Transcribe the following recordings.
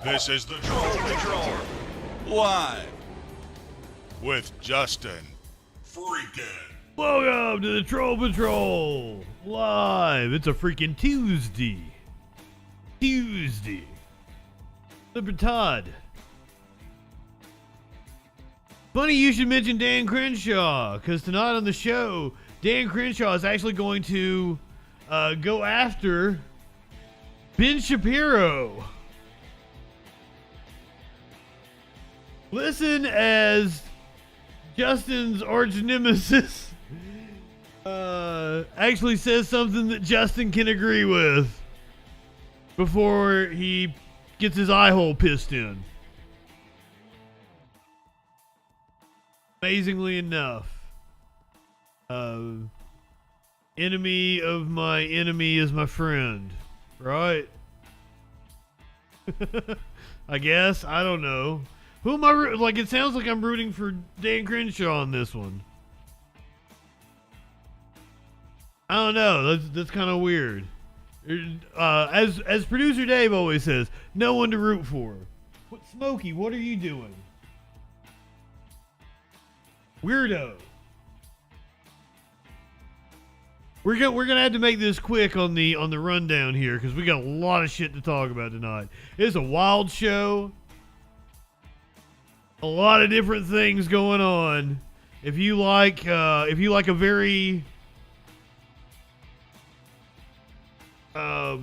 This is the Troll Patrol, live with Justin Freakin. Welcome to the Troll Patrol, live. It's a freaking Tuesday. Libertad. Funny you should mention Dan Crenshaw, because tonight on the show, Dan Crenshaw is actually going to go after Ben Shapiro. Listen as Justin's arch nemesis actually says something that Justin can agree with before he gets his eye hole pissed in. Amazingly enough, enemy of my enemy is my friend, right? I guess, I don't know. Who am I like? It sounds like I'm rooting for Dan Crenshaw on this one. I don't know. That's kind of weird. As producer Dave always says, no one to root for. What, Smokey? What are you doing? Weirdo. We're gonna have to make this quick on the rundown here because we got a lot of shit to talk about tonight. It's a wild show. A lot of different things going on. If you like a very a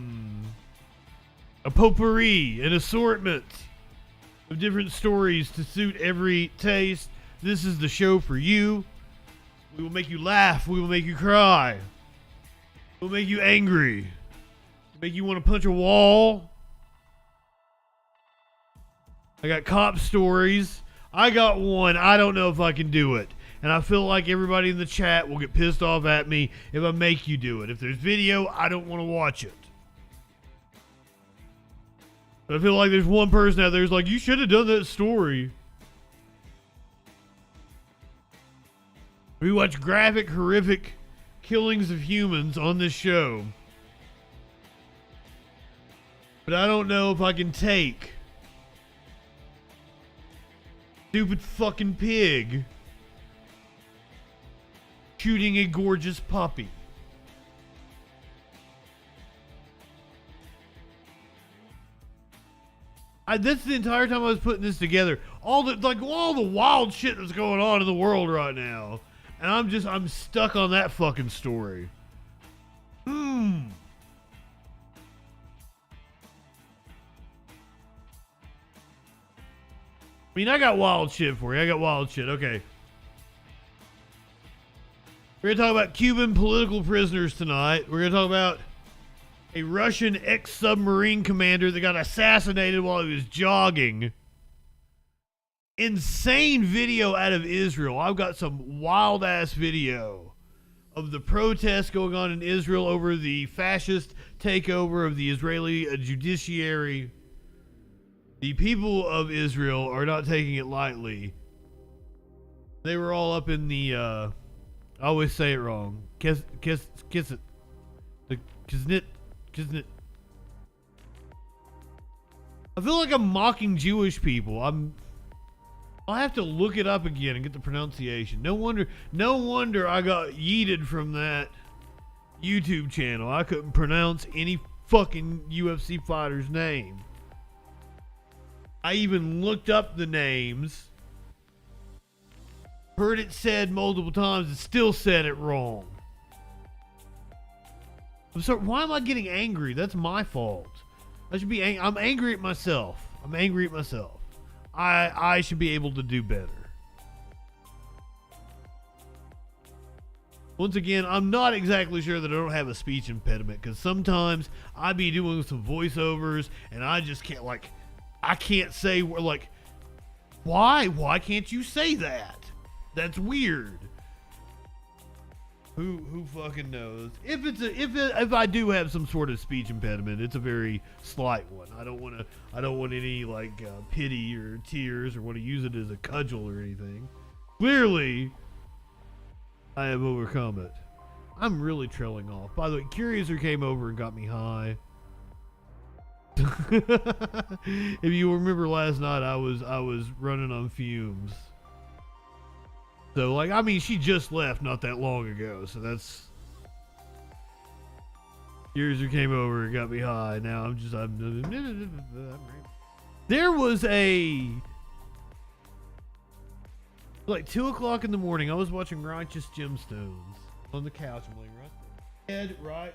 potpourri, an assortment of different stories to suit every taste, this is the show for you. We will make you laugh. We will make you cry. We'll make you angry. Make you want to punch a wall. I got cop stories. I got one. I don't know if I can do it. And I feel like everybody in the chat will get pissed off at me if I make you do it. If there's video, I don't want to watch it. But I feel like there's one person out there who's like, you should have done that story. We watch graphic, horrific killings of humans on this show. But I don't know if I can take stupid fucking pig shooting a gorgeous puppy. That's the entire time I was putting this together. All the wild shit that's going on in the world right now. And I'm stuck on that fucking story. I mean, I got wild shit for you. I got wild shit. Okay. We're going to talk about Cuban political prisoners tonight. We're going to talk about a Russian ex-submarine commander that got assassinated while he was jogging. Insane video out of Israel. I've got some wild-ass video of the protests going on in Israel over the fascist takeover of the Israeli judiciary. The people of Israel are not taking it lightly. They were all up in the, I always say it wrong. Kiss it. The Kiznit. I feel like I'm mocking Jewish people. I'll have to look it up again and get the pronunciation. No wonder I got yeeted from that YouTube channel. I couldn't pronounce any fucking UFC fighter's name. I even looked up the names, heard it said multiple times, and still said it wrong. I'm sorry, why am I getting angry? That's my fault. I should be I'm angry at myself. I should be able to do better. Once again, I'm not exactly sure that I don't have a speech impediment, because sometimes I be doing some voiceovers and I just can't, I can't say, why can't you say that? That's weird. Who fucking knows? If I do have some sort of speech impediment, it's a very slight one. I don't want any pity or tears or want to use it as a cudgel or anything. Clearly, I have overcome it. I'm really trailing off. By the way, Curiouser came over and got me high. If you remember last night, I was running on fumes. So like, I mean, she just left not that long ago, so that's. Years who came over and got me high. Now I'm there was like 2 o'clock in the morning. I was watching Righteous Gemstones on the couch. I'm laying right there, head right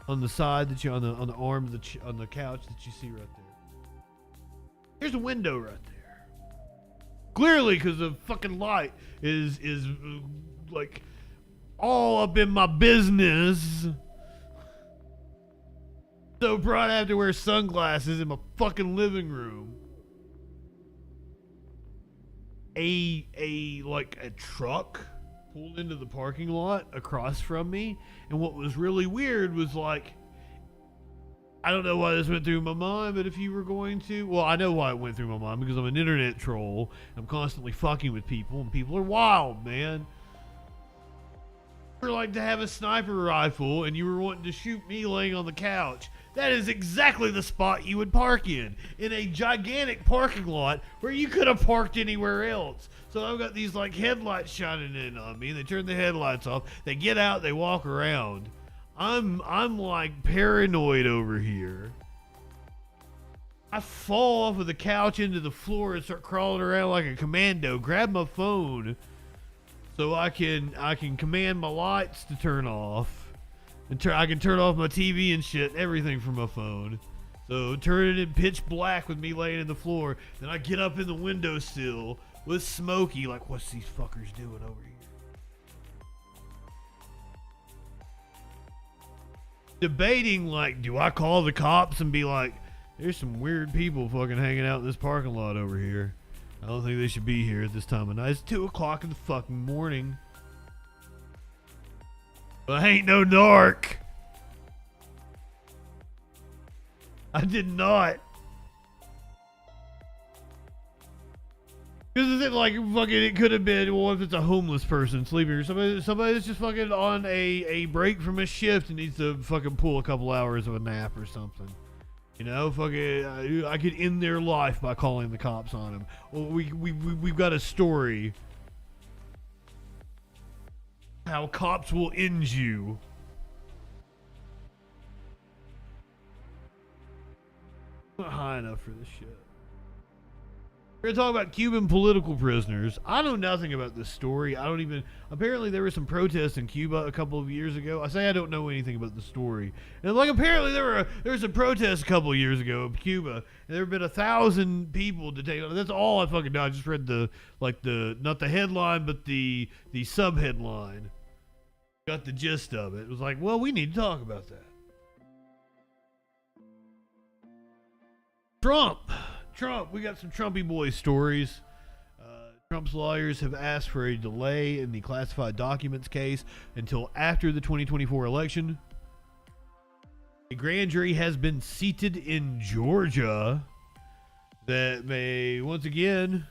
on the side that you on the arm of on the couch that you see right there. There's a window right there. Clearly, because the fucking light is like all up in my business. So bright I have to wear sunglasses in my fucking living room. A truck pulled into the parking lot across from me, and what was really weird was like, I don't know why this went through my mind, but if you were going to, well, I know why it went through my mind, because I'm an internet troll. I'm constantly fucking with people, and people are wild, man. You were like to have a sniper rifle, and you were wanting to shoot me laying on the couch. That is exactly the spot you would park in a gigantic parking lot where you could have parked anywhere else. So I've got these like headlights shining in on me. They turn the headlights off. They get out. They walk around. I'm like paranoid over here. I fall off of the couch into the floor and start crawling around like a commando. Grab my phone so I can command my lights to turn off. And I can turn off my TV and shit, everything from my phone. So turn it in pitch black with me laying in the floor. Then I get up in the windowsill with Smokey, like, what's these fuckers doing over here? Debating, like, do I call the cops and be like, there's some weird people fucking hanging out in this parking lot over here. I don't think they should be here at this time of night. It's 2 o'clock in the fucking morning. But I ain't no narc. I did not. Because it's like fucking, it could have been, well, if it's a homeless person sleeping or somebody that's just fucking on a break from a shift and needs to fucking pull a couple hours of a nap or something. You know, fucking, I could end their life by calling the cops on them. Well, we've got a story. How cops will end you. I'm not high enough for this shit. We're gonna talk about Cuban political prisoners. I know nothing about this story. I don't even. Apparently, there were some protests in Cuba a couple of years ago. I say I don't know anything about the story. And like, apparently there was a protest a couple of years ago in Cuba, and there have been 1,000 people detained. That's all I fucking know. I just read not the headline, but the sub headline. Got the gist of it. It was like, well, we need to talk about that. Trump, we got some Trumpy boy stories. Trump's lawyers have asked for a delay in the classified documents case until after the 2024 election. A grand jury has been seated in Georgia that may once again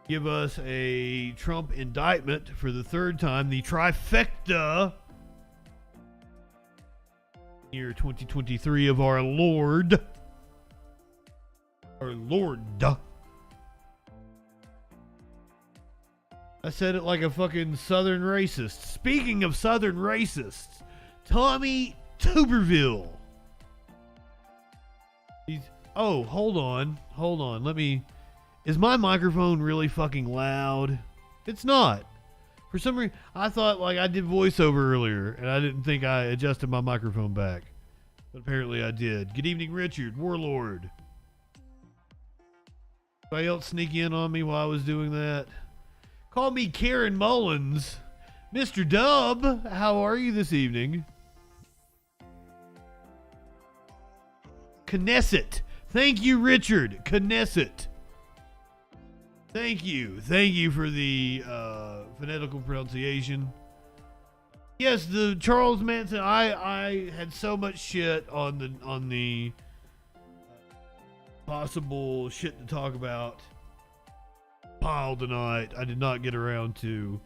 give us a Trump indictment for the third time, the trifecta, year 2023 of our Lord. Our Lord. I said it like a fucking Southern racist. Speaking of Southern racists, Tommy Tuberville. Hold on. Is my microphone really fucking loud? It's not. For some reason, I thought like I did voiceover earlier, and I didn't think I adjusted my microphone back. But apparently I did. Good evening, Richard, Warlord. Anybody else sneak in on me while I was doing that? Call me Karen Mullins. Mr. Dub, how are you this evening? Knesset. Thank you, Richard. Knesset. Thank you for the phonetical pronunciation. Yes, the Charles Manson. I had so much shit on the possible shit to talk about pile tonight. I did not get around to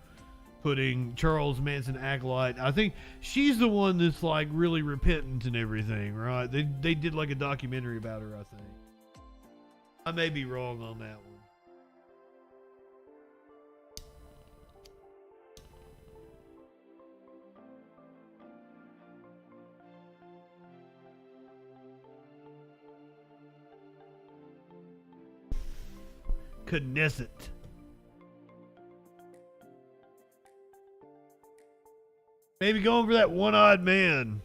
putting Charles Manson acolyte. I think she's the one that's like really repentant and everything, right? They did like a documentary about her, I think. I may be wrong on that one. Knesset. Maybe going for that one-eyed man.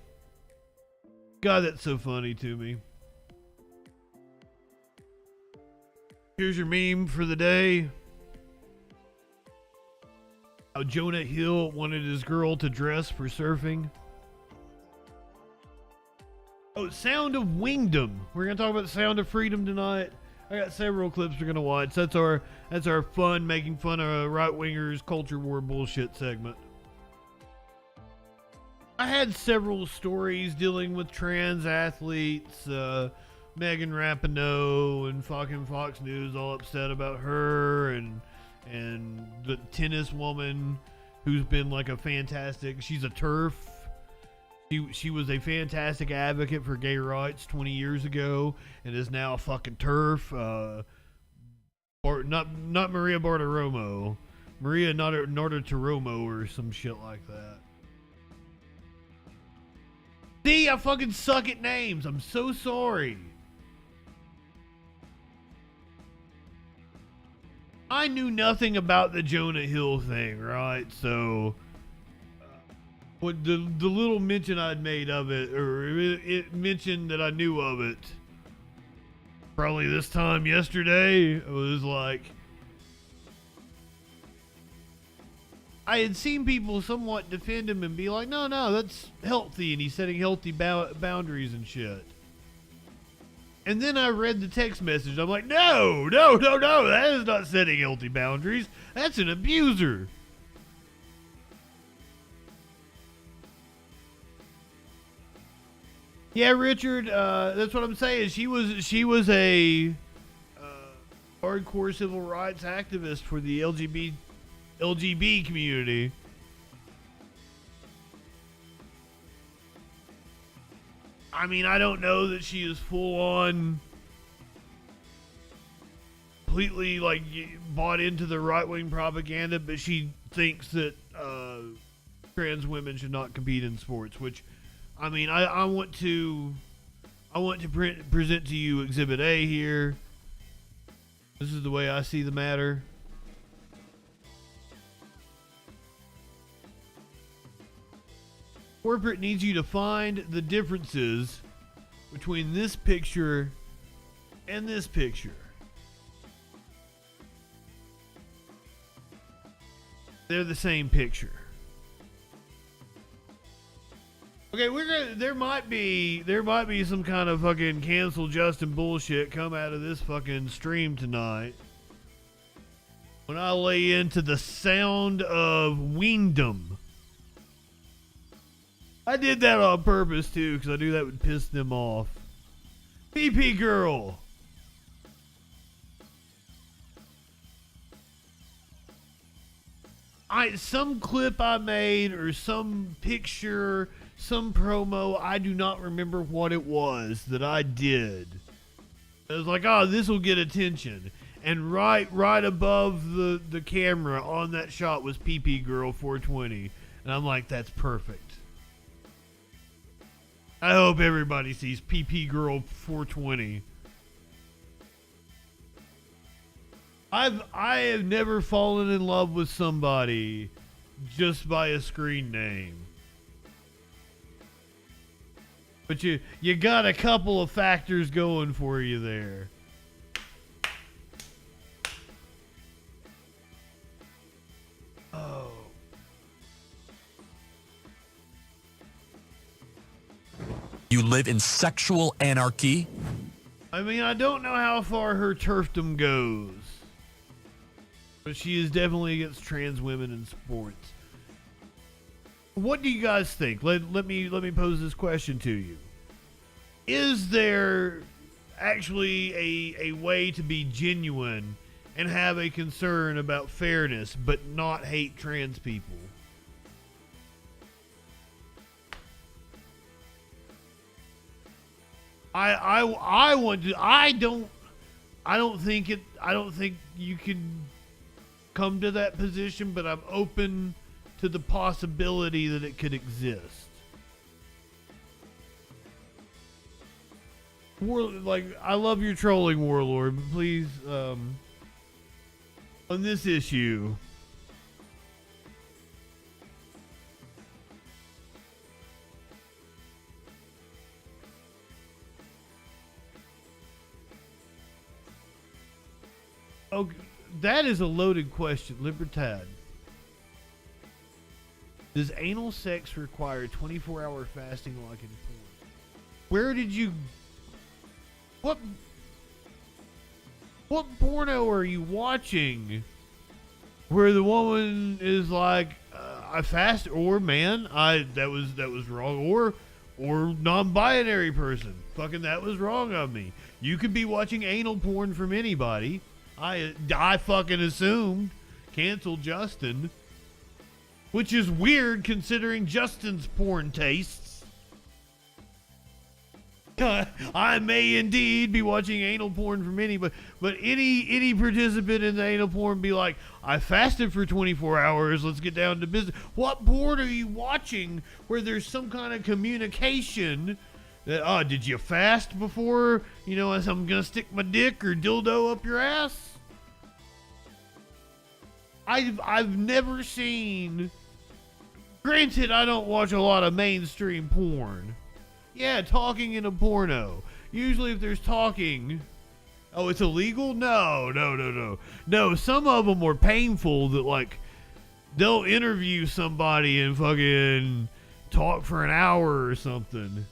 God, that's so funny to me. Here's your meme for the day. How Jonah Hill wanted his girl to dress for surfing. Oh, Sound of Weendom. We're going to talk about the Sound of Freedom tonight. I got several clips we're gonna watch. That's our fun, making fun of right-wingers, culture war bullshit segment. I had several stories dealing with trans athletes, Megan Rapinoe and fucking Fox News all upset about her, and the tennis woman who's been like a fantastic. She's a TERF. She was a fantastic advocate for gay rights 20 years ago and is now a fucking TERF. Or not Maria Bartiromo. Maria Narda-Taromo or some shit like that. See, I fucking suck at names. I'm so sorry. I knew nothing about the Jonah Hill thing, right? So... what the little mention I'd made of it, or it mentioned that I knew of it, probably this time yesterday, it was like, I had seen people somewhat defend him and be like, no, that's healthy, and he's setting healthy boundaries and shit. And then I read the text message. I'm like, no, that is not setting healthy boundaries. That's an abuser. Yeah, Richard, that's what I'm saying. She was a hardcore civil rights activist for the LGB community. I mean, I don't know that she is full on completely like bought into the right-wing propaganda, but she thinks that trans women should not compete in sports, which I mean, I want to present to you Exhibit A here. This is the way I see the matter. Corporate needs you to find the differences between this picture and this picture. They're the same picture. Okay, there might be some kind of fucking cancel Justin bullshit come out of this fucking stream tonight when I lay into the Sound of Weendom. I did that on purpose too, because I knew that would piss them off. PP girl. Some clip I made or some picture, some promo, I do not remember what it was that I did. I was like, oh, this will get attention. And right above the camera on that shot was PP Girl 420. And I'm like, that's perfect. I hope everybody sees PP Girl 420. I have never fallen in love with somebody just by a screen name. But you got a couple of factors going for you there. Oh. You live in sexual anarchy? I mean, I don't know how far her turfdom goes. But she is definitely against trans women in sports. What do you guys think? Let me pose this question to you. Is there actually a way to be genuine and have a concern about fairness, but not hate trans people. I want to. I don't think you can come to that position, but I'm open to the possibility that it could exist. I love your trolling, Warlord, but please, on this issue, oh, that is a loaded question, Libertad. Does anal sex require 24-hour fasting like in porn? Where did you... What porno are you watching where the woman is like, I fast, or man, that was wrong, or non-binary person, fucking that was wrong of me. You could be watching anal porn from anybody. I fucking assumed. Cancel Justin. Which is weird considering Justin's porn tastes. I may indeed be watching anal porn from anybody, but any participant in the anal porn be like, I fasted for 24 hours, let's get down to business. What porn are you watching where there's some kind of communication that, did you fast before, as I'm gonna stick my dick or dildo up your ass? I've never seen, granted I don't watch a lot of mainstream porn. Yeah, talking in a porno. Usually if there's talking... Oh, it's illegal? No. No, some of them are painful that, like, they'll interview somebody and fucking talk for an hour or something.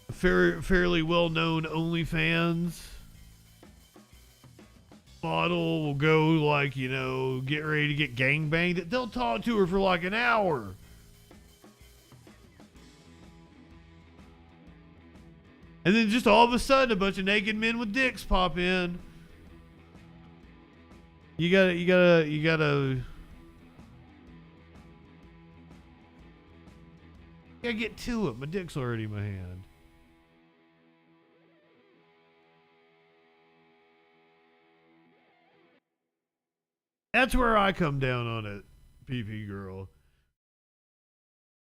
A fairly well-known OnlyFans model will go, like, get ready to get gangbanged. They'll talk to her for, like, an hour. And then just all of a sudden, a bunch of naked men with dicks pop in. You gotta get to it. My dick's already in my hand. That's where I come down on it, PP girl.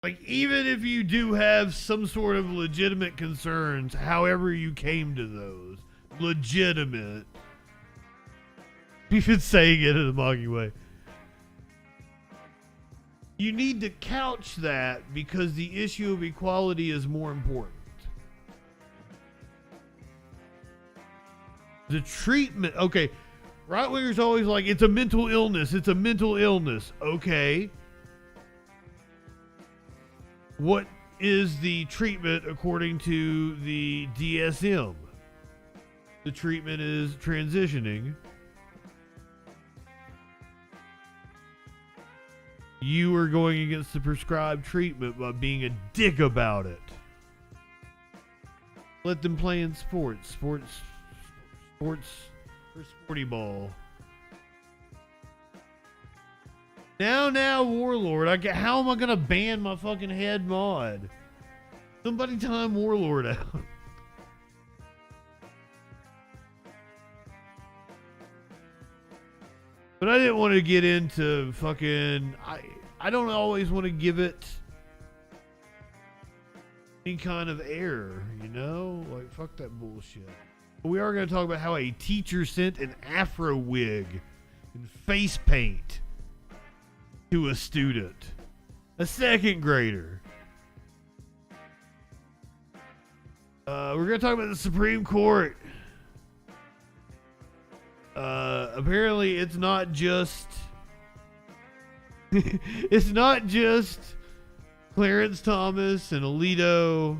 Like, even if you do have some sort of legitimate concerns, however you came to those, legitimate. Even saying it in a mocking way. You need to couch that because the issue of equality is more important. The treatment, okay, right-wingers always like, it's a mental illness, okay. What is the treatment according to the DSM? The treatment is transitioning. You are going against the prescribed treatment by being a dick about it. Let them play in sports for sporty ball. Now, Warlord. How am I gonna ban my fucking head mod? Somebody time Warlord out. But I didn't want to get into fucking... I don't always want to give it any kind of air, Like, fuck that bullshit. But we are going to talk about how a teacher sent an afro wig and face paint to a student. A second grader. We're going to talk about the Supreme Court. Apparently it's not just it's not just Clarence Thomas and Alito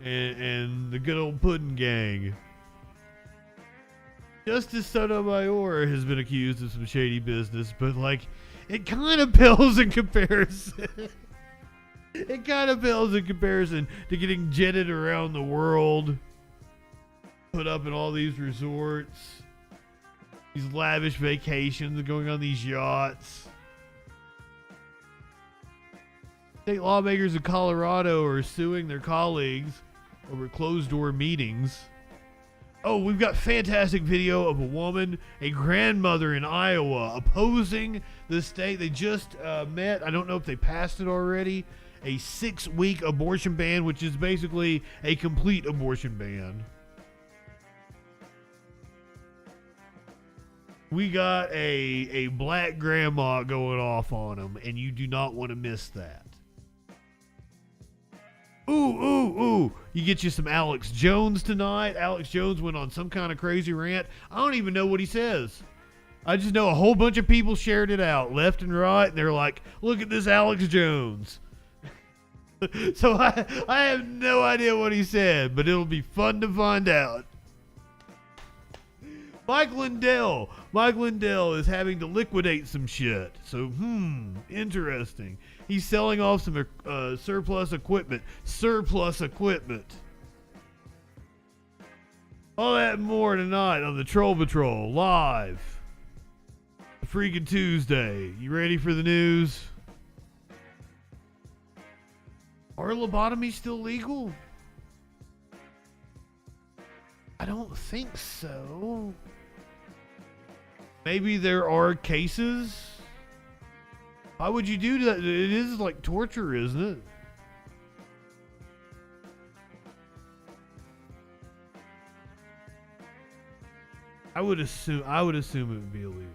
and the good old Puddin' Gang. Justice Sotomayor has been accused of some shady business, but like, it kind of pales in comparison. It kind of pales in comparison to getting jetted around the world, put up in all these resorts. These lavish vacations, going on these yachts. State lawmakers in Colorado are suing their colleagues over closed-door meetings. Oh, we've got fantastic video of a woman, a grandmother in Iowa, opposing the state. They just met. I don't know if they passed it already. A 6-week abortion ban, which is basically a complete abortion ban. We got a black grandma going off on them, and you do not want to miss that. Ooh. You get you some Alex Jones tonight. Alex Jones went on some kind of crazy rant. I don't even know what he says. I just know a whole bunch of people shared it out left and right, and they're like, look at this Alex Jones. So I have no idea what he said, but it'll be fun to find out. Mike Lindell is having to liquidate some shit. So, interesting. He's selling off some surplus equipment. All that and more tonight on the Troll Patrol, live. Freaking Tuesday. You ready for the news? Are lobotomies still legal? I don't think so. Maybe there are cases. Why would you do that? It is like torture, isn't it? I would assume it would be illegal.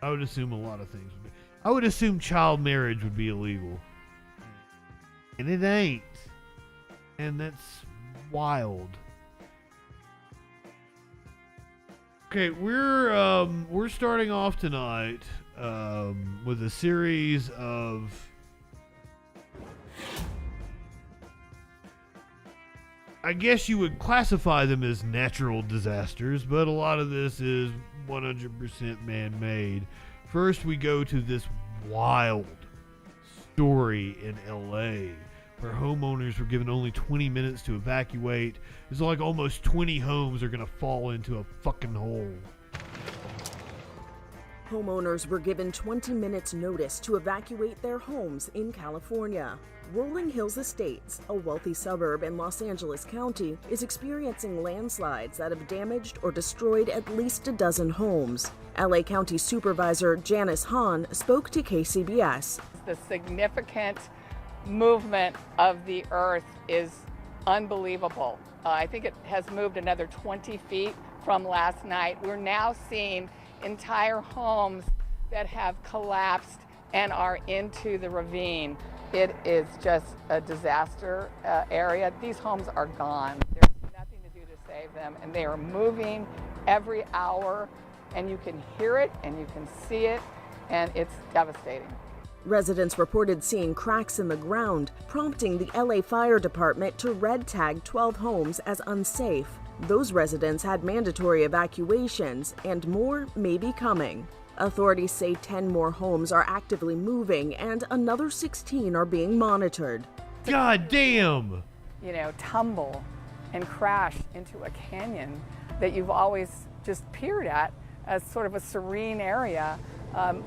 I would assume a lot of things would be. I would assume child marriage would be illegal. And it ain't. And that's wild. Okay, we're starting off tonight with a series of I guess you would classify them as natural disasters, but a lot of this is 100% man-made. First, we go to this wild story in LA where homeowners were given only 20 minutes to evacuate. It's like almost 20 homes are going to fall into a fucking hole. Homeowners were given 20 minutes notice to evacuate their homes in California. Rolling Hills Estates, a wealthy suburb in Los Angeles County, is experiencing landslides that have damaged or destroyed at least a dozen homes. LA County Supervisor Janice Hahn spoke to KCBS. The significant movement of the earth is unbelievable. I think it has moved another 20 feet from last night. We're now seeing entire homes that have collapsed and are into the ravine. It is just a disaster area. These homes are gone. There's nothing to do to save them, and they are moving every hour, and you can hear it and you can see it, and it's devastating. Residents reported seeing cracks in the ground, prompting the LA Fire Department to red tag 12 homes as unsafe. Those residents had mandatory evacuations, and more may be coming. Authorities say 10 more homes are actively moving, and another 16 are being monitored. God damn! You know, tumble and crash into a canyon that you've always just peered at as sort of a serene area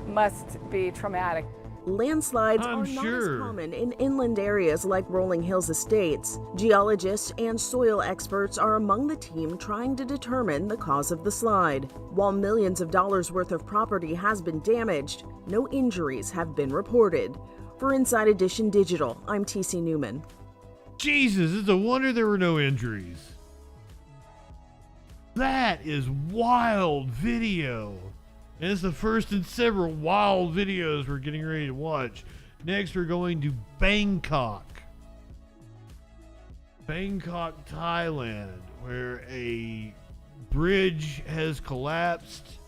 must be traumatic. Landslides are not as common in inland areas like Rolling Hills Estates. Geologists and soil experts are among the team trying to determine the cause of the slide. While millions of dollars worth of property has been damaged, no injuries have been reported. For Inside Edition Digital, I'm TC Newman. Jesus, it's a wonder there were no injuries. That is wild video. And it's the first in several wild videos we're getting ready to watch. Next, we're going to Bangkok. Bangkok, Thailand, where a bridge has collapsed.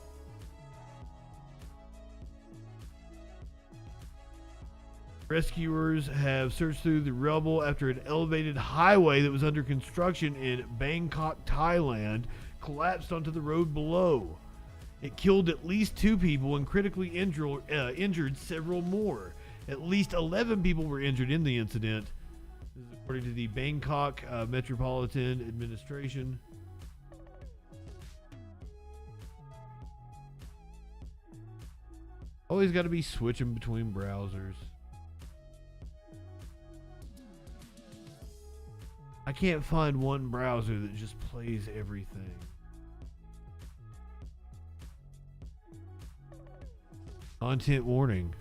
Rescuers have searched through the rubble after an elevated highway that was under construction in Bangkok, Thailand, collapsed onto the road below. It killed at least 2 people and critically injured several more. At least 11 people were injured in the incident. This is according to the Bangkok Metropolitan Administration. Always got to be switching between browsers. I can't find one browser that just plays everything. Content warning.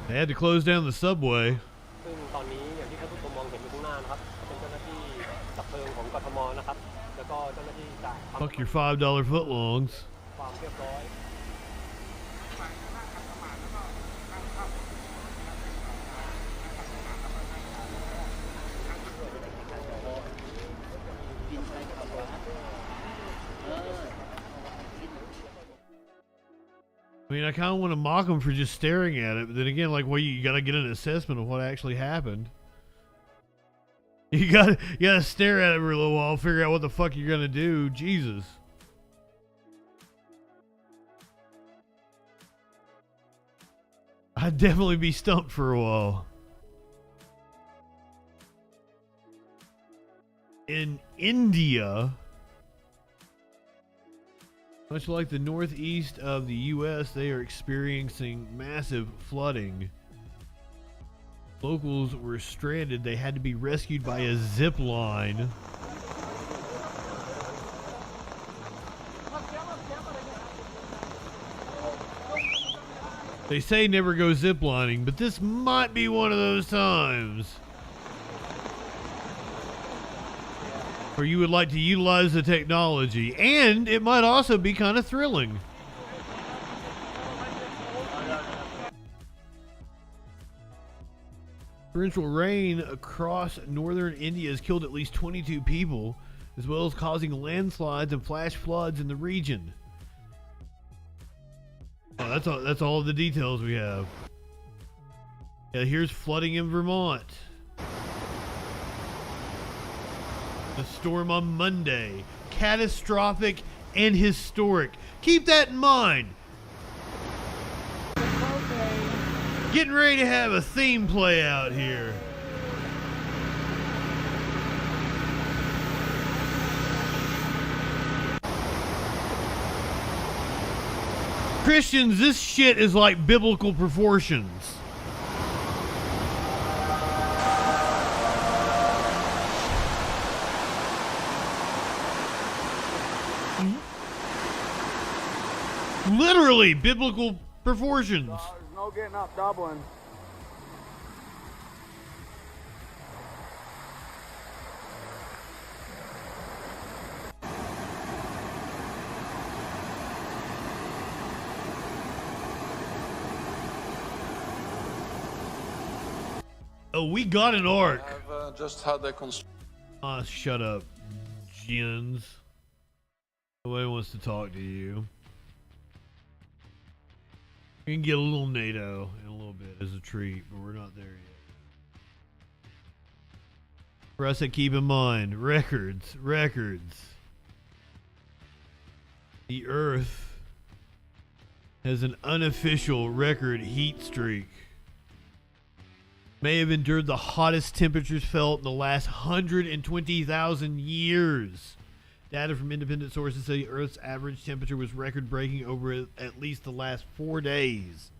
They had to close down the subway. ซึ่งตอนนี้อย่างที่ท่านผู้ชมมองเห็นอยู่ข้างหน้านะครับเป็นเจ้าหน้าที่ดับเพลิงของกทมนะครับแล้วก็เจ้าหน้าที่จาก Fuck your $5 footlongs. ความเรียบร้อย I mean, I kind of want to mock them for just staring at it, but then again, like, well, you got to get an assessment of what actually happened. You gotta stare at it for a little while, figure out what the fuck you're gonna do. Jesus. I'd definitely be stumped for a while. In India, much like the northeast of the U.S., they are experiencing massive flooding. Locals were stranded. They had to be rescued by a zip line. They say never go ziplining, but this might be one of those times where you would like to utilize the technology, and it might also be kind of thrilling. Torrential rain across northern India has killed at least 22 people, as well as causing landslides and flash floods in the region. Oh, that's all of the details we have. Yeah, here's flooding in Vermont. The storm on Monday. Catastrophic and historic. Keep that in mind. Getting ready to have a theme play out here. Christians, this shit is like biblical proportions. Literally biblical proportions. There's no getting up Dublin. Oh, we got an ark. I've just had a Ah, shut up, Jins. Nobody wants to talk to you. We can get a little NATO in a little bit as a treat, but we're not there yet. For us to keep in mind, records. The Earth has an unofficial record heat streak. May have endured the hottest temperatures felt in the last 120,000 years. Data from independent sources say Earth's average temperature was record-breaking over at least the last 4 days.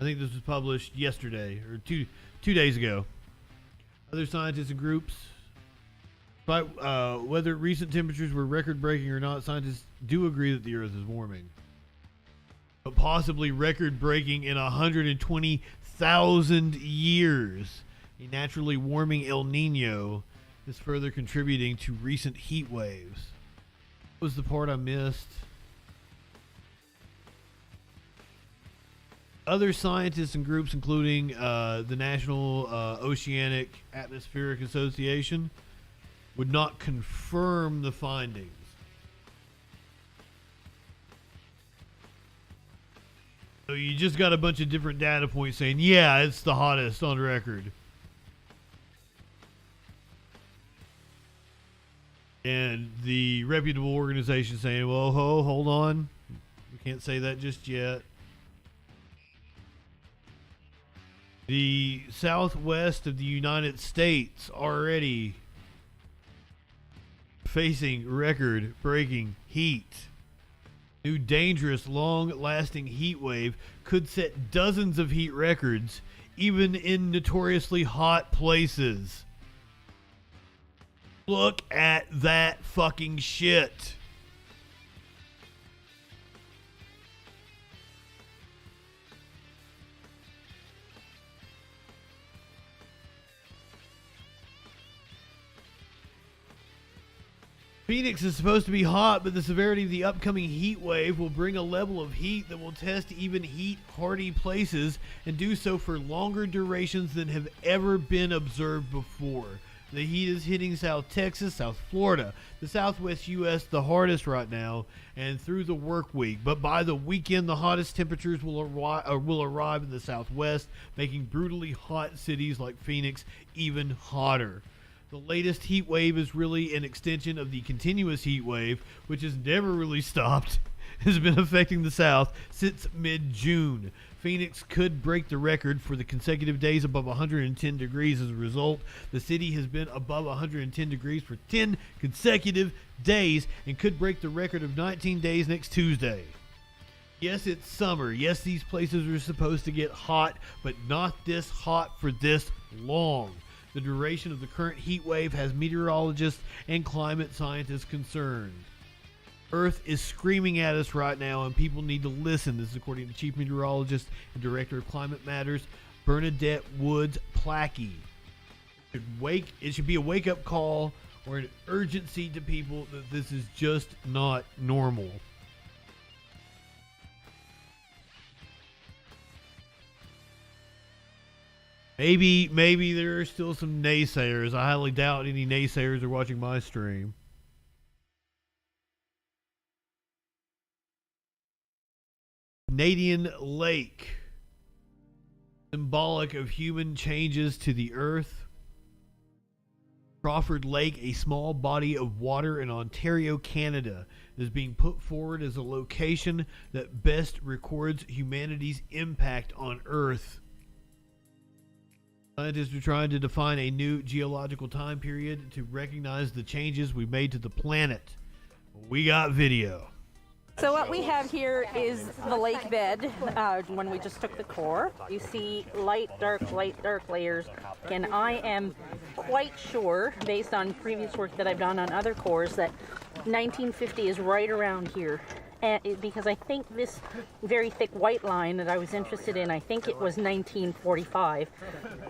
I think this was published yesterday, or two days ago. Other scientists and groups, despite whether recent temperatures were record-breaking or not, scientists do agree that the Earth is warming. But possibly record-breaking in 120,000 years. A naturally warming El Nino is further contributing to recent heat waves. What was the part I missed? Other scientists and groups, including the National Oceanic Atmospheric Association, would not confirm the findings. So you just got a bunch of different data points saying, yeah, it's the hottest on record. And the reputable organization saying, well, hold on. We can't say that just yet. The southwest of the United States already facing record-breaking heat. New dangerous, long-lasting heat wave could set dozens of heat records, even in notoriously hot places. Look at that fucking shit. Phoenix is supposed to be hot, but the severity of the upcoming heat wave will bring a level of heat that will test even heat-hardy places and do so for longer durations than have ever been observed before. The heat is hitting South Texas, South Florida, the Southwest U.S. the hardest right now, and through the work week. But by the weekend, the hottest temperatures will arrive in the Southwest, making brutally hot cities like Phoenix even hotter. The latest heat wave is really an extension of the continuous heat wave, which has never really stopped, has been affecting the South since mid-June. Phoenix could break the record for the consecutive days above 110 degrees. As a result, the city has been above 110 degrees for 10 consecutive days and could break the record of 19 days next Tuesday. Yes, it's summer. Yes, these places are supposed to get hot, but not this hot for this long. The duration of the current heat wave has meteorologists and climate scientists concerned. Earth is screaming at us right now, and people need to listen. This is according to Chief Meteorologist and Director of Climate Matters, Bernadette Woods Plackey. It should be a wake-up call or an urgency to people that this is just not normal. Maybe there are still some naysayers. I highly doubt any naysayers are watching my stream. Canadian Lake, symbolic of human changes to the earth. Crawford Lake, a small body of water in Ontario, Canada, is being put forward as a location that best records humanity's impact on Earth. Scientists are trying to define a new geological time period to recognize the changes we made to the planet. We got video. So what we have here is the lake bed when we just took the core. You see light, dark layers. And I am quite sure, based on previous work that I've done on other cores, that 1950 is right around here. Because I think this very thick white line that I was interested in, I think it was 1945.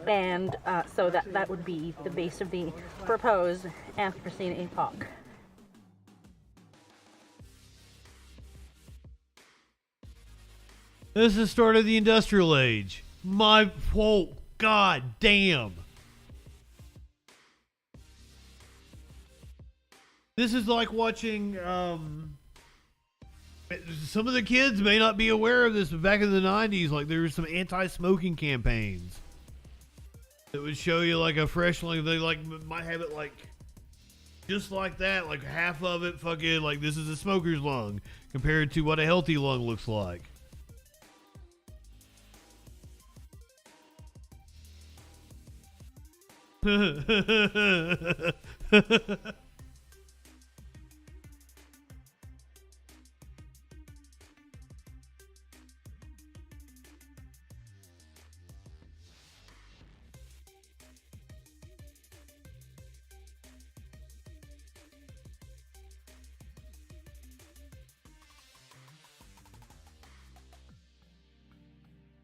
And so that would be the base of the proposed Anthropocene epoch. This is the start of the Industrial Age. God damn. This is like watching, some of the kids may not be aware of this, but back in the 90s, like there were some anti-smoking campaigns that would show you like a fresh lung. They like might have it like just like that, like half of it fucking like this is a smoker's lung compared to what a healthy lung looks like.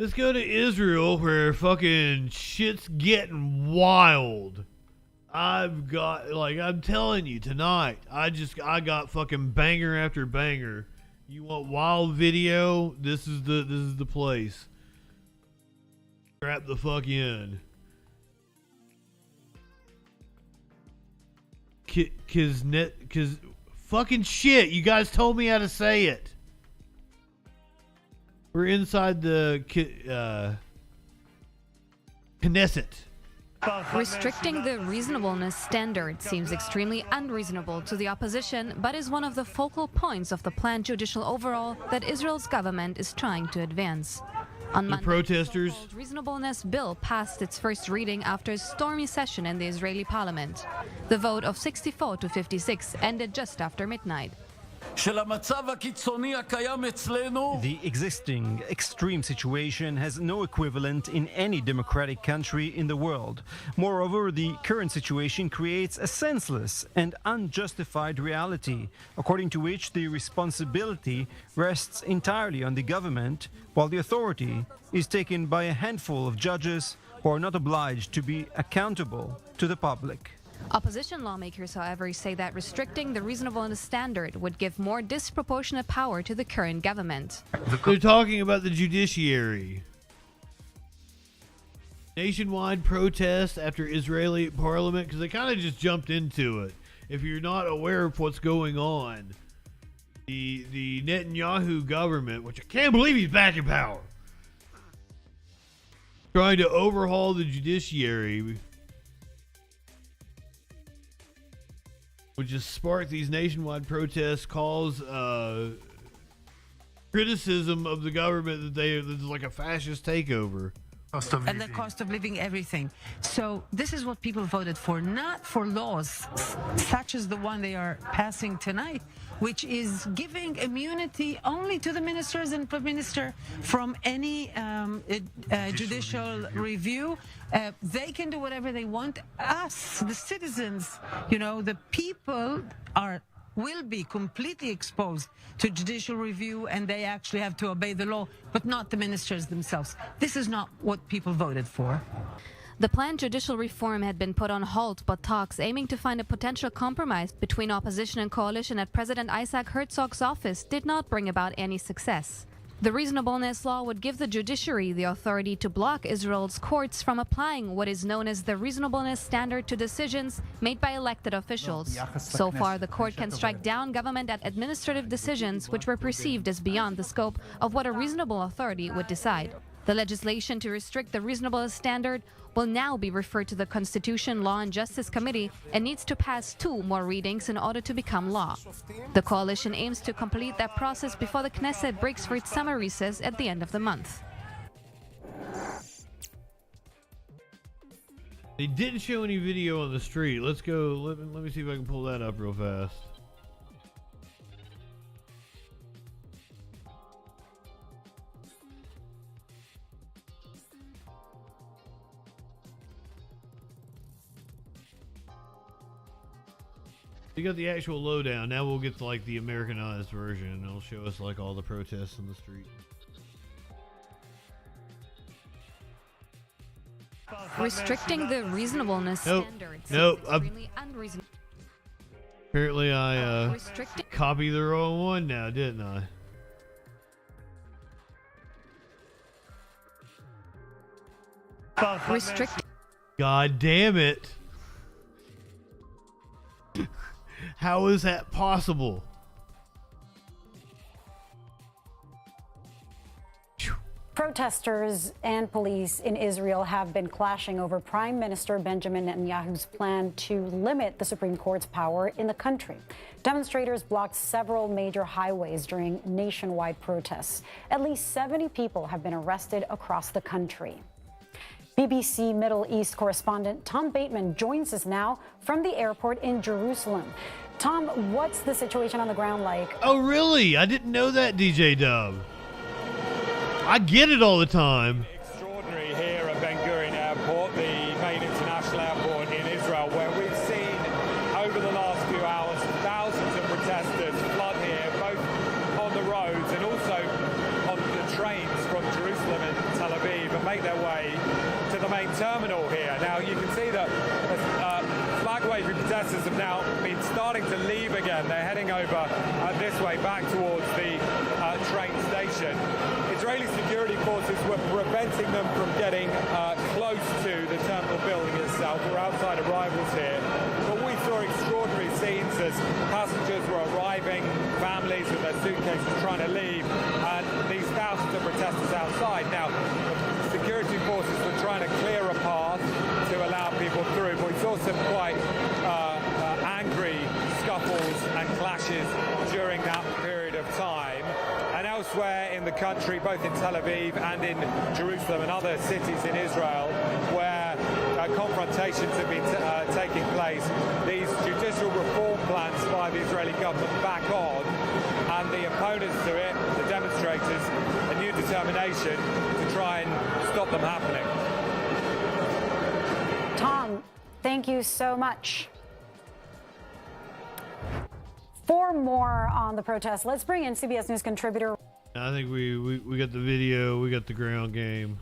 Let's go to Israel where fucking shit's getting wild. I'm telling you tonight, I got fucking banger after banger. You want wild video? This is the place. Strap the fuck in. Cause fucking shit, you guys told me how to say it. We're inside the Knesset. Restricting the reasonableness standard seems extremely unreasonable to the opposition, but is one of the focal points of the planned judicial overhaul that Israel's government is trying to advance. On Monday, protesters. the reasonableness bill passed its first reading after a stormy session in the Israeli parliament. The vote of 64 to 56 ended just after midnight. The existing extreme situation has no equivalent in any democratic country in the world. Moreover, the current situation creates a senseless and unjustified reality, according to which the responsibility rests entirely on the government, while the authority is taken by a handful of judges who are not obliged to be accountable to the public. Opposition lawmakers, however, say that restricting the reasonableness standard would give more disproportionate power to the current government. They're talking about the judiciary. Nationwide protest after Israeli parliament, because they kind of just jumped into it. If you're not aware of what's going on, the Netanyahu government, which I can't believe he's back in power, trying to overhaul the judiciary, which has sparked these nationwide protests, calls criticism of the government that there's like a fascist takeover. And the cost of living, everything. So this is what people voted for, not for laws such as the one they are passing tonight, which is giving immunity only to the ministers and prime minister from any judicial review. They can do whatever they want. Us, the citizens, the people will be completely exposed to judicial review, and they actually have to obey the law, but not the ministers themselves. This is not what people voted for. The planned judicial reform had been put on hold, but talks aiming to find a potential compromise between opposition and coalition at President Isaac Herzog's office did not bring about any success. The reasonableness law would give the judiciary the authority to block Israel's courts from applying what is known as the reasonableness standard to decisions made by elected officials. So far, the court can strike down government at administrative decisions which were perceived as beyond the scope of what a reasonable authority would decide. The legislation to restrict the reasonableness standard will now be referred to the Constitution, Law and Justice Committee and needs to pass 2 more readings in order to become law. The coalition aims to complete that process before the Knesset breaks for its summer recess at the end of the month. They didn't show any video on the street. Let's go. Let me see if I can pull that up real fast. You got the actual lowdown. Now we'll get to like the Americanized version, and it'll show us like all the protests in the street. Restricting the reasonableness standards. Nope. Extremely unreasonable. Apparently I copied the wrong one now, didn't I? Restricting. God damn it. How is that possible? Protesters and police in Israel have been clashing over Prime Minister Benjamin Netanyahu's plan to limit the Supreme Court's power in the country. Demonstrators blocked several major highways during nationwide protests. At least 70 people have been arrested across the country. BBC Middle East correspondent Tom Bateman joins us now from the airport in Jerusalem. Tom, what's the situation on the ground like? Oh, really? I didn't know that, DJ Dub. I get it all the time. Extraordinary here at Ben Gurion Airport, the main international airport in Israel, where we've seen over the last few hours thousands of protesters flood here, both on the roads and also on the trains from Jerusalem and Tel Aviv, and make their way to the main terminal here. Now you can see that flag pro-slavery protesters have now been starting to leave again. They're heading over this way back towards the train station. Israeli security forces were preventing them from getting close to the terminal building itself. We're outside arrivals here. But we saw extraordinary scenes as passengers were arriving, families with their suitcases trying to leave, and these thousands of protesters outside. Now, security forces were trying to clear a path to allow people through, but we saw some quite angry scuffles and clashes during that period of time. And elsewhere in the country, both in Tel Aviv and in Jerusalem and other cities in Israel, where confrontations have been taking place, these judicial reform plans by the Israeli government back on, and the opponents to it, the demonstrators, a new determination to try and stop them happening. Tom, thank you so much. For more on the protest, let's bring in CBS News contributor. I think we got the video, we got the ground game.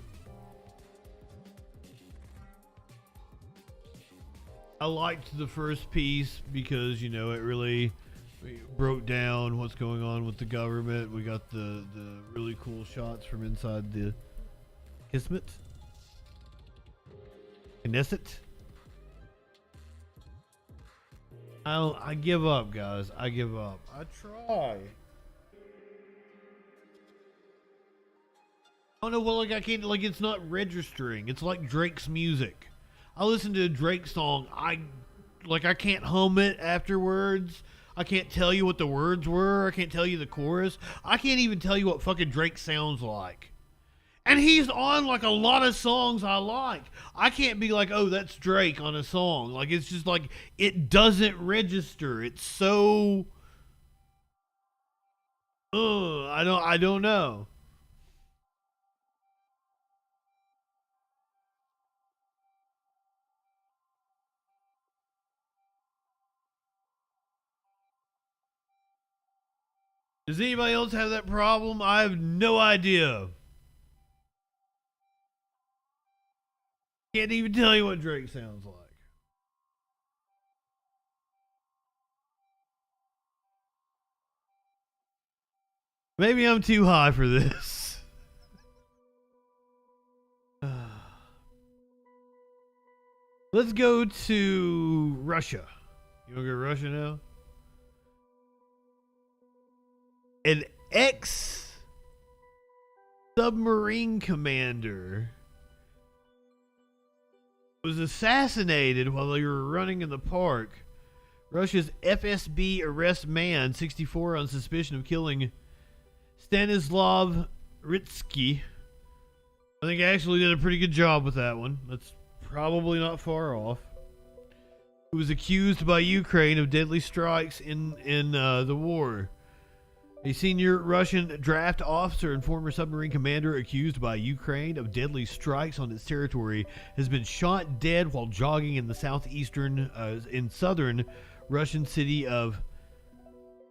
I liked the first piece because, you know, it really broke down what's going on with the government. We got the really cool shots from inside the Knesset. I give up, guys. I give up. I try. Oh no, well, like I can't, like it's not registering. It's like Drake's music. I listen to a Drake song. I can't hum it afterwards. I can't tell you what the words were. I can't tell you the chorus. I can't even tell you what fucking Drake sounds like. And he's on like a lot of songs I like. I can't be like, oh, that's Drake on a song. Like, it's just like, it doesn't register. It's so, I don't know. Does anybody else have that problem? I have no idea. Can't even tell you what Drake sounds like. Maybe I'm too high for this. Let's go to Russia. You want to go to Russia now? An ex-submarine commander was assassinated while they were running in the park. Russia's FSB arrests man, 64, on suspicion of killing Stanislav Ritsky. I think I actually did a pretty good job with that one. That's probably not far off. Who was accused by Ukraine of deadly strikes in the war. A senior Russian draft officer and former submarine commander accused by Ukraine of deadly strikes on its territory has been shot dead while jogging in the southern Russian city of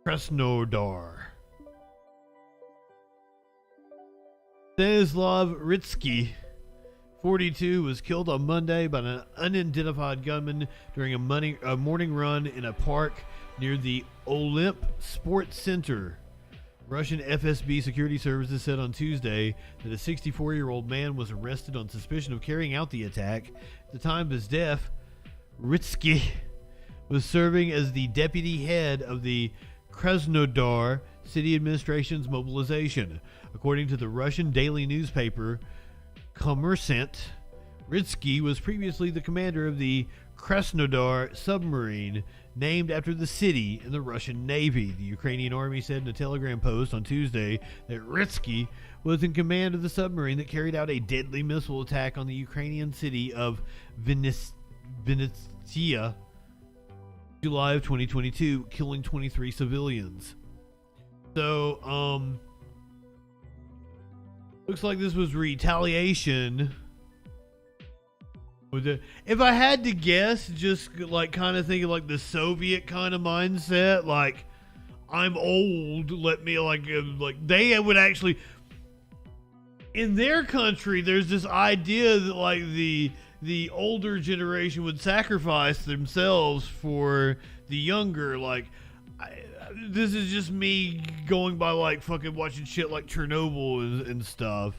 Krasnodar. Stanislav Ritsky, 42, was killed on Monday by an unidentified gunman during a morning run in a park near the Olymp Sports Center. Russian FSB security services said on Tuesday that a 64-year-old man was arrested on suspicion of carrying out the attack. At the time of his death, Ritsky was serving as the deputy head of the Krasnodar city administration's mobilization. According to the Russian daily newspaper Kommersant, Ritsky was previously the commander of the Krasnodar submarine, named after the city in the Russian Navy. The Ukrainian army said in a Telegram post on Tuesday that Ritsky was in command of the submarine that carried out a deadly missile attack on the Ukrainian city of Vinnytsia, July of 2022, killing 23 civilians. So, looks like this was retaliation. If I had to guess, just like kind of thinking like the Soviet kind of mindset, like I'm old, let me like they would actually, in their country, there's this idea that like the the older generation would sacrifice themselves for the younger. Like, this is just me going by like fucking watching shit like Chernobyl and stuff.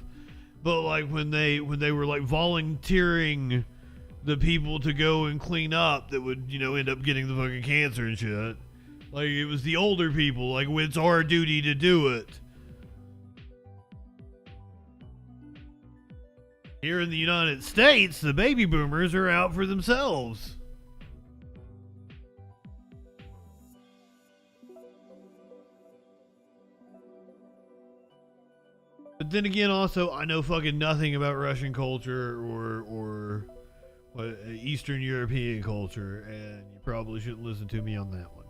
But like when they were like volunteering the people to go and clean up that would, you know, end up getting the fucking cancer and shit. Like, it was the older people. Like, it's our duty to do it. Here in the United States, the baby boomers are out for themselves. But then again, also, I know fucking nothing about Russian culture or Eastern European culture, and you probably shouldn't listen to me on that one.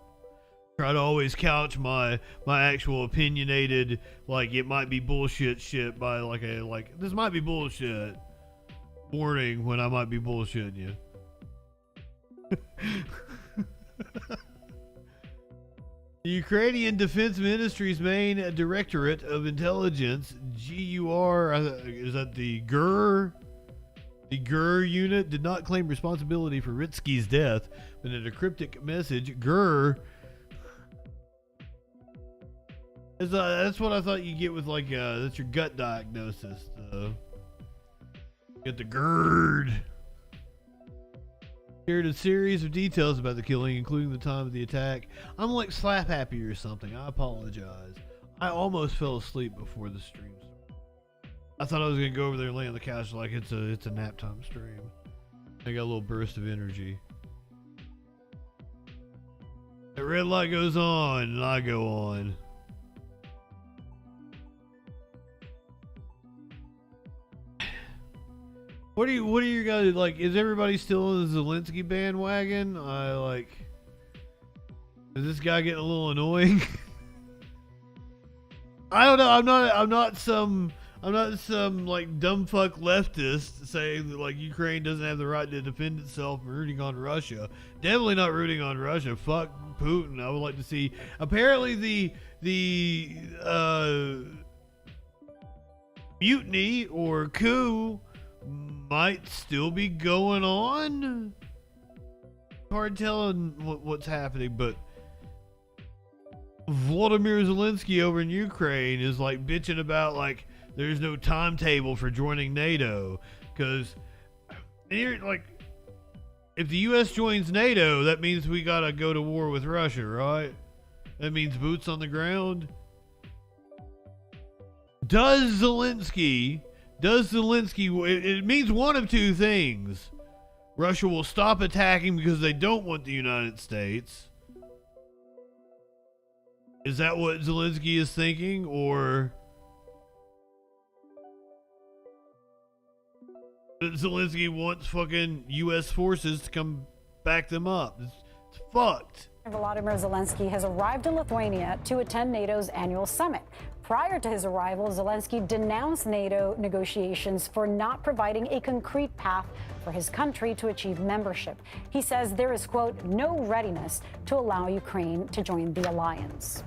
Try to always couch my actual opinionated, like, it might be bullshit shit by this might be bullshit warning when I might be bullshitting you. The Ukrainian Defense Ministry's main Directorate of Intelligence, GUR, is that the GUR? The GUR unit did not claim responsibility for Ritsky's death, but in a cryptic message, GUR. That's what I thought you get with, like, that's your gut diagnosis. Get the GERD. Shared a series of details about the killing, including the time of the attack. I'm like slap happy or something. I apologize. I almost fell asleep before the stream started. I thought I was gonna go over there and lay on the couch like it's a nap time stream. I got a little burst of energy. The red light goes on and I go on. What are you guys like? Is everybody still in the Zelensky bandwagon? Is this guy getting a little annoying? I don't know. I'm not some like dumb fuck leftist saying that like Ukraine doesn't have the right to defend itself, rooting on Russia. Definitely not rooting on Russia. Fuck Putin. I would like to see. Apparently the mutiny or coup might still be going on. Hard telling what's happening, but Volodymyr Zelensky over in Ukraine is like bitching about like there's no timetable for joining NATO, because like if the US joins NATO, that means we gotta go to war with Russia, right? That means boots on the ground. Does Zelensky, it means one of two things. Russia will stop attacking because they don't want the United States. Is that what Zelensky is thinking? Or Zelensky wants fucking U.S. forces to come back them up? It's fucked. Volodymyr Zelensky has arrived in Lithuania to attend NATO's annual summit. Prior to his arrival, Zelensky denounced NATO negotiations for not providing a concrete path for his country to achieve membership. He says there is, quote, no readiness to allow Ukraine to join the alliance.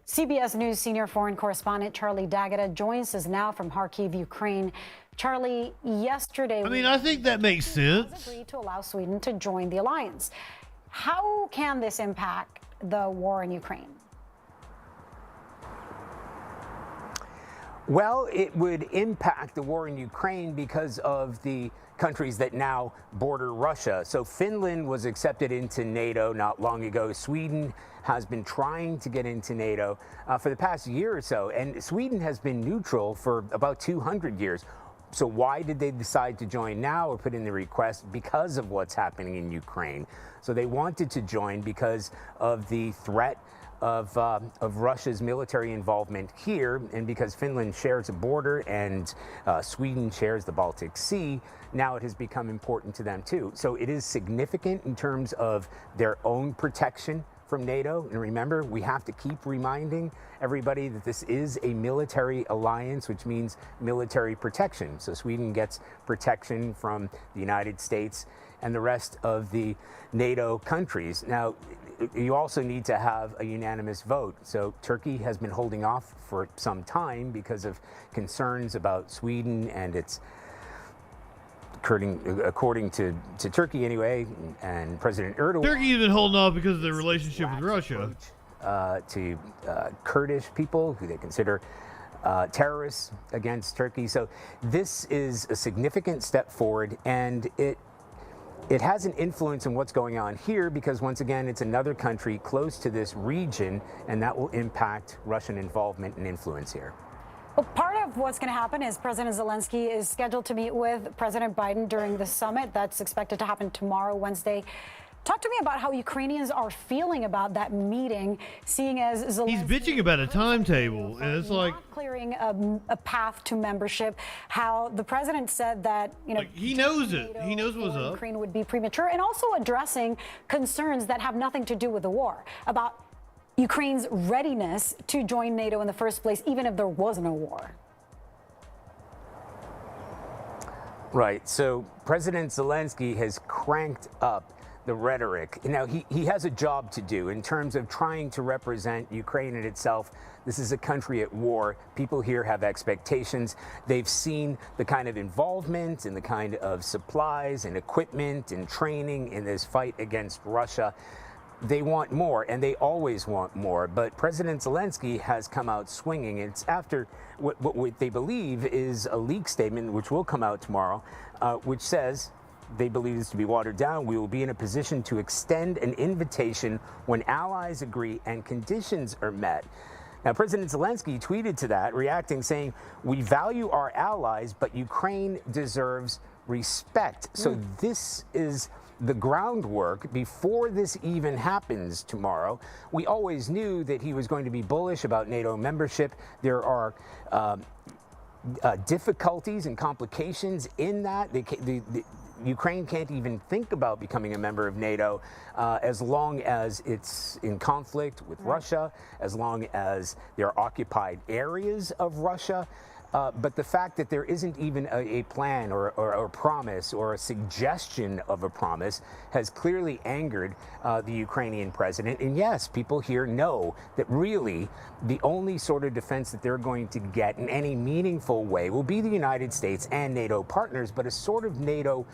CBS News senior foreign correspondent Charlie D'Agata joins us now from Kharkiv, Ukraine. Charlie, yesterday... I think that makes sense. ...agreed to allow Sweden to join the alliance. How can this impact the war in Ukraine? Well, it would impact the war in Ukraine because of the countries that now border Russia. So Finland was accepted into NATO not long ago. Sweden has been trying to get into NATO for the past year or so, and Sweden has been neutral for about 200 years. So why did they decide to join now or put in the request? Because of what's happening in Ukraine. So they wanted to join because of the threat of Russia's military involvement here, and because Finland shares a border and Sweden shares the Baltic Sea, now it has become important to them too. So it is significant in terms of their own protection from NATO. And remember, we have to keep reminding everybody that this is a military alliance, which means military protection. So Sweden gets protection from the United States and the rest of the NATO countries. Now, you also need to have a unanimous vote. So Turkey has been holding off for some time because of concerns about Sweden and its according to Turkey anyway, and President Erdogan. Turkey's been holding off because of their relationship with Russia. To Kurdish people who they consider terrorists against Turkey. So this is a significant step forward, and it has an influence on what's going on here because, once again, it's another country close to this region, and that will impact Russian involvement and influence here. Well, part of what's going to happen is President Zelensky is scheduled to meet with President Biden during the summit. That's expected to happen tomorrow, Wednesday. Talk to me about how Ukrainians are feeling about that meeting, seeing as Zelensky... He's bitching about a timetable, and it's like... clearing a path to membership, how the president said that, like, he knows it. He knows what's up. Ukraine would be premature, and also addressing concerns that have nothing to do with the war, about Ukraine's readiness to join NATO in the first place, even if there wasn't a war. Right. So President Zelensky has cranked up the rhetoric. Now, he has a job to do in terms of trying to represent Ukraine in itself. This is a country at war. People here have expectations. They've seen the kind of involvement and the kind of supplies and equipment and training in this fight against Russia. They want more, and they always want more. But President Zelensky has come out swinging. It's after what they believe is a leak statement, which will come out tomorrow, which says, they believe this to be watered down, we will be in a position to extend an invitation when allies agree and conditions are met. Now, President Zelensky tweeted to that, reacting, saying, we value our allies, but Ukraine deserves respect. So this is the groundwork before this even happens tomorrow. We always knew that he was going to be bullish about NATO membership. There are difficulties and complications in that. Ukraine can't even think about becoming a member of NATO as long as it's in conflict with Russia, as long as there are occupied areas of Russia. But the fact that there isn't even a plan or a promise or a suggestion of a promise has clearly angered the Ukrainian president. And yes, people here know that really the only sort of defense that they're going to get in any meaningful way will be the United States and NATO partners, but a sort of NATO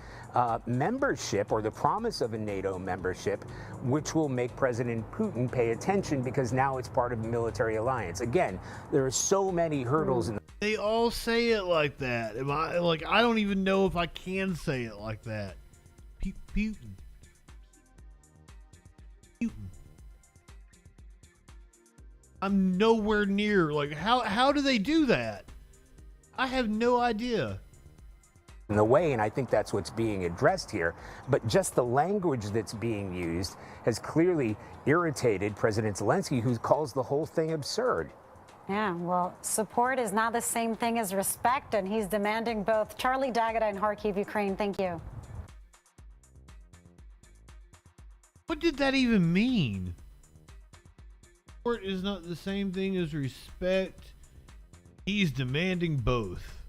membership, or the promise of a NATO membership, which will make President Putin pay attention because now it's part of a military alliance. Again, there are so many hurdles in They all say it like that. I don't even know if I can say it like that. Putin. I'm nowhere near. Like, how do they do that? I have no idea. In the way, and I think that's what's being addressed here. But just the language that's being used has clearly irritated President Zelensky, who calls the whole thing absurd. Yeah, well, support is not the same thing as respect, and he's demanding both. Charlie D'Agata in Kharkiv, Ukraine, thank you. What did that even mean? Support is not the same thing as respect. He's demanding both.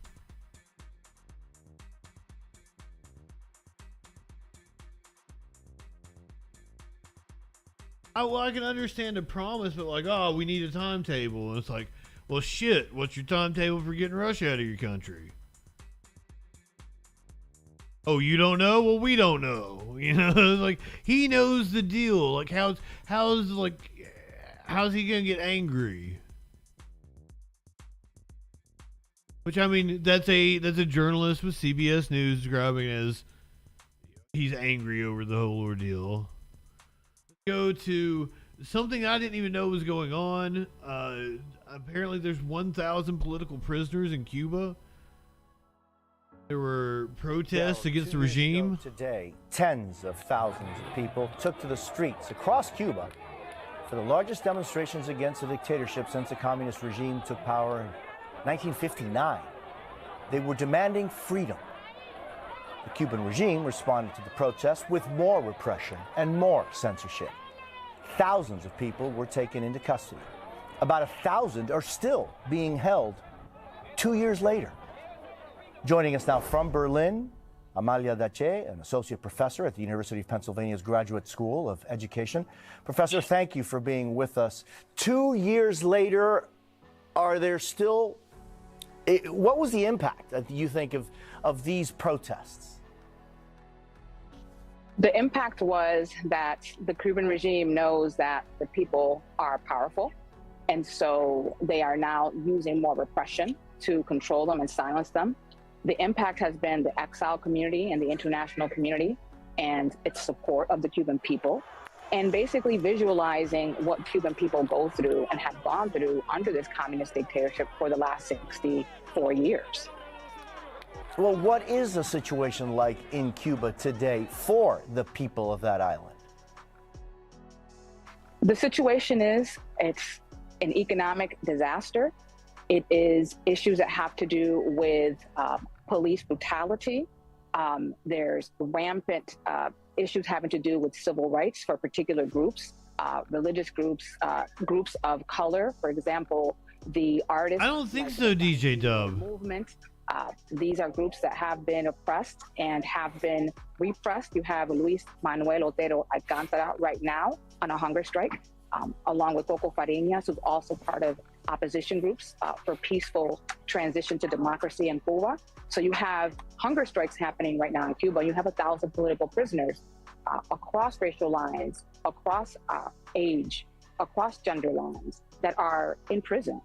I can understand a promise, but like, oh, we need a timetable. And it's like, well, shit, what's your timetable for getting Russia out of your country? Oh, you don't know? Well, we don't know. You know, like, he knows the deal. Like, how's he gonna get angry? Which, I mean, that's a journalist with CBS News describing it as he's angry over the whole ordeal. Go to something I didn't even know was going on. Apparently there's 1,000 political prisoners in Cuba. There were protests against the regime. Today, tens of thousands of people took to the streets across Cuba for the largest demonstrations against the dictatorship since the communist regime took power in 1959. They were demanding freedom. The Cuban regime responded to the protests with more repression and more censorship. Thousands of people were taken into custody. About 1,000 are still being held 2 years later. Joining us now from Berlin, Amalia Dace, an associate professor at the University of Pennsylvania's Graduate School of Education. Professor, thank you for being with us. 2 years later, are there still... What was the impact, you think, of these protests? The impact was that the Cuban regime knows that the people are powerful, and so they are now using more repression to control them and silence them. The impact has been the exile community and the international community and its support of the Cuban people, and basically visualizing what Cuban people go through and have gone through under this communist dictatorship for the last 64 years. Well, what is the situation like in Cuba today for the people of that island? The situation is, it's an economic disaster. It is issues that have to do with police brutality. There's rampant issues having to do with civil rights for particular groups, religious groups, groups of color. For example, the artists. I don't think so, DJ Dub. Movement. These are groups that have been oppressed and have been repressed. You have Luis Manuel Otero Alcántara right now on a hunger strike, along with Coco Fariñas, who's also part of opposition groups for peaceful transition to democracy in Cuba. So you have hunger strikes happening right now in Cuba. You have 1,000 political prisoners across racial lines, across age, across gender lines that are in prison.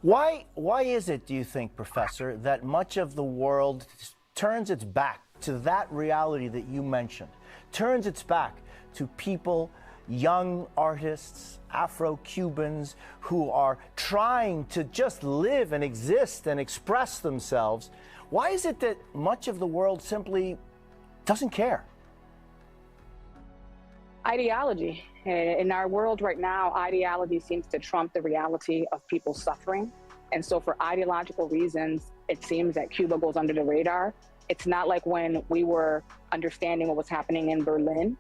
Why is it, do you think, Professor, that much of the world turns its back to that reality that you mentioned, turns its back to people, young artists, Afro-Cubans who are trying to just live and exist and express themselves? Why is it that much of the world simply doesn't care? Ideology. In our world right now, ideology seems to trump the reality of people suffering. And so for ideological reasons, it seems that Cuba goes under the radar. It's not like when we were understanding what was happening in Berlin,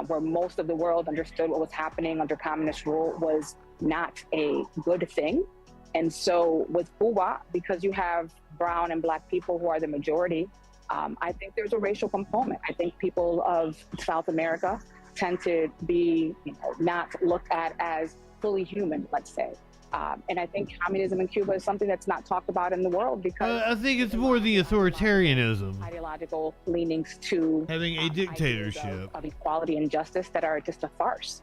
where most of the world understood what was happening under communist rule was not a good thing. And so with Cuba, because you have brown and black people who are the majority, I think there's a racial component. I think people of South America tend to be not looked at as fully human, let's say. And I think communism in Cuba is something that's not talked about in the world because I think it's more the authoritarianism, ideological leanings to having a dictatorship of equality and justice that are just a farce.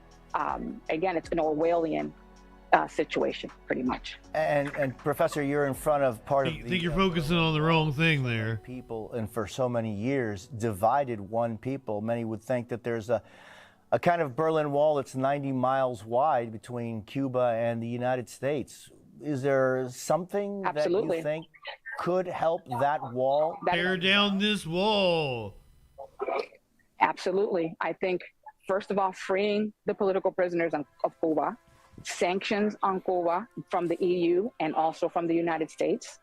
Again, it's an Orwellian situation, pretty much. And Professor, you're in front of part of the... I think you're focusing on the wrong thing there. People, and for so many years, divided one people. Many would think that there's a kind of Berlin Wall that's 90 miles wide between Cuba and the United States. Is there something Absolutely. that you think could help that wall? Tear down this wall. Absolutely. I think, first of all, freeing the political prisoners of Cuba, sanctions on Cuba from the EU and also from the United States.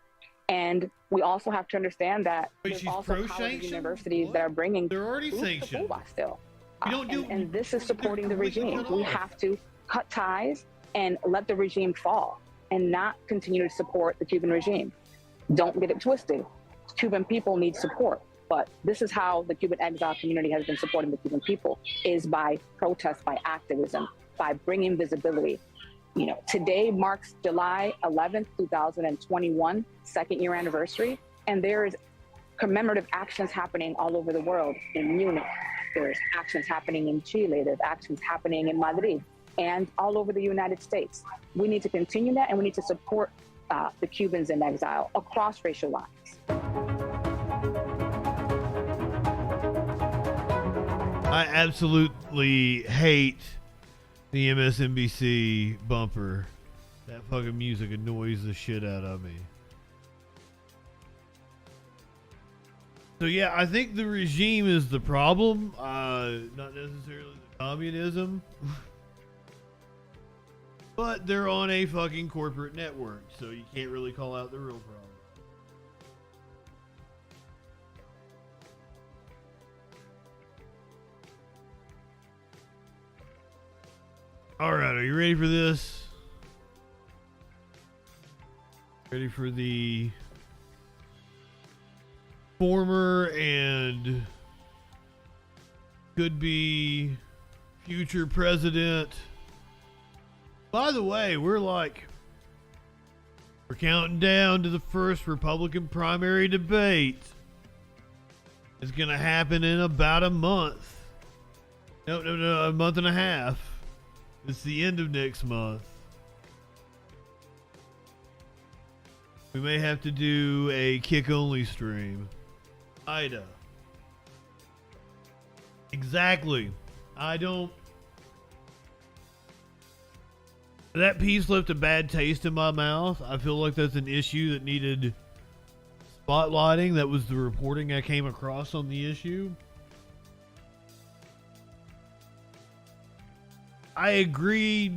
And we also have to understand that there's also college universities that are bringing They're already sanctioned. to Cuba still. And this is supporting the regime. We have to cut ties and let the regime fall and not continue to support the Cuban regime. Don't get it twisted. Cuban people need support, but this is how the Cuban exile community has been supporting the Cuban people, is by protest, by activism, by bringing visibility. You know, today marks July 11th, 2021, second year anniversary, and there is commemorative actions happening all over the world. In Munich, there's actions happening in Chile, there's actions happening in Madrid, and all over the United States. We need to continue that, and we need to support the Cubans in exile across racial lines. I absolutely hate the MSNBC bumper. That fucking music annoys the shit out of me. So yeah, I think the regime is the problem, not necessarily the communism. But they're on a fucking corporate network, so you can't really call out the real problem. Alright, are you ready for this? Ready for the former and could be future president. By the way, we're counting down to the first Republican primary debate. It's going to happen in about a month. No, a month and a half. It's the end of next month. We may have to do a kick-only stream. Ida. Exactly. I don't... That piece left a bad taste in my mouth. I feel like that's an issue that needed spotlighting. That was the reporting I came across on the issue. I agree.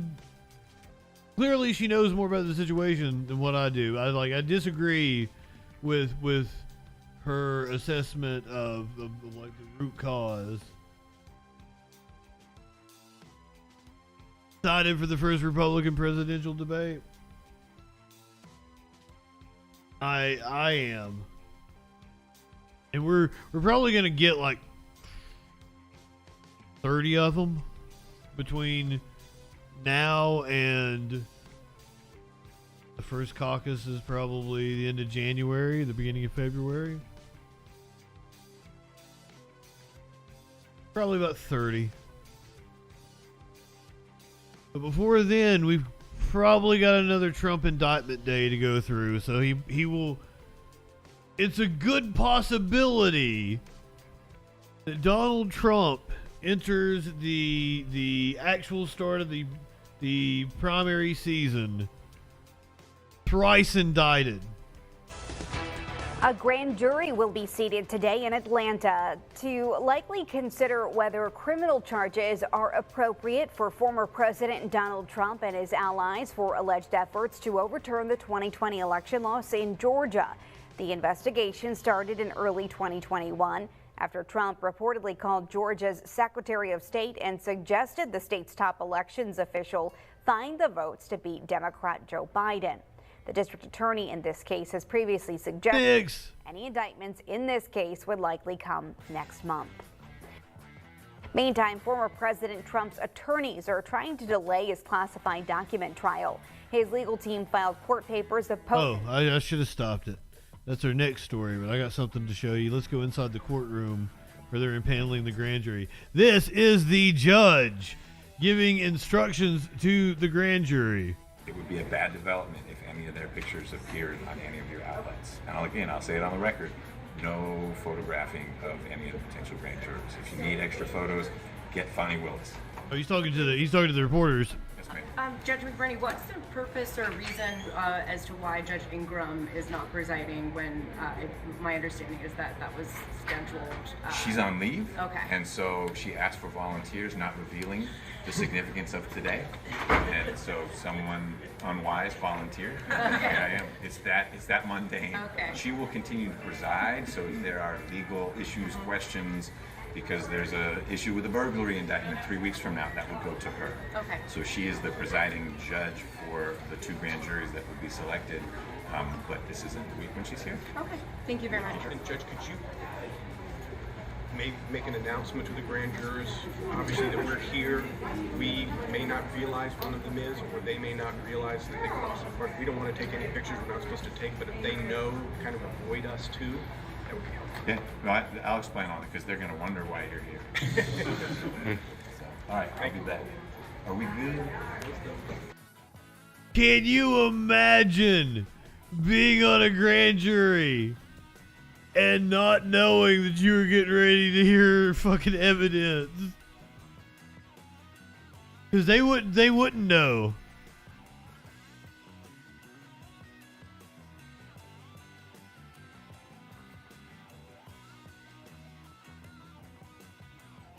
Clearly, she knows more about the situation than what I do. I disagree with her assessment of like the root cause. Excited for the first Republican presidential debate. I am, and we're probably gonna get like 30 of them between now and the first caucus is probably the end of January, the beginning of February. Probably about 30. But before then, we've probably got another Trump indictment day to go through. So he will... It's a good possibility that Donald Trump enters the actual start of the primary season thrice indicted. A grand jury will be seated today in Atlanta to likely consider whether criminal charges are appropriate for former President Donald Trump and his allies for alleged efforts to overturn the 2020 election loss in Georgia. The investigation started in early 2021 after Trump reportedly called Georgia's Secretary of State and suggested the state's top elections official find the votes to beat Democrat Joe Biden. The district attorney in this case has previously suggested any indictments in this case would likely come next month. Meantime, former President Trump's attorneys are trying to delay his classified document trial. His legal team filed court papers opposing... Oh, I should have stopped it. That's our next story, but I got something to show you. Let's go inside the courtroom where they're impaneling the grand jury. This is the judge giving instructions to the grand jury. It would be a bad development if any of their pictures appeared on any of your outlets. And I'll say it on the record, no photographing of any of the potential grand jurors. If you need extra photos, get Fonnie Willis. Oh, he's talking to the reporters. Yes, ma'am. Judge McBurney, what's the purpose or reason as to why Judge Ingram is not presiding when my understanding is that was scheduled? She's on leave. Okay. And so she asked for volunteers, not revealing the significance of today. And so someone unwise volunteered. Okay. I am. It's that mundane. Okay. She will continue to preside, so if there are legal issues, questions, because there's a issue with a burglary indictment 3 weeks from now, that would go to her. Okay. So she is the presiding judge for the two grand juries that would be selected, but this isn't the week when she's here. Okay. Thank you very much. And Judge, could you maybe make an announcement to the grand jurors? Obviously that we're here, we may not realize one of them is, or they may not realize that they crossed the front. We don't want to take any pictures we're not supposed to take, but if they know, kind of avoid us too, that would be helpful. Yeah, well, I'll explain all it because they're going to wonder why you're here. All right, I'll be back. Are we good? Can you imagine being on a grand jury and not knowing that you were getting ready to hear fucking evidence? Because they wouldn't know.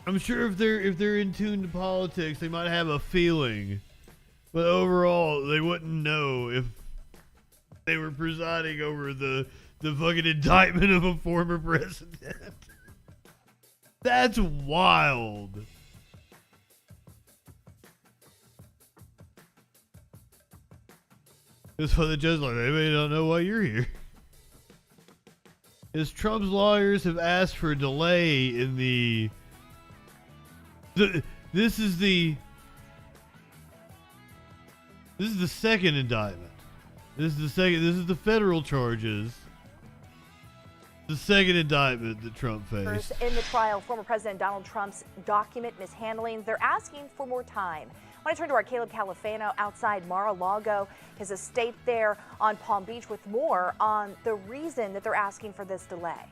I'm sure if they're in tune to politics, they might have a feeling, but overall, they wouldn't know if they were presiding over the fucking indictment of a former president. That's wild. That's why the judge's like, they may not know why you're here. As Trump's lawyers have asked for a delay in this is the second indictment. This is the federal charges. The second indictment that Trump faced. In the trial, former President Donald Trump's document mishandling. They're asking for more time. I want to turn to our Caleb Califano outside Mar-a-Lago, his estate there on Palm Beach, with more on the reason that they're asking for this delay.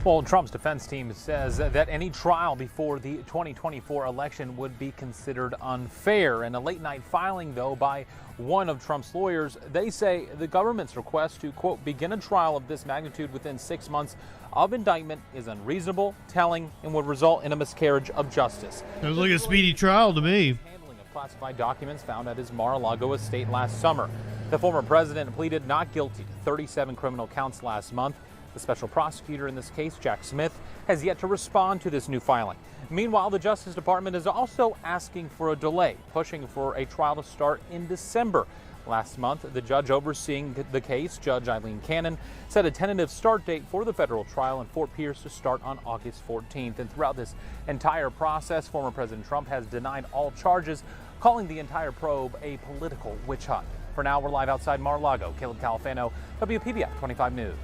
Well, Trump's defense team says that any trial before the 2024 election would be considered unfair. In a late-night filing, though, by one of Trump's lawyers, they say the government's request to, quote, begin a trial of this magnitude within 6 months of indictment is unreasonable, telling, and would result in a miscarriage of justice. Sounds like a speedy trial to me. Handling of classified documents found at his Mar-a-Lago estate last summer. The former president pleaded not guilty to 37 criminal counts last month. The special prosecutor in this case, Jack Smith, has yet to respond to this new filing. Meanwhile, the Justice Department is also asking for a delay, pushing for a trial to start in December. Last month, the judge overseeing the case, Judge Eileen Cannon, set a tentative start date for the federal trial in Fort Pierce to start on August 14th. And throughout this entire process, former President Trump has denied all charges, calling the entire probe a political witch hunt. For now, we're live outside Mar-a-Lago. Caleb Califano, WPBF 25 News.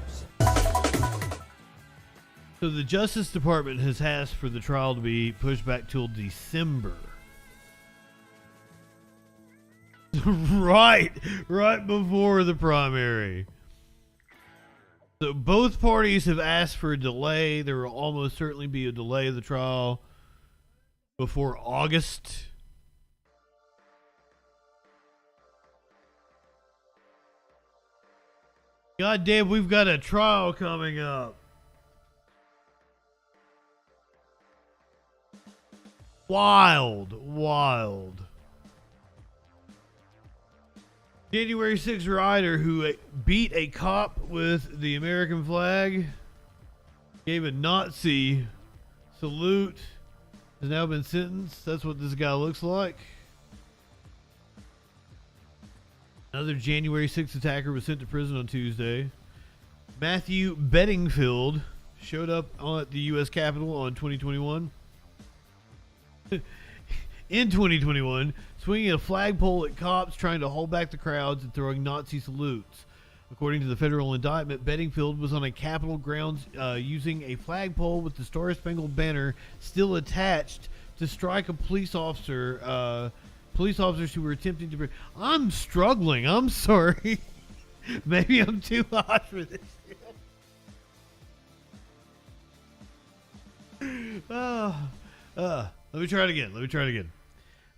So the Justice Department has asked for the trial to be pushed back till December. right before the primary. So both parties have asked for a delay. There will almost certainly be a delay of the trial before August. God damn, we've got a trial coming up. Wild. January 6th rider who beat a cop with the American flag, gave a Nazi salute, has now been sentenced. That's what this guy looks like. Another January 6th attacker was sent to prison on Tuesday. Matthew Bedingfield showed up at the U.S. Capitol on 2021. In 2021, swinging a flagpole at cops trying to hold back the crowds and throwing Nazi salutes. According to the federal indictment, Bedingfield was on a Capitol grounds using a flagpole with the Star Spangled Banner still attached to strike a police officer. Police officers who were attempting to... I'm struggling. I'm sorry. Maybe I'm too hot for this shit. Let me try it again.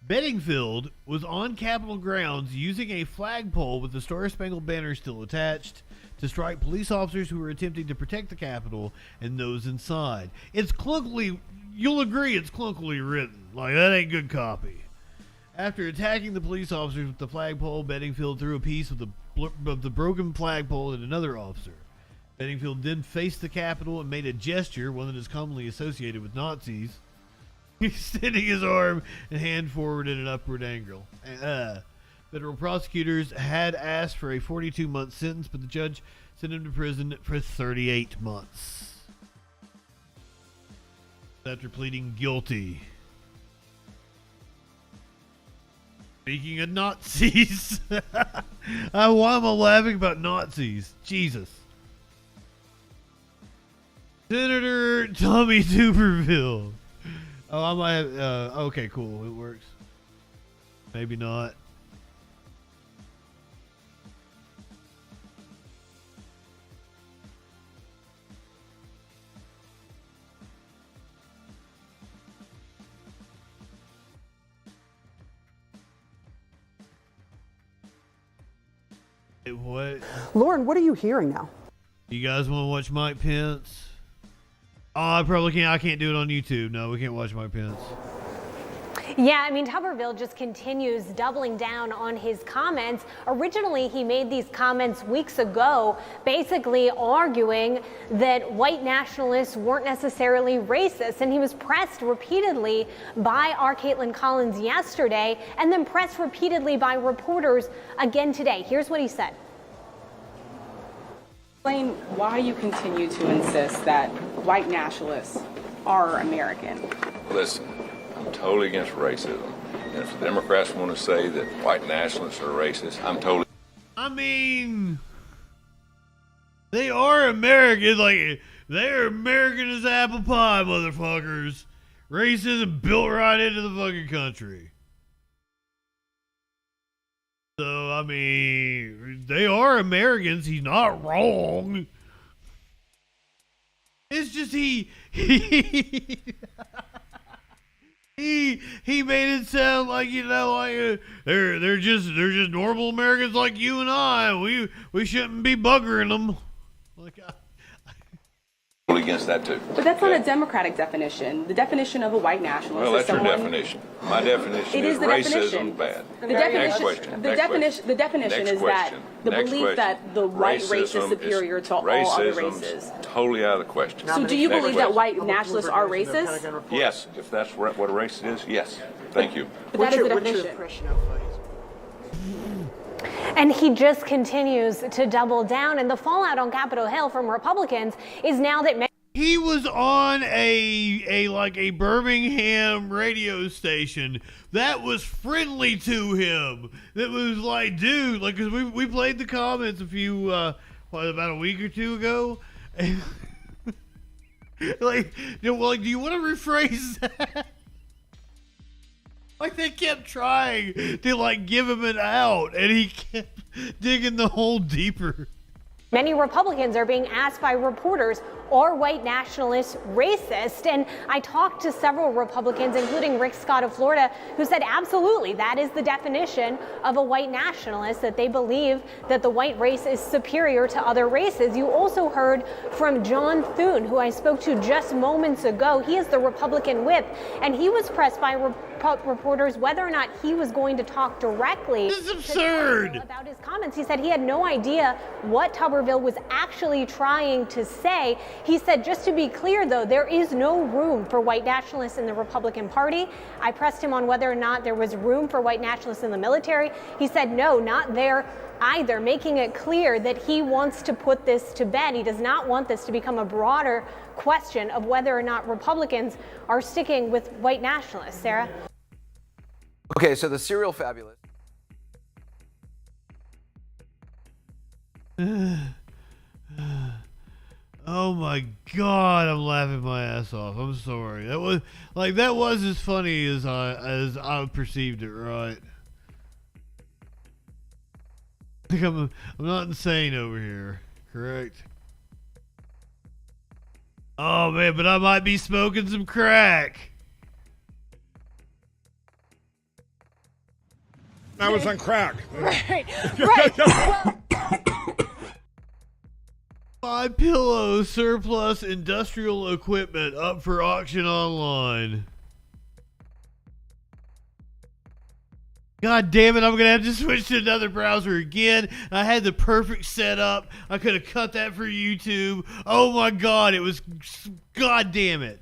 Bedingfield was on Capitol grounds using a flagpole with the Star Spangled Banner still attached to strike police officers who were attempting to protect the Capitol and those inside. It's clunkily... You'll agree it's clunkily written. Like, that ain't good copy. After attacking the police officers with the flagpole, Bedingfield threw a piece of the broken flagpole at another officer. Bedingfield then faced the Capitol and made a gesture, one that is commonly associated with Nazis, extending his arm and hand forward in an upward angle. Federal prosecutors had asked for a 42-month sentence, but the judge sent him to prison for 38 months after pleading guilty. Speaking of Nazis, why am I laughing about Nazis? Jesus. Senator Tommy Tuberville. Oh, I might have, okay, cool, it works. Maybe not. What? Lauren, what are you hearing now? You guys want to watch Mike Pence? Oh, I probably can't. I can't do it on YouTube. No, we can't watch Mike Pence. Yeah, I mean, Tuberville just continues doubling down on his comments. Originally, he made these comments weeks ago, basically arguing that white nationalists weren't necessarily racist. And he was pressed repeatedly by our Caitlin Collins yesterday, and then pressed repeatedly by reporters again today. Here's what he said. Explain why you continue to insist that white nationalists are American. Listen, I'm totally against racism. And if the Democrats want to say that white nationalists are racist, I'm totally... I mean... They are American. Like, they're American as apple pie, motherfuckers. Racism built right into the fucking country. So, I mean, they are Americans. He's not wrong. It's just he made it sound like, you know, like they're just normal Americans like you and I. We shouldn't be buggering them. Like, Against that too. But that's not a democratic definition. The definition of a white nationalist Well, that's is someone... your definition. My definition is the racism definition. bad. The Next question. The definition is that the belief that the white race is superior to all other races. Totally out of the question. So do you believe that white nationalists are racist? Yes, if that's what a race is, yes. Thank you. But that is the definition. And he just continues to double down, and the fallout on Capitol Hill from Republicans is now that he was on a Birmingham radio station that was friendly to him. That was like, dude, like, 'cause we played the comments a few about a week or two ago, and like, do you want to rephrase that? Like, they kept trying to, like, give him an out, and he kept digging the hole deeper. many Republicans are being asked by reporters, are white nationalists racist? And I talked to several Republicans, including Rick Scott of Florida, who said absolutely, that is the definition of a white nationalist, that they believe that the white race is superior to other races. You also heard from John Thune, who I spoke to just moments ago. He is the Republican whip, and he was pressed by reporters whether or not he was going to talk directly about his comments. He said he had no idea what Tuberville was actually trying to say. He said, just to be clear, though, there is no room for white nationalists in the Republican Party. I pressed him on whether or not there was room for white nationalists in the military. He said, no, not there either, making it clear that he wants to put this to bed. He does not want this to become a broader question of whether or not Republicans are sticking with white nationalists. Sarah? Okay, so the serial fabulous. Oh my God, I'm laughing my ass off. I'm sorry. That was as funny as I perceived it, right? I think I'm not insane over here, correct? Oh man, but I might be smoking some crack. I was on crack. Right. Well, My Pillow surplus industrial equipment up for auction online. God damn it, I'm going to have to switch to another browser again. I had the perfect setup. I could have cut that for YouTube. Oh my God, it was... God damn it.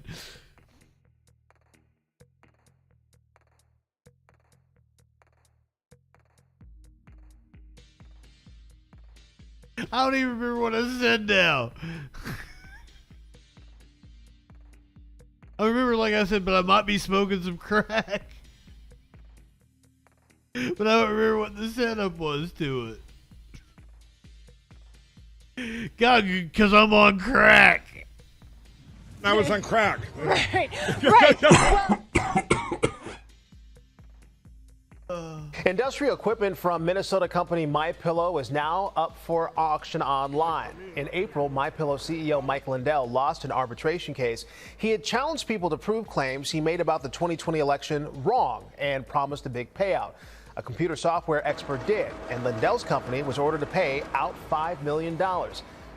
I don't even remember what I said now. I remember, like I said, but I might be smoking some crack. But I don't remember what the setup was to it. God, because I'm on crack. I was on crack. Right. Well, Industrial equipment from Minnesota company MyPillow is now up for auction online. In April, MyPillow CEO Mike Lindell lost an arbitration case. He had challenged people to prove claims he made about the 2020 election wrong and promised a big payout. A computer software expert did, and Lindell's company was ordered to pay out $5 million.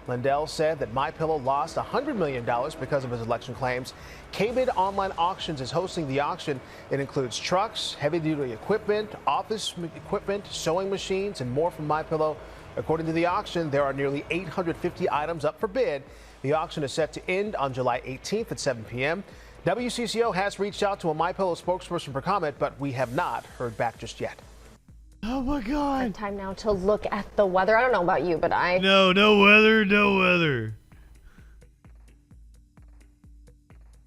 Lindell said that MyPillow lost $100 million because of his election claims. KBID Online Auctions is hosting the auction. It includes trucks, heavy-duty equipment, office equipment, sewing machines, and more from MyPillow. According to the auction, there are nearly 850 items up for bid. The auction is set to end on July 18th at 7 p.m. WCCO has reached out to a MyPillow spokesperson for comment, but we have not heard back just yet. Oh my God. Time now to look at the weather. I don't know about you, but No weather.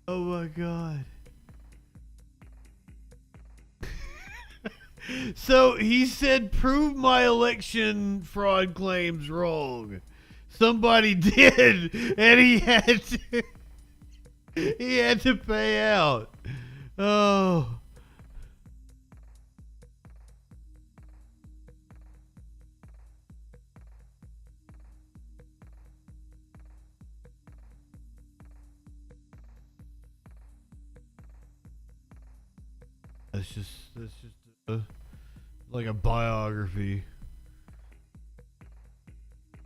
Oh my God. So he said, prove my election fraud claims wrong. Somebody did, and he had to pay out. Oh. That's just like a biography.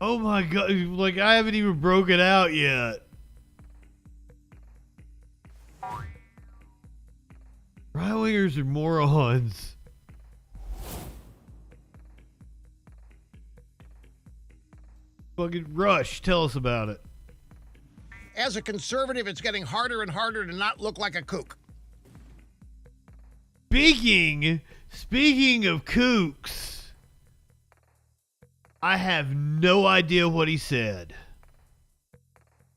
Oh my God, like I haven't even broken out yet. Right-wingers are morons. Fucking Rush, tell us about it. As a conservative, it's getting harder and harder to not look like a kook. Speaking of kooks, I have no idea what he said.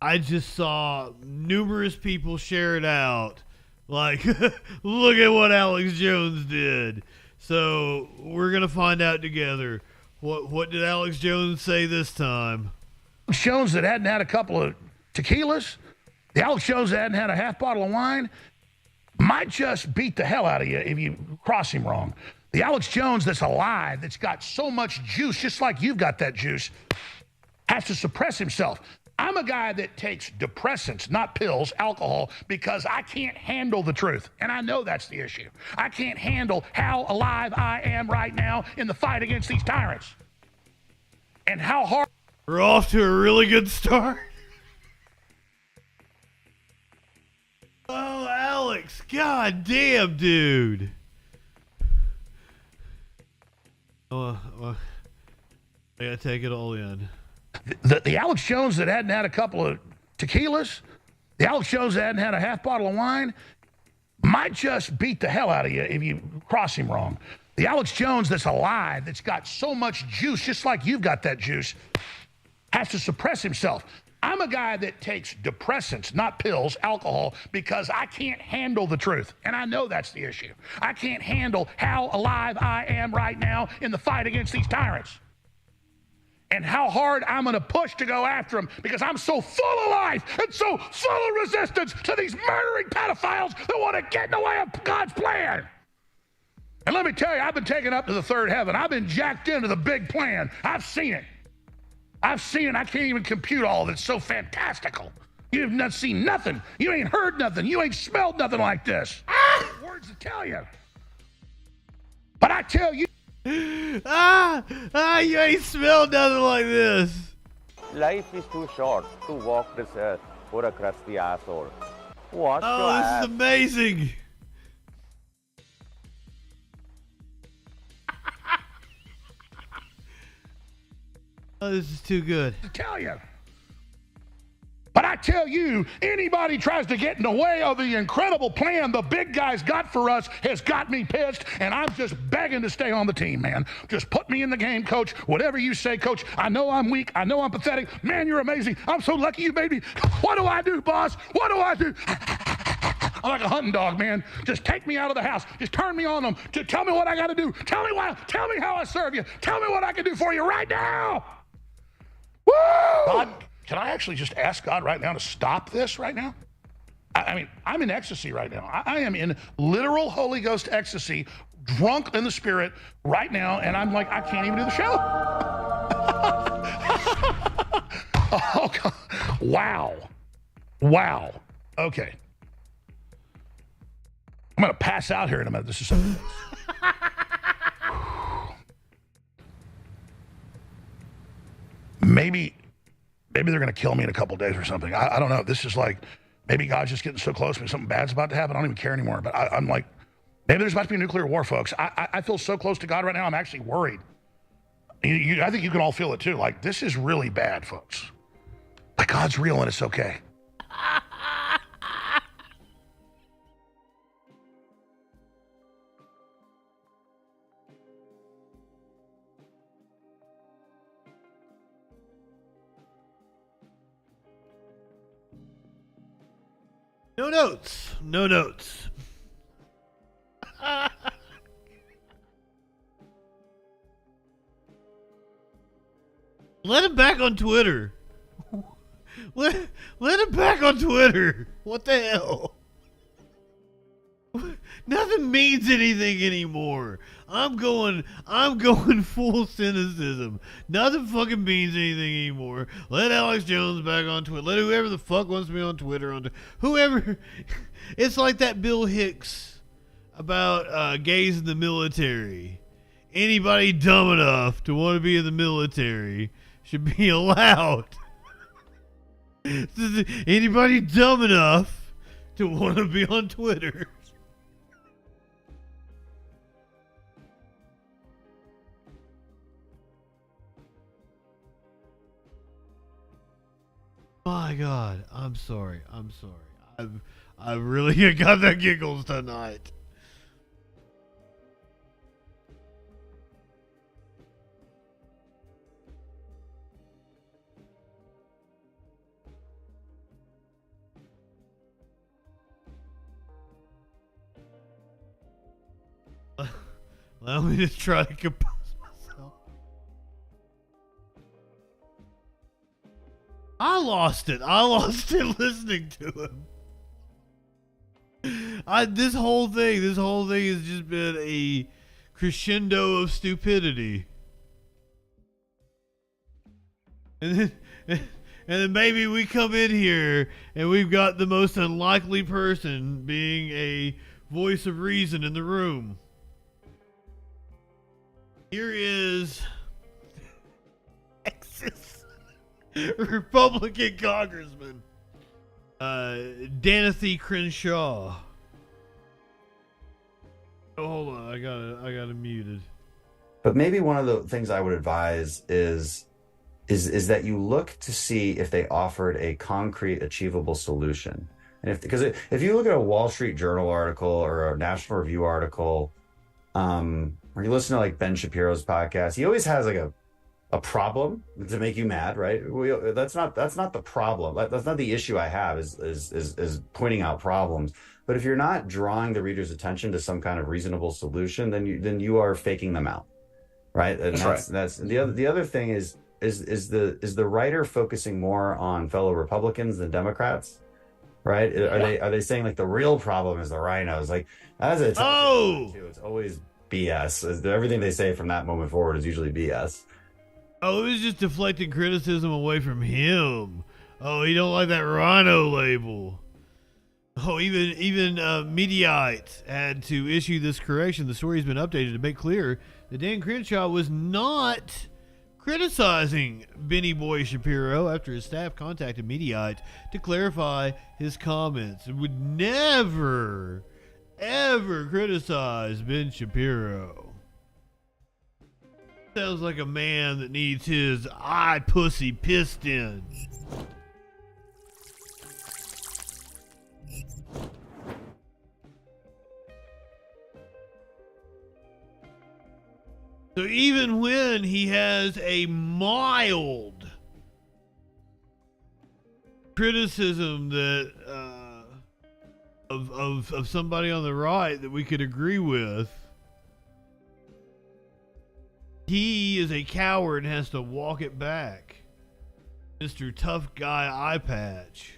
I just saw numerous people share it out. Like, look at what Alex Jones did. So we're going to find out together. What did Alex Jones say this time? Jones that hadn't had a couple of tequilas, the Alex Jones that hadn't had a half bottle of wine, might just beat the hell out of you if you cross him wrong. The Alex Jones that's alive, that's got so much juice, just like you've got that juice, has to suppress himself. I'm a guy that takes depressants, not pills, alcohol, because I can't handle the truth. And I know that's the issue. I can't handle how alive I am right now in the fight against these tyrants. And how hard... We're off to a really good start. Oh, Alex, god damn, dude. I gotta take it all in. The Alex Jones that hadn't had a couple of tequilas, the Alex Jones that hadn't had a half bottle of wine, might just beat the hell out of you if you cross him wrong. The Alex Jones that's alive, that's got so much juice, just like you've got that juice, has to suppress himself. I'm a guy that takes depressants, not pills, alcohol, because I can't handle the truth. And I know that's the issue. I can't handle how alive I am right now in the fight against these tyrants. And how hard I'm going to push to go after them because I'm so full of life and so full of resistance to these murdering pedophiles that want to get in the way of God's plan. And let me tell you, I've been taken up to the third heaven. I've been jacked into the big plan. I've seen it. I've seen it. I can't even compute all of it. It's so fantastical. You've not seen nothing. You ain't heard nothing. You ain't smelled nothing like this. Words to tell you. But I tell you. You ain't smelled nothing like this. Life is too short to walk this earth for a crusty asshole. What? Oh, this is amazing. Oh, this is too good. To tell you. But I tell you, anybody tries to get in the way of the incredible plan the big guy's got for us has got me pissed, and I'm just begging to stay on the team, man. Just put me in the game, coach. Whatever you say, coach. I know I'm weak. I know I'm pathetic. Man, you're amazing. I'm so lucky you made me. What do I do, boss? What do I do? I'm like a hunting dog, man. Just take me out of the house. Just turn me on them. Just tell me what I got to do. Tell me how I serve you. Tell me what I can do for you right now. Woo! God, can I actually just ask God right now to stop this right now? I mean, I'm in ecstasy right now. I am in literal Holy Ghost ecstasy, drunk in the Spirit right now, and I'm like, I can't even do the show. Oh, God. Wow. Wow. Okay. I'm going to pass out here in a minute. This is something. Maybe they're going to kill me in a couple days or something. I don't know. This is like, maybe God's just getting so close to me. Something bad's about to happen. I don't even care anymore. But I'm like, maybe there's about to be a nuclear war, folks. I feel so close to God right now. I'm actually worried. I think you can all feel it too. Like, this is really bad, folks. But God's real and it's okay. No notes. No notes. Let him back on Twitter. Let him back on Twitter. What the hell? Nothing means anything anymore. I'm going full cynicism. Nothing fucking means anything anymore. Let Alex Jones back on Twitter. Let whoever the fuck wants to be on Twitter whoever. It's like that Bill Hicks about gays in the military. Anybody dumb enough to want to be in the military should be allowed. Anybody dumb enough to want to be on Twitter. My God, I'm sorry. I really got the giggles tonight. Allow me to try to compose myself. I lost it listening to him. This whole thing has just been a crescendo of stupidity. And then maybe we come in here and we've got the most unlikely person being a voice of reason in the room. Here is Texas Republican Congressman Danathy Crenshaw. Oh, hold on, I got it muted. But maybe one of the things I would advise is that you look to see if they offered a concrete, achievable solution. And because if you look at a Wall Street Journal article or a National Review article, or you listen to like Ben Shapiro's podcast, he always has like a problem to make you mad, right? That's not the problem. That's not the issue I have is pointing out problems. But if you're not drawing the reader's attention to some kind of reasonable solution, then you are faking them out, right? And that's the other thing is the writer focusing more on fellow Republicans than Democrats, right? Are they saying like the real problem is the rhinos? Like it's always BS. Everything they say from that moment forward is usually BS. Oh, it was just deflecting criticism away from him. Oh, he don't like that rhino label. Oh, even Mediaite had to issue this correction. The story has been updated to make clear that Dan Crenshaw was not criticizing Benny Boy Shapiro after his staff contacted Mediaite to clarify his comments. It would never, ever criticize Ben Shapiro. Sounds like a man that needs his eye pussy pissed in. So even when he has a mild criticism that of somebody on the right that we could agree with, he is a coward and has to walk it back. Mr. Tough Guy Eye Patch.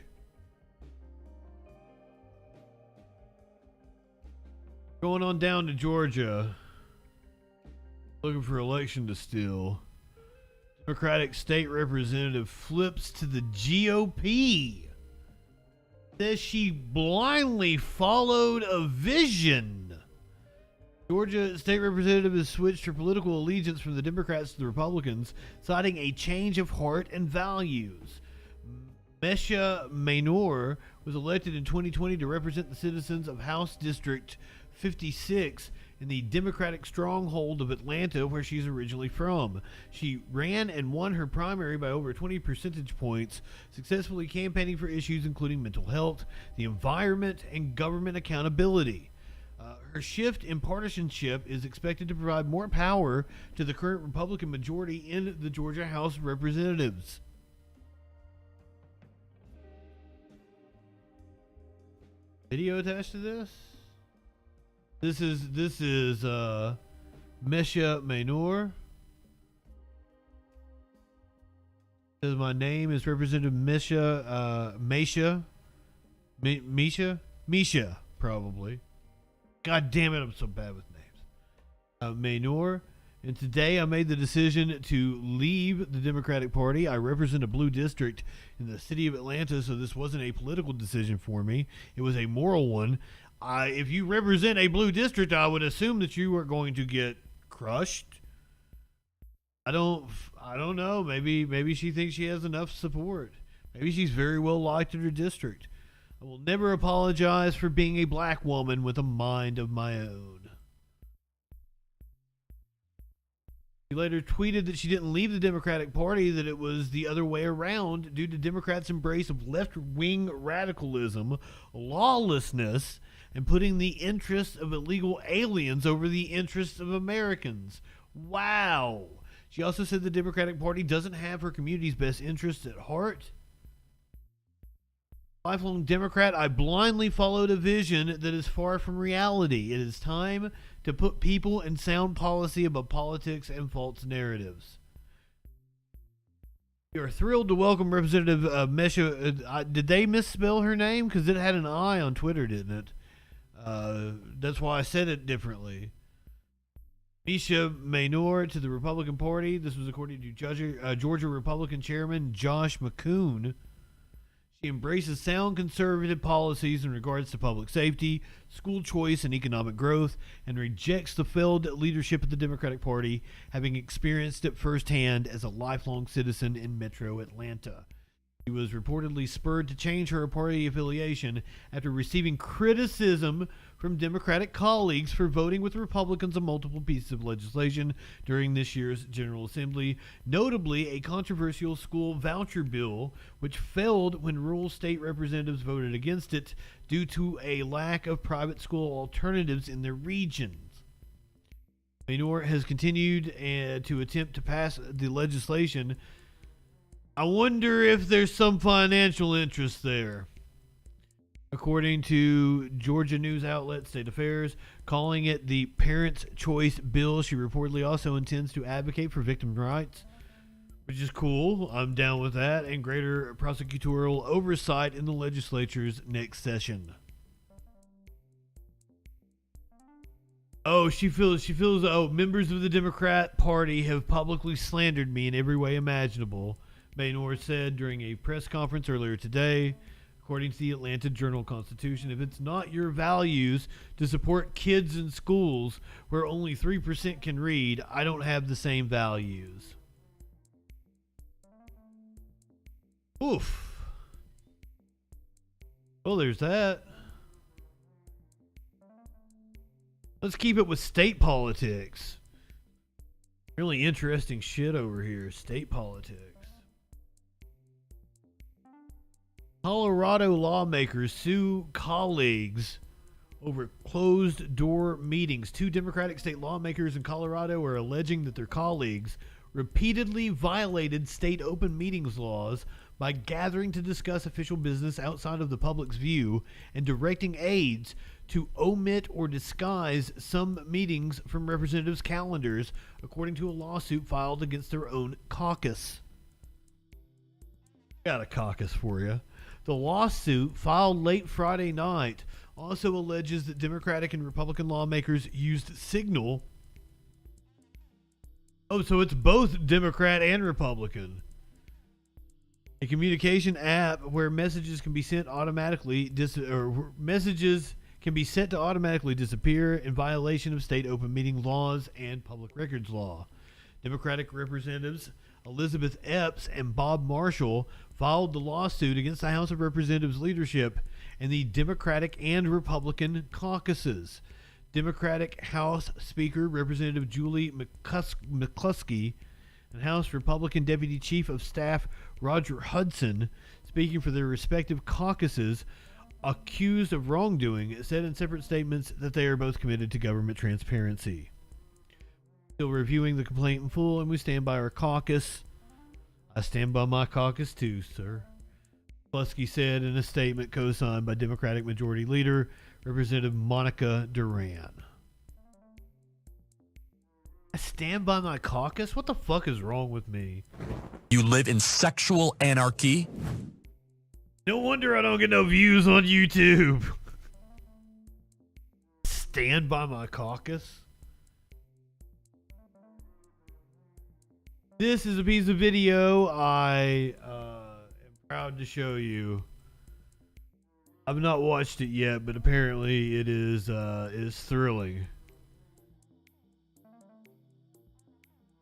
Going on down to Georgia. Looking for election to steal. Democratic state representative flips to the GOP. Says she blindly followed a vision. Georgia state representative has switched her political allegiance from the Democrats to the Republicans, citing a change of heart and values. Mesha Mainor was elected in 2020 to represent the citizens of House District 56 in the Democratic stronghold of Atlanta, where she's originally from. She ran and won her primary by over 20 percentage points, successfully campaigning for issues including mental health, the environment, and government accountability. Her shift in partisanship is expected to provide more power to the current Republican majority in the Georgia House of Representatives. Video attached to this? This is Mesha Mainor Says my name is Representative Misha, probably. God damn it, I'm so bad with names. Maynor. And today I made the decision to leave the Democratic Party. I represent a blue district in the city of Atlanta, so this wasn't a political decision for me. It was a moral one. If you represent a blue district, I would assume that you are going to get crushed. I don't know. Maybe she thinks she has enough support. Maybe she's very well liked in her district. I will never apologize for being a black woman with a mind of my own. She later tweeted that she didn't leave the Democratic Party, that it was the other way around due to Democrats' embrace of left-wing radicalism, lawlessness, and putting the interests of illegal aliens over the interests of Americans. Wow. She also said the Democratic Party doesn't have her community's best interests at heart. Lifelong Democrat, I blindly followed a vision that is far from reality. It is time to put people and sound policy above politics and false narratives. We are thrilled to welcome Representative Mesha. Did they misspell her name? Because it had an I on Twitter, didn't it? That's why I said it differently. Misha Maynor to the Republican Party. This was according to Georgia Republican Chairman Josh McCoon. She embraces sound conservative policies in regards to public safety, school choice, and economic growth, and rejects the failed leadership of the Democratic Party, having experienced it firsthand as a lifelong citizen in Metro Atlanta. She was reportedly spurred to change her party affiliation after receiving criticism from Democratic colleagues for voting with Republicans on multiple pieces of legislation during this year's General Assembly, notably a controversial school voucher bill, which failed when rural state representatives voted against it due to a lack of private school alternatives in their regions. Maynor has continued to attempt to pass the legislation. I wonder if there's some financial interest there. According to Georgia news outlet State Affairs, calling it the Parents' Choice Bill, she reportedly also intends to advocate for victim rights, which is cool. I'm down with that, and greater prosecutorial oversight in the legislature's next session. Oh, she feels, members of the Democrat Party have publicly slandered me in every way imaginable, Maynor said during a press conference earlier today. According to the Atlanta Journal-Constitution, if it's not your values to support kids in schools where only 3% can read, I don't have the same values. Oof. Well, there's that. Let's keep it with state politics. Really interesting shit over here. State politics. Colorado lawmakers sue colleagues over closed-door meetings. 2 Democratic state lawmakers in Colorado are alleging that their colleagues repeatedly violated state open meetings laws by gathering to discuss official business outside of the public's view and directing aides to omit or disguise some meetings from representatives' calendars, according to a lawsuit filed against their own caucus. Got a caucus for you. The lawsuit, filed late Friday night, also alleges that Democratic and Republican lawmakers used Signal. Oh, so it's both Democrat and Republican. A communication app where messages can be sent automatically, messages can be set to automatically disappear in violation of state open meeting laws and public records law. Democratic representatives Elizabeth Epps and Bob Marshall filed the lawsuit against the House of Representatives leadership and the Democratic and Republican caucuses. Democratic House Speaker Representative Julie McCluskey and House Republican Deputy Chief of Staff Roger Hudson, speaking for their respective caucuses, accused of wrongdoing, said in separate statements that they are both committed to government transparency. Still reviewing the complaint in full, and we stand by our caucus. I stand by my caucus too, sir. Plusky said in a statement co-signed by Democratic Majority Leader Representative Monica Duran. I stand by my caucus? What the fuck is wrong with me? You live in sexual anarchy? No wonder I don't get no views on YouTube. Stand by my caucus? This is a piece of video I am proud to show you. I've not watched it yet, but apparently it is thrilling.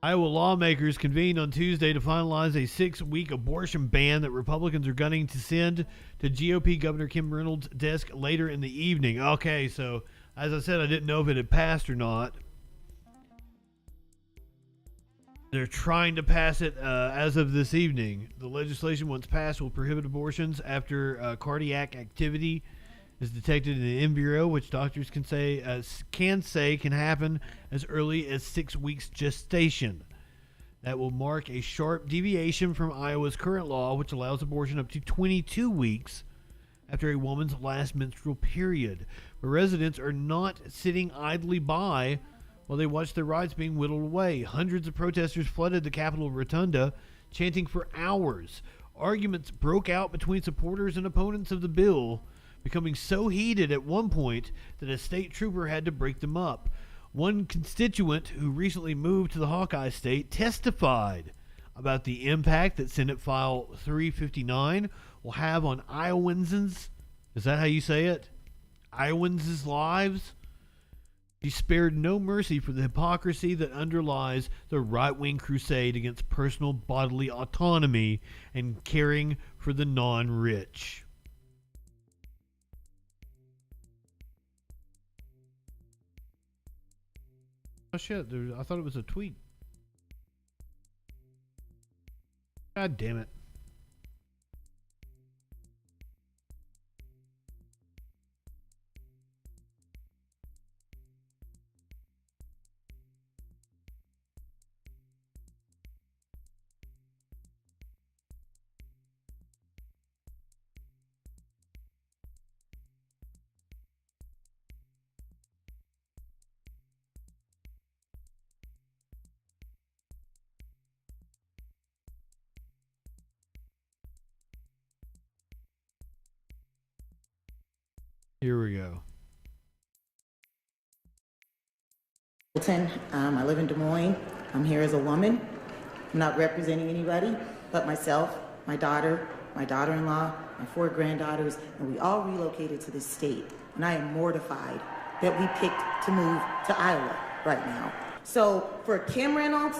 Iowa lawmakers convened on Tuesday to finalize a 6-week abortion ban that Republicans are gunning to send to GOP Governor Kim Reynolds' desk later in the evening. Okay, so as I said, I didn't know if it had passed or not. They're trying to pass it as of this evening. The legislation, once passed, will prohibit abortions after cardiac activity is detected in the embryo, which doctors can say can happen as early as 6 weeks gestation. That will mark a sharp deviation from Iowa's current law, which allows abortion up to 22 weeks after a woman's last menstrual period. But residents are not sitting idly by while they watch their rights being whittled away. Hundreds of protesters flooded the Capitol Rotunda, chanting for hours. Arguments broke out between supporters and opponents of the bill, becoming so heated at one point that a state trooper had to break them up. One constituent who recently moved to the Hawkeye State testified about the impact that Senate File 359 will have on Iowans', is that how you say it? Iowans' lives? He spared no mercy for the hypocrisy that underlies the right-wing crusade against personal bodily autonomy and caring for the non-rich. Oh shit, I thought it was a tweet. God damn it. Here we go. I live in Des Moines. I'm here as a woman. I'm not representing anybody but myself, my daughter, my daughter-in-law, my 4 granddaughters, and we all relocated to this state. And I am mortified that we picked to move to Iowa right now. So for Kim Reynolds,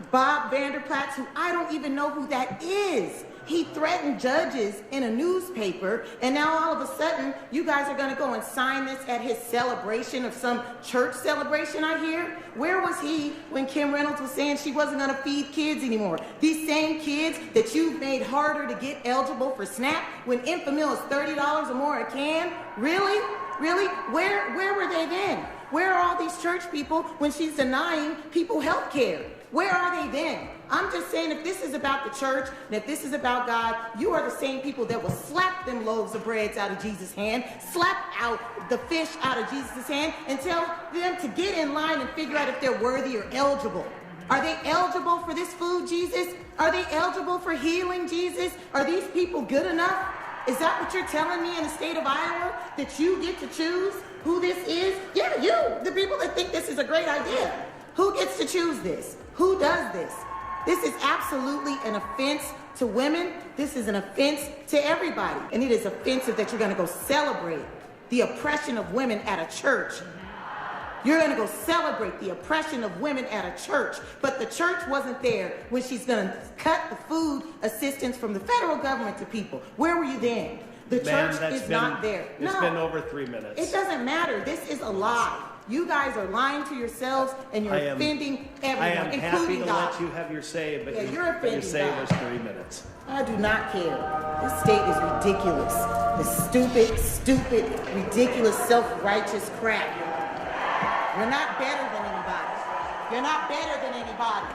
Bob Vanderplaats, who I don't even know who that is, he threatened judges in a newspaper, and now all of a sudden, you guys are gonna go and sign this at his celebration of some church celebration, I hear? Where was he when Kim Reynolds was saying she wasn't gonna feed kids anymore? These same kids that you've made harder to get eligible for SNAP when Infamil is $30 or more a can? Really? Really? Where were they then? Where are all these church people when she's denying people health care? Where are they then? I'm just saying, if this is about the church, and if this is about God, you are the same people that will slap them loaves of bread out of Jesus' hand, slap out the fish out of Jesus' hand, and tell them to get in line and figure out if they're worthy or eligible. Are they eligible for this food, Jesus? Are they eligible for healing, Jesus? Are these people good enough? Is that what you're telling me in the state of Iowa? That you get to choose who this is? Yeah, you, the people that think this is a great idea. Who gets to choose this? Who does this? This is absolutely an offense to women. This is an offense to everybody. And it is offensive that you're gonna go celebrate the oppression of women at a church. You're gonna go celebrate the oppression of women at a church, but the church wasn't there when she's gonna cut the food assistance from the federal government to people. Where were you then? The church is not there. It's been over 3 minutes. It doesn't matter. This is a lie. You guys are lying to yourselves, and you're offending everyone, I am happy including to God. let you have your say, but Yeah, you're your offending say God. was 3 minutes. I do not care. This state is ridiculous. The stupid, ridiculous, self-righteous crap. You're not better than anybody. You're not better than anybody.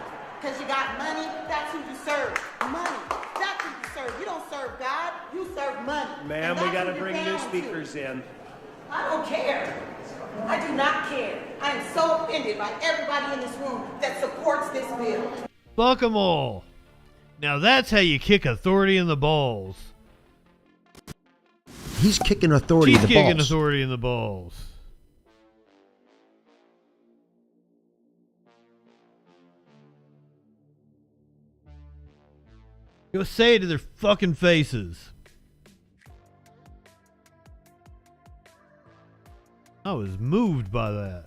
Because you got money, that's who you serve. Money, that's who you serve. You don't serve God, you serve money. Ma'am, And we that's got to who you're bring new down to. speakers in. I don't care. I do not care. I am so offended by everybody in this room that supports this bill. Fuck them all. Now that's how you kick authority in the balls. He's kicking authority She's in the kicking balls. authority in the balls. Go say it to their fucking faces. I was moved by that.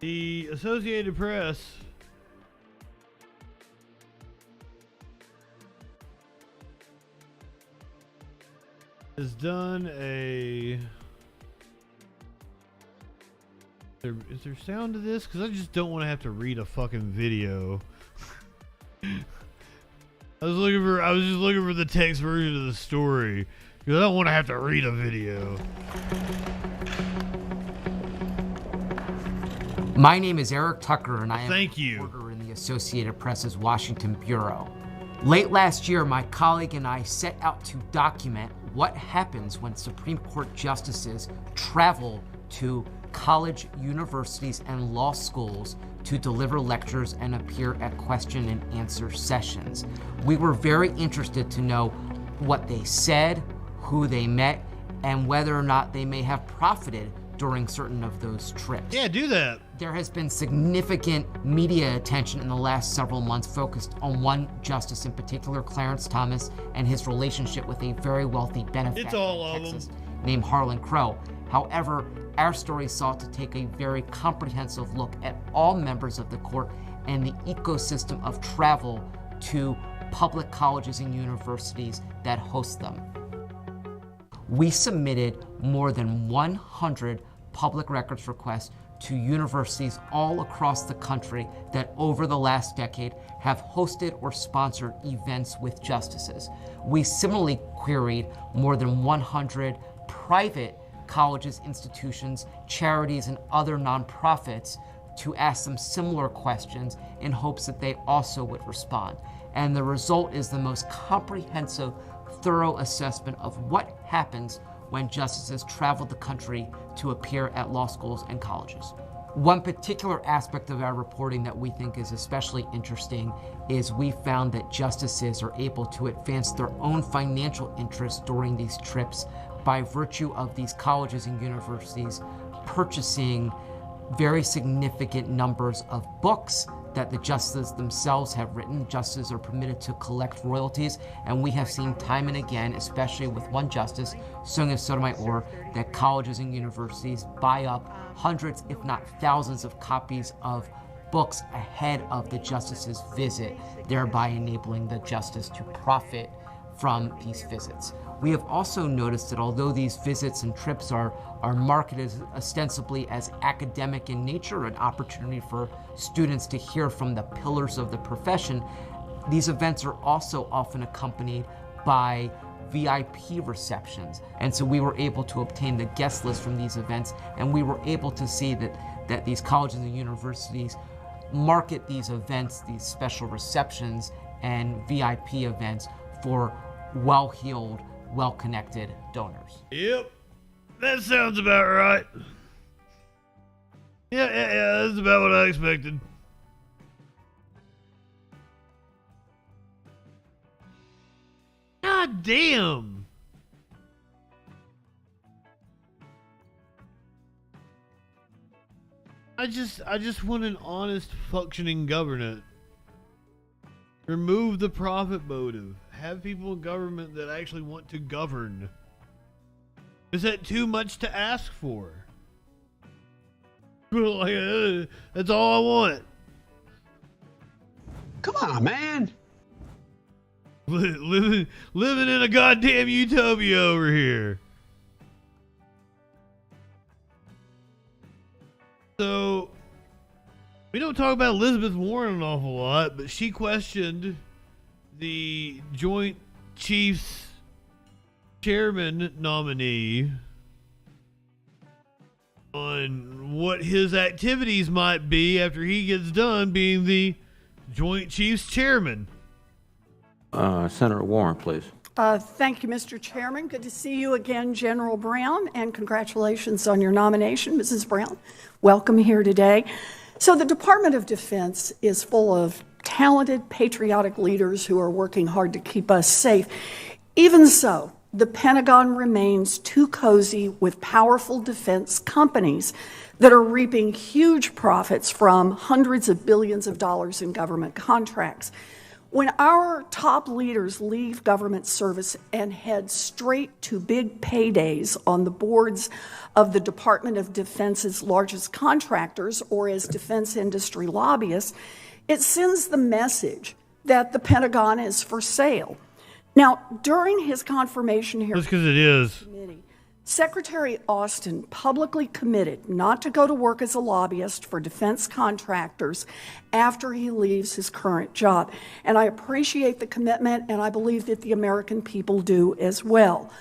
The Associated Press has done a... Is there sound to this? Because I just don't want to have to read a fucking video. I was just looking for the text version of the story because I don't want to have to read a video. My name is Eric Tucker, and I am a reporter in the Associated Press's Washington Bureau. Late last year, my colleague and I set out to document what happens when Supreme Court justices travel to college, universities, and law schools to deliver lectures and appear at question and answer sessions. We were very interested to know what they said, who they met, and whether or not they may have profited during certain of those trips. Yeah, do that. There has been significant media attention in the last several months focused on one justice in particular, Clarence Thomas, and his relationship with a very wealthy benefactor It's all in of Texas them. named Harlan Crow. However, our story sought to take a very comprehensive look at all members of the court and the ecosystem of travel to public colleges and universities that host them. We submitted more than 100 public records requests to universities all across the country that over the last decade have hosted or sponsored events with justices. We similarly queried more than 100 private colleges, institutions, charities, and other nonprofits to ask them similar questions in hopes that they also would respond. And the result is the most comprehensive, thorough assessment of what happens when justices travel the country to appear at law schools and colleges. One particular aspect of our reporting that we think is especially interesting is we found that justices are able to advance their own financial interests during these trips by virtue of these colleges and universities purchasing very significant numbers of books that the justices themselves have written. Justices are permitted to collect royalties, and we have seen time and again, especially with one justice, Sonia Sotomayor, that colleges and universities buy up hundreds, if not thousands, of copies of books ahead of the justice's visit, thereby enabling the justice to profit from these visits. We have also noticed that although these visits and trips are marketed ostensibly as academic in nature, an opportunity for students to hear from the pillars of the profession, these events are also often accompanied by VIP receptions. And so we were able to obtain the guest list from these events, and we were able to see that these colleges and universities market these events, these special receptions and VIP events for well-heeled, well-connected donors. Yep, that sounds about right. Yeah, that's about what I expected. God damn. I just want an honest, functioning government. Remove the profit motive. Have people in government that actually want to govern. Is that too much to ask for? Like, that's all I want. Come on, man. Living in a goddamn utopia over here. So, we don't talk about Elizabeth Warren an awful lot, but she questioned the Joint Chiefs chairman nominee on what his activities might be after he gets done being the Joint Chiefs chairman. Senator Warren, please. Thank you, Mr. Chairman. Good to see you again, General Brown, and congratulations on your nomination, Mrs. Brown. Welcome here today. So the Department of Defense is full of talented, patriotic leaders who are working hard to keep us safe. Even so, the Pentagon remains too cozy with powerful defense companies that are reaping huge profits from hundreds of billions of dollars in government contracts. When our top leaders leave government service and head straight to big paydays on the boards of the Department of Defense's largest contractors or as defense industry lobbyists, it sends the message that the Pentagon is for sale. Now, during his confirmation hearing, that's because it is. Secretary Austin publicly committed not to go to work as a lobbyist for defense contractors after he leaves his current job. And I appreciate the commitment, and I believe that the American people do as well.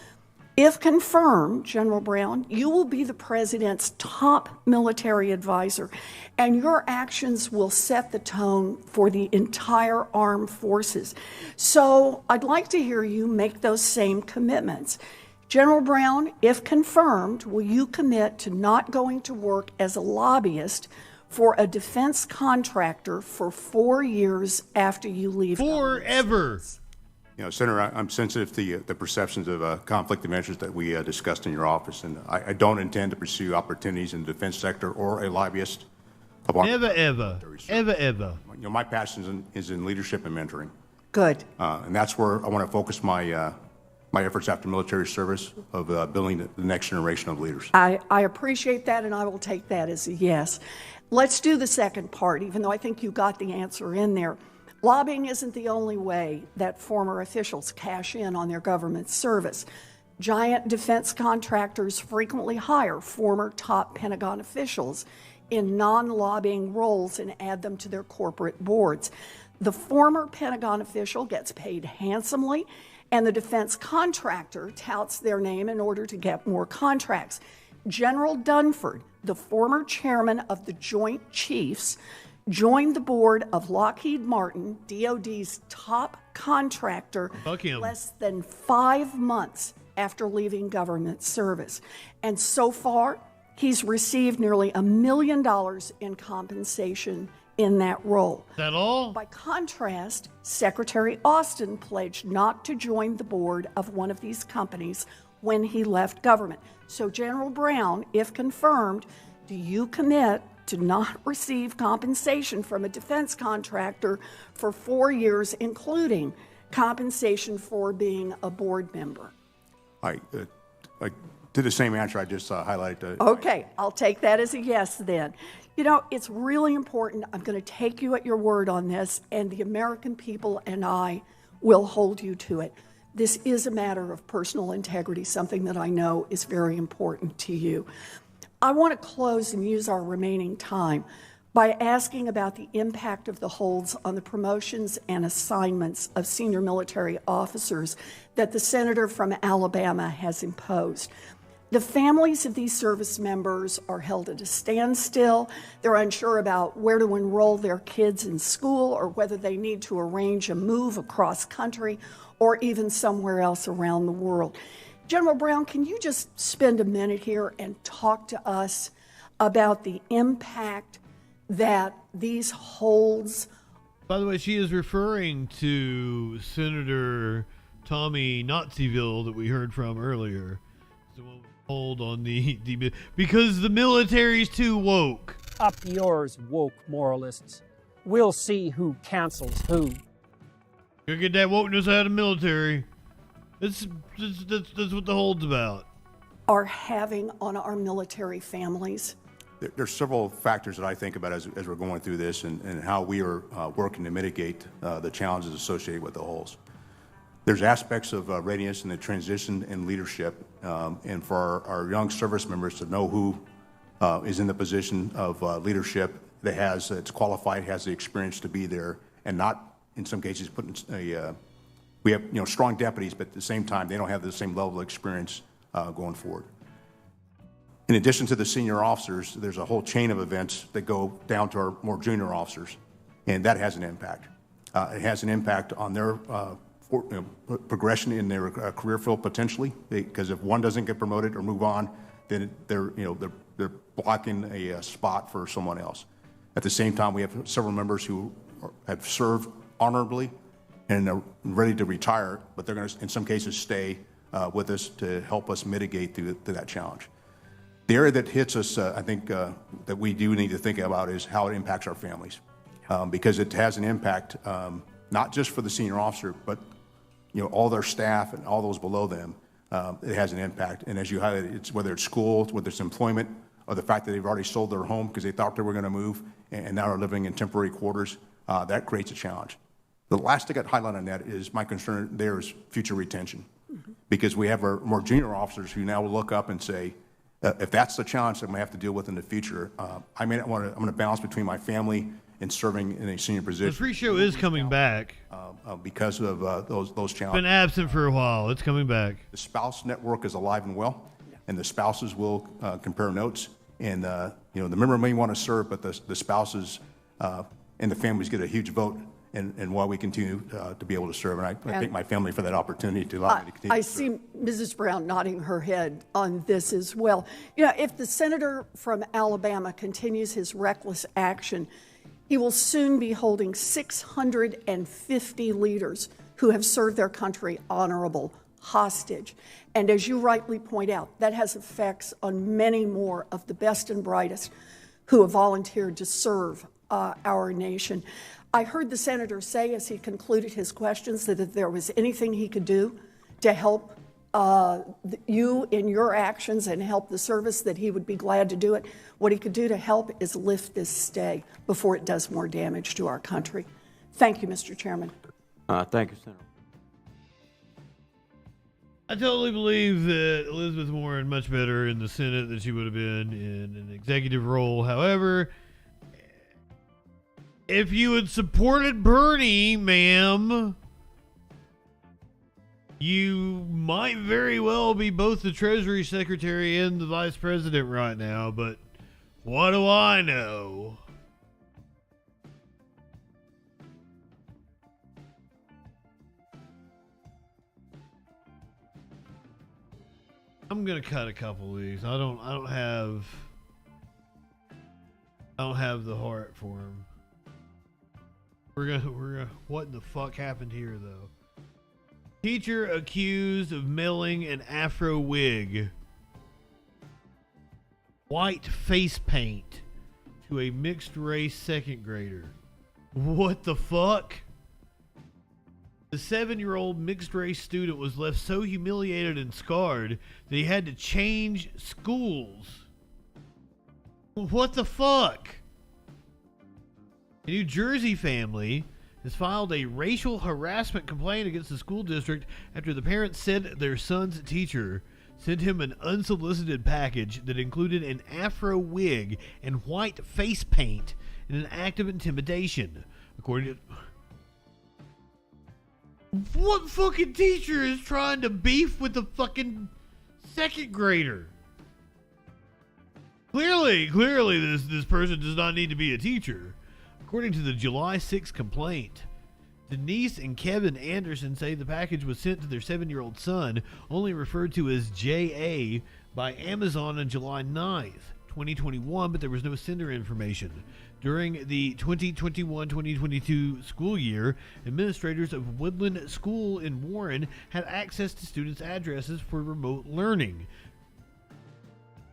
If confirmed, General Brown, you will be the president's top military advisor, and your actions will set the tone for the entire armed forces. So I'd like to hear you make those same commitments. General Brown, if confirmed, will you commit to not going to work as a lobbyist for a defense contractor for 4 years after you leave? Forever. You know, Senator, I'm sensitive to the perceptions of conflict of interest that we discussed in your office, and I don't intend to pursue opportunities in the defense sector or a lobbyist. Ever. You know, my passion is in leadership and mentoring. Good. And that's where I want to focus my efforts after military service of building the next generation of leaders. I appreciate that, and I will take that as a yes. Let's do the second part, even though I think you got the answer in there. Lobbying isn't the only way that former officials cash in on their government service. Giant defense contractors frequently hire former top Pentagon officials in non-lobbying roles and add them to their corporate boards. The former Pentagon official gets paid handsomely, and the defense contractor touts their name in order to get more contracts. General Dunford, the former chairman of the Joint Chiefs, joined the board of Lockheed Martin, DoD's top contractor, less than 5 months after leaving government service. And so far, he's received nearly $1 million in compensation in that role. Is that all? By contrast, Secretary Austin pledged not to join the board of one of these companies when he left government. So, General Brown, if confirmed, do you commit to not receive compensation from a defense contractor for 4 years, including compensation for being a board member? I did the same answer I just highlighted. Okay, I'll take that as a yes then. You know, it's really important. I'm going to take you at your word on this, and the American people and I will hold you to it. This is a matter of personal integrity, something that I know is very important to you. I want to close and use our remaining time by asking about the impact of the holds on the promotions and assignments of senior military officers that the senator from Alabama has imposed. The families of these service members are held at a standstill. They're unsure about where to enroll their kids in school or whether they need to arrange a move across country or even somewhere else around the world. General Brown, can you just spend a minute here and talk to us about the impact that these holds? By the way, she is referring to Senator Tommy Naziville that we heard from earlier. So we'll hold on the because the military's too woke. Up yours, woke moralists. We'll see who cancels who. Gotta get that wokeness out of the military. That's what the hold's about. Are having on our military families. There's several factors that I think about as we're going through this and how we are working to mitigate the challenges associated with the holes. There's aspects of readiness and the transition in leadership, and for our young service members to know who is in the position of leadership that it's qualified, has the experience to be there, and not, in some cases, put in We have strong deputies, but at the same time, they don't have the same level of experience going forward. In addition to the senior officers, there's a whole chain of events that go down to our more junior officers, and that has an impact. It has an impact on their progression in their career field potentially, because if one doesn't get promoted or move on, then they're blocking a spot for someone else. At the same time, we have several members who have served honorably and are ready to retire, but they're going to, in some cases, stay with us to help us mitigate through that challenge. The area that hits us, I think, that we do need to think about is how it impacts our families, because it has an impact not just for the senior officer, but all their staff and all those below them. It has an impact, and as you highlighted, it's whether it's school, whether it's employment, or the fact that they've already sold their home because they thought they were going to move and now are living in temporary quarters. That creates a challenge. The last thing I'd highlight on that is my concern there is future retention, because we have our more junior officers who now will look up and say, if that's the challenge that I'm going to have to deal with in the future, I'm going to balance between my family and serving in a senior position. The free show is coming back. Because of those challenges. Been absent for a while. It's coming back. The spouse network is alive and well, and the spouses will compare notes. And the member may want to serve, but the spouses and the families get a huge vote and why we continue to be able to serve. And I thank my family for that opportunity to allow me to continue. I see Mrs. Brown nodding her head on this as well. If the senator from Alabama continues his reckless action, he will soon be holding 650 leaders who have served their country honorable hostage. And as you rightly point out, that has effects on many more of the best and brightest who have volunteered to serve our nation. I heard the senator say as he concluded his questions that if there was anything he could do to help you in your actions and help the service, that he would be glad to do it. What he could do to help is lift this stay before it does more damage to our country. Thank you, Mr. Chairman. Thank you, Senator. I totally believe that Elizabeth Warren much better in the Senate than she would have been in an executive role. However, if you had supported Bernie, ma'am, you might very well be both the Treasury Secretary and the Vice President right now, but what do I know? I'm gonna cut a couple of these. I don't have the heart for him. We're gonna. What in the fuck happened here, though? Teacher accused of mailing an afro wig, white face paint to a mixed race second grader. What the fuck? The 7-year-old mixed race student was left so humiliated and scarred that he had to change schools. What the fuck? A New Jersey family has filed a racial harassment complaint against the school district after the parents said their son's teacher sent him an unsolicited package that included an afro wig and white face paint in an act of intimidation. According to... What fucking teacher is trying to beef with the fucking second grader? Clearly this person does not need to be a teacher. According to the July 6th complaint, Denise and Kevin Anderson say the package was sent to their 7-year-old son, only referred to as JA, by Amazon on July 9th, 2021, but there was no sender information. During the 2021-2022 school year, administrators of Woodland School in Warren had access to students' addresses for remote learning.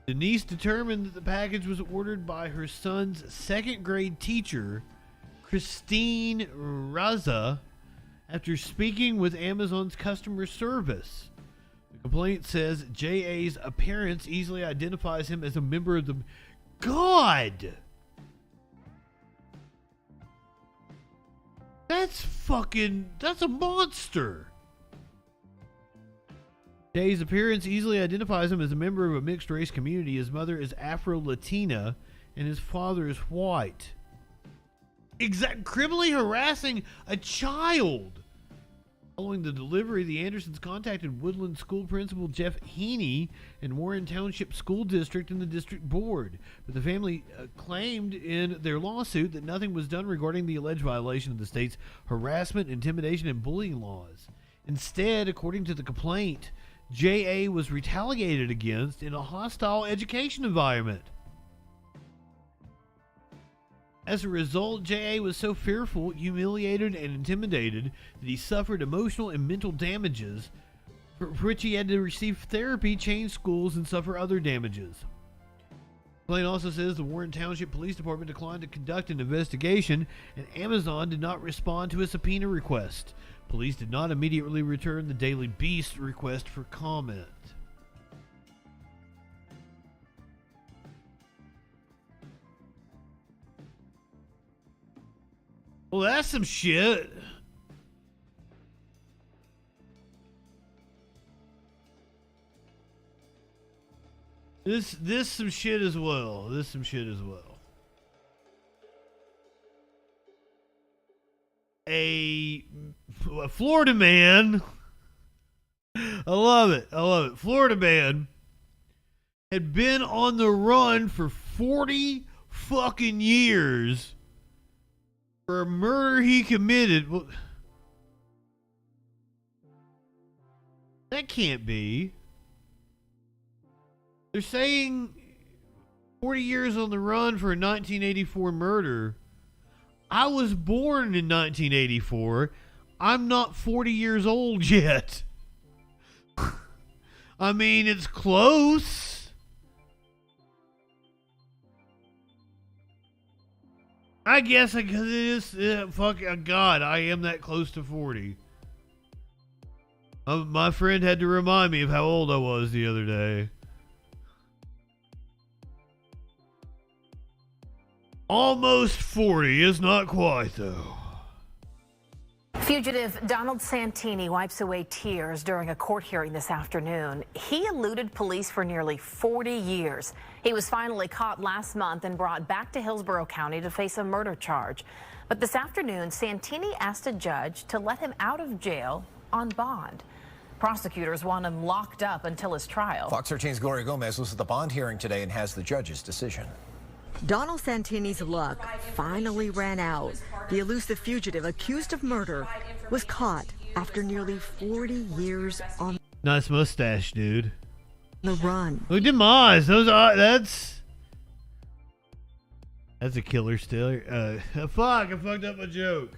Denise determined that the package was ordered by her son's second grade teacher, Christine Raza, after speaking with Amazon's customer service. The complaint says JA's appearance easily identifies him as a member of the... God! That's a monster. Jay's appearance easily identifies him as a member of a mixed race community. His mother is Afro-Latina and his father is white. Criminally harassing a child. Following the delivery, the Andersons contacted Woodland School Principal Jeff Heaney and Warren Township School District and the district board. But the family claimed in their lawsuit that nothing was done regarding the alleged violation of the state's harassment, intimidation, and bullying laws. Instead, according to the complaint, J.A. was retaliated against in a hostile education environment. As a result, J.A. was so fearful, humiliated, and intimidated that he suffered emotional and mental damages, for which he had to receive therapy, change schools, and suffer other damages. The complaint also says the Warren Township Police Department declined to conduct an investigation, and Amazon did not respond to a subpoena request. Police did not immediately return the Daily Beast request for comment. Well, that's some shit. This some shit as well. This some shit as well. A Florida man. I love it. I love it. Florida man had been on the run for 40 fucking years for a murder he committed. Well, that can't be. They're saying 40 years on the run for a 1984 murder. I was born in 1984. I'm not 40 years old yet. I mean, it's close. I guess because it is, fuck, God, I am that close to 40. My friend had to remind me of how old I was the other day. Almost 40, is not quite though. Fugitive Donald Santini wipes away tears during a court hearing this afternoon. He eluded police for nearly 40 years. He was finally caught last month and brought back to Hillsborough County to face a murder charge. But this afternoon, Santini asked a judge to let him out of jail on bond. Prosecutors want him locked up until his trial. Fox 13's Gloria Gomez was at the bond hearing today and has the judge's decision. Donald Santini's luck finally ran out. The elusive fugitive accused of murder was caught after nearly 40 years on Nice mustache, dude. the run. Look at them eyes. Those are, that's a killer still. Fuck, I fucked up my joke.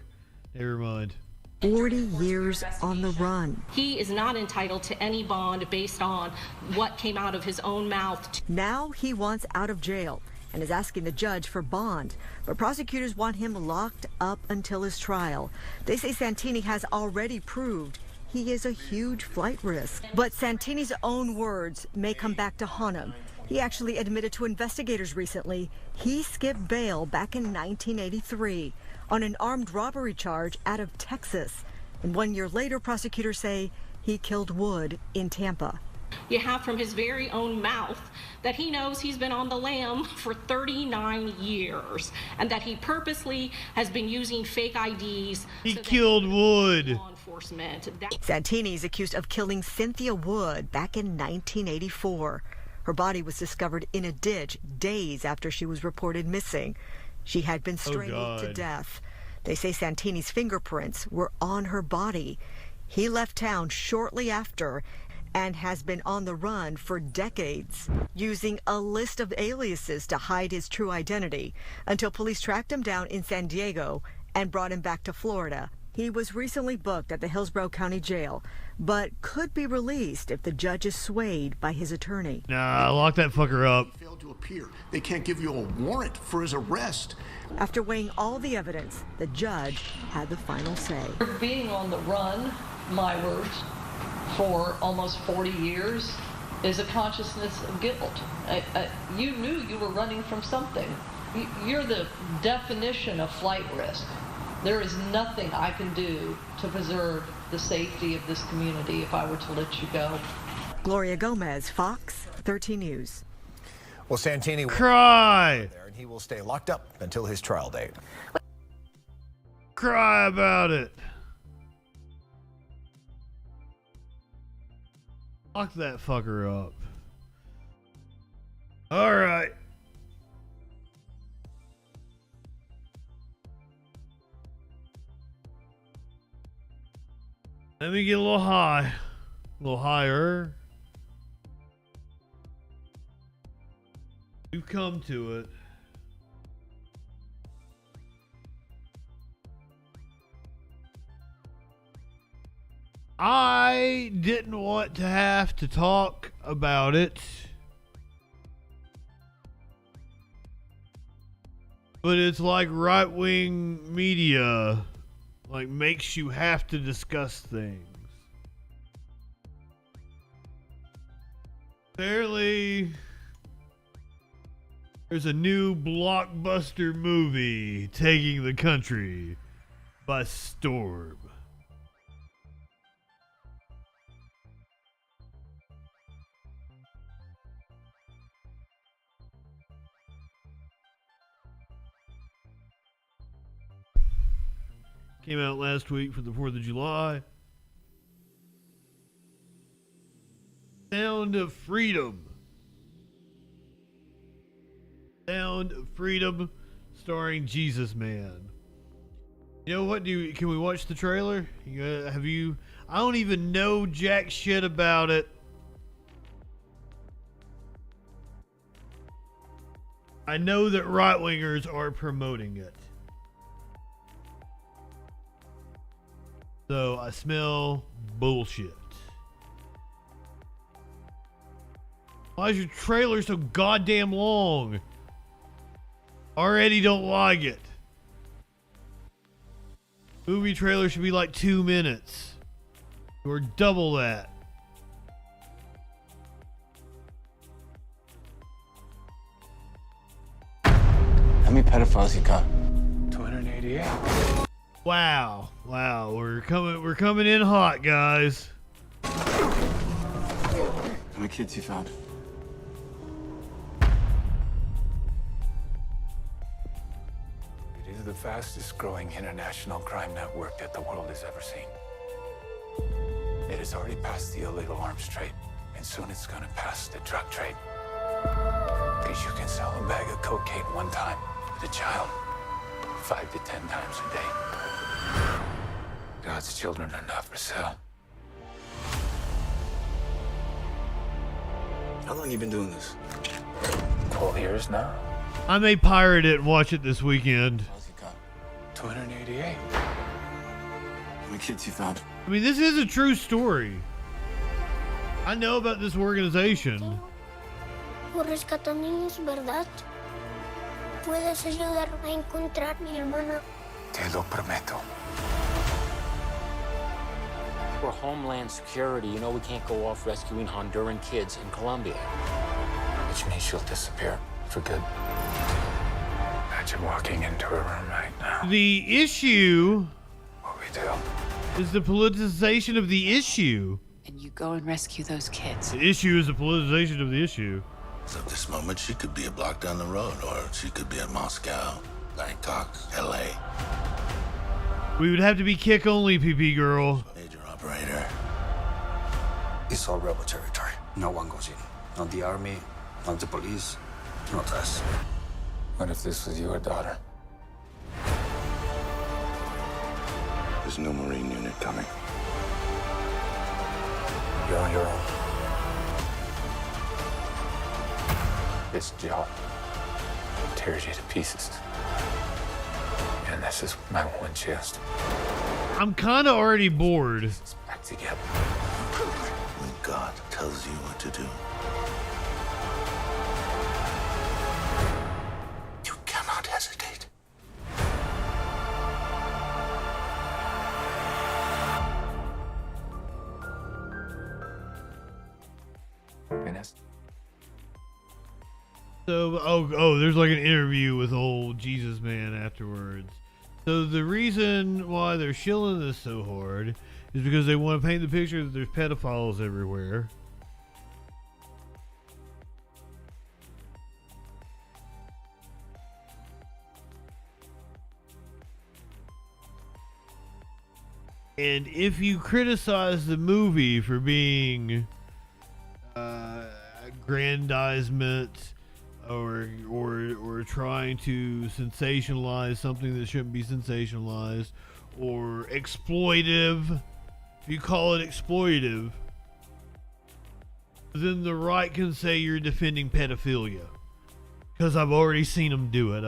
Never mind. 40 years on the run. He is not entitled to any bond based on what came out of his own mouth. Now he wants out of jail and is asking the judge for bond, but prosecutors want him locked up until his trial. They say Santini has already proved he is a huge flight risk. But Santini's own words may come back to haunt him. He actually admitted to investigators recently he skipped bail back in 1983 on an armed robbery charge out of Texas. And 1 year later, prosecutors say he killed Wood in Tampa. You have from his very own mouth that he knows he's been on the lam for 39 years and that he purposely has been using fake IDs. He killed Wood. Law enforcement. Santini is accused of killing Cynthia Wood back in 1984. Her body was discovered in a ditch days after she was reported missing. She had been strangled to death. They say Santini's fingerprints were on her body. He left town shortly after and has been on the run for decades, using a list of aliases to hide his true identity until police tracked him down in San Diego and brought him back to Florida. He was recently booked at the Hillsborough County Jail, but could be released if the judge is swayed by his attorney. Nah, lock that fucker up. Failed to appear. They can't give you a warrant for his arrest. After weighing all the evidence, the judge had the final say. Being on the run, my words, for almost 40 years is a consciousness of guilt. You knew you were running from something. You're the definition of flight risk. There is nothing I can do to preserve the safety of this community if I were to let you go. Gloria Gomez, Fox 13 News. Well, Santini will cry there and he will stay locked up until his trial date. Cry about it. Lock that fucker up. All right. Let me get a little high. A little higher. We've come to it. I didn't want to have to talk about it, but it's like right-wing media, like, makes you have to discuss things. Apparently, there's a new blockbuster movie taking the country by storm. Came out last week for the 4th of July. Sound of Freedom. Sound of Freedom, starring Jesus Man. You know what? Can we watch the trailer? Have you? I don't even know jack shit about it. I know that right-wingers are promoting it. So I smell bullshit. Why is your trailer so goddamn long? Already don't like it. Movie trailer should be like 2 minutes. Or double that. How many pedophiles you got? 288. Wow. Wow, we're coming in hot, guys. How many kids you found? It is the fastest growing international crime network that the world has ever seen. It has already passed the illegal arms trade, and soon it's gonna pass the drug trade. Because you can sell a bag of cocaine one time to a child 5 to 10 times a day. God's children are not for sale. How long you been doing this? 12 years now. I may pirate it and watch it this weekend. 288. How many kids you found? I mean, this is a true story. I know about this organization. Por rescatar niños, ¿verdad? Puedes ayudarme a encontrar a mi hermana. Te lo prometo. For Homeland Security, you know we can't go off rescuing Honduran kids in Colombia. Which means she'll disappear for good. Imagine walking into her room right now. The issue What we do. is the politicization of the issue. And you go and rescue those kids. The issue is the politicization of the issue. So at this moment, she could be a block down the road, or she could be in Moscow, Bangkok, LA. We would have to be kick only, PP girl. Major operator. It's all rebel territory. No one goes in. Not the army, not the police, not us. What if this was your daughter? There's no Marine unit coming. You're on your own. This job tears you to pieces. And this is my one chance. I'm kind of already bored. Back together. When God tells you what to do, you cannot hesitate. Goodness. So, there's like an interview with old Jesus Man afterwards. So the reason why they're shilling this so hard is because they want to paint the picture that there's pedophiles everywhere. And if you criticize the movie for being aggrandizement or trying to sensationalize something that shouldn't be sensationalized, or exploitive. If you call it exploitive, then the right can say you're defending pedophilia. Because I've already seen them do it.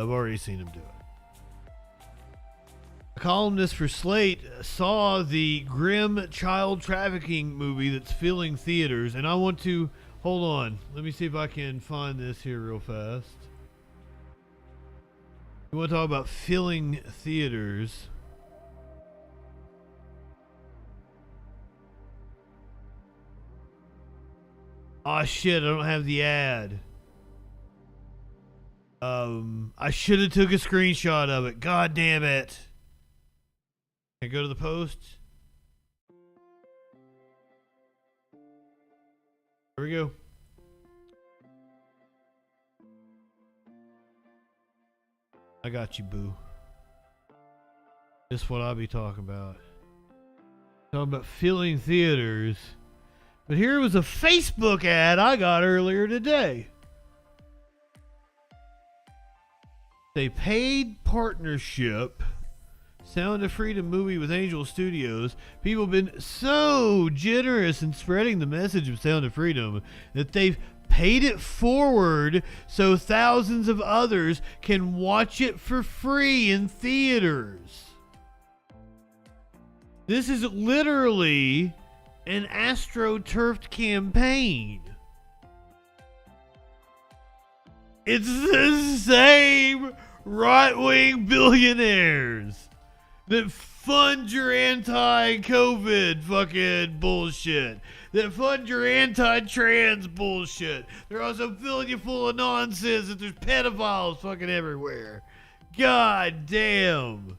A columnist for Slate saw the grim child trafficking movie that's filling theaters, and I want to hold on. Let me see if I can find this here real fast. We want to talk about filling theaters. Oh shit, I don't have the ad. I should have took a screenshot of it. God damn it. Can I go to the post? Here we go. I got you, boo. This is what I'll be talking about. Talking about filling theaters. But here was a Facebook ad I got earlier today. A paid partnership, Sound of Freedom movie with Angel Studios. People have been so generous in spreading the message of Sound of Freedom that they've paid it forward so thousands of others can watch it for free in theaters. This is literally an astroturfed campaign. It's the same right-wing billionaires that fund your anti-COVID fucking bullshit, that fund your anti-trans bullshit. They're also filling you full of nonsense that there's pedophiles fucking everywhere. God damn.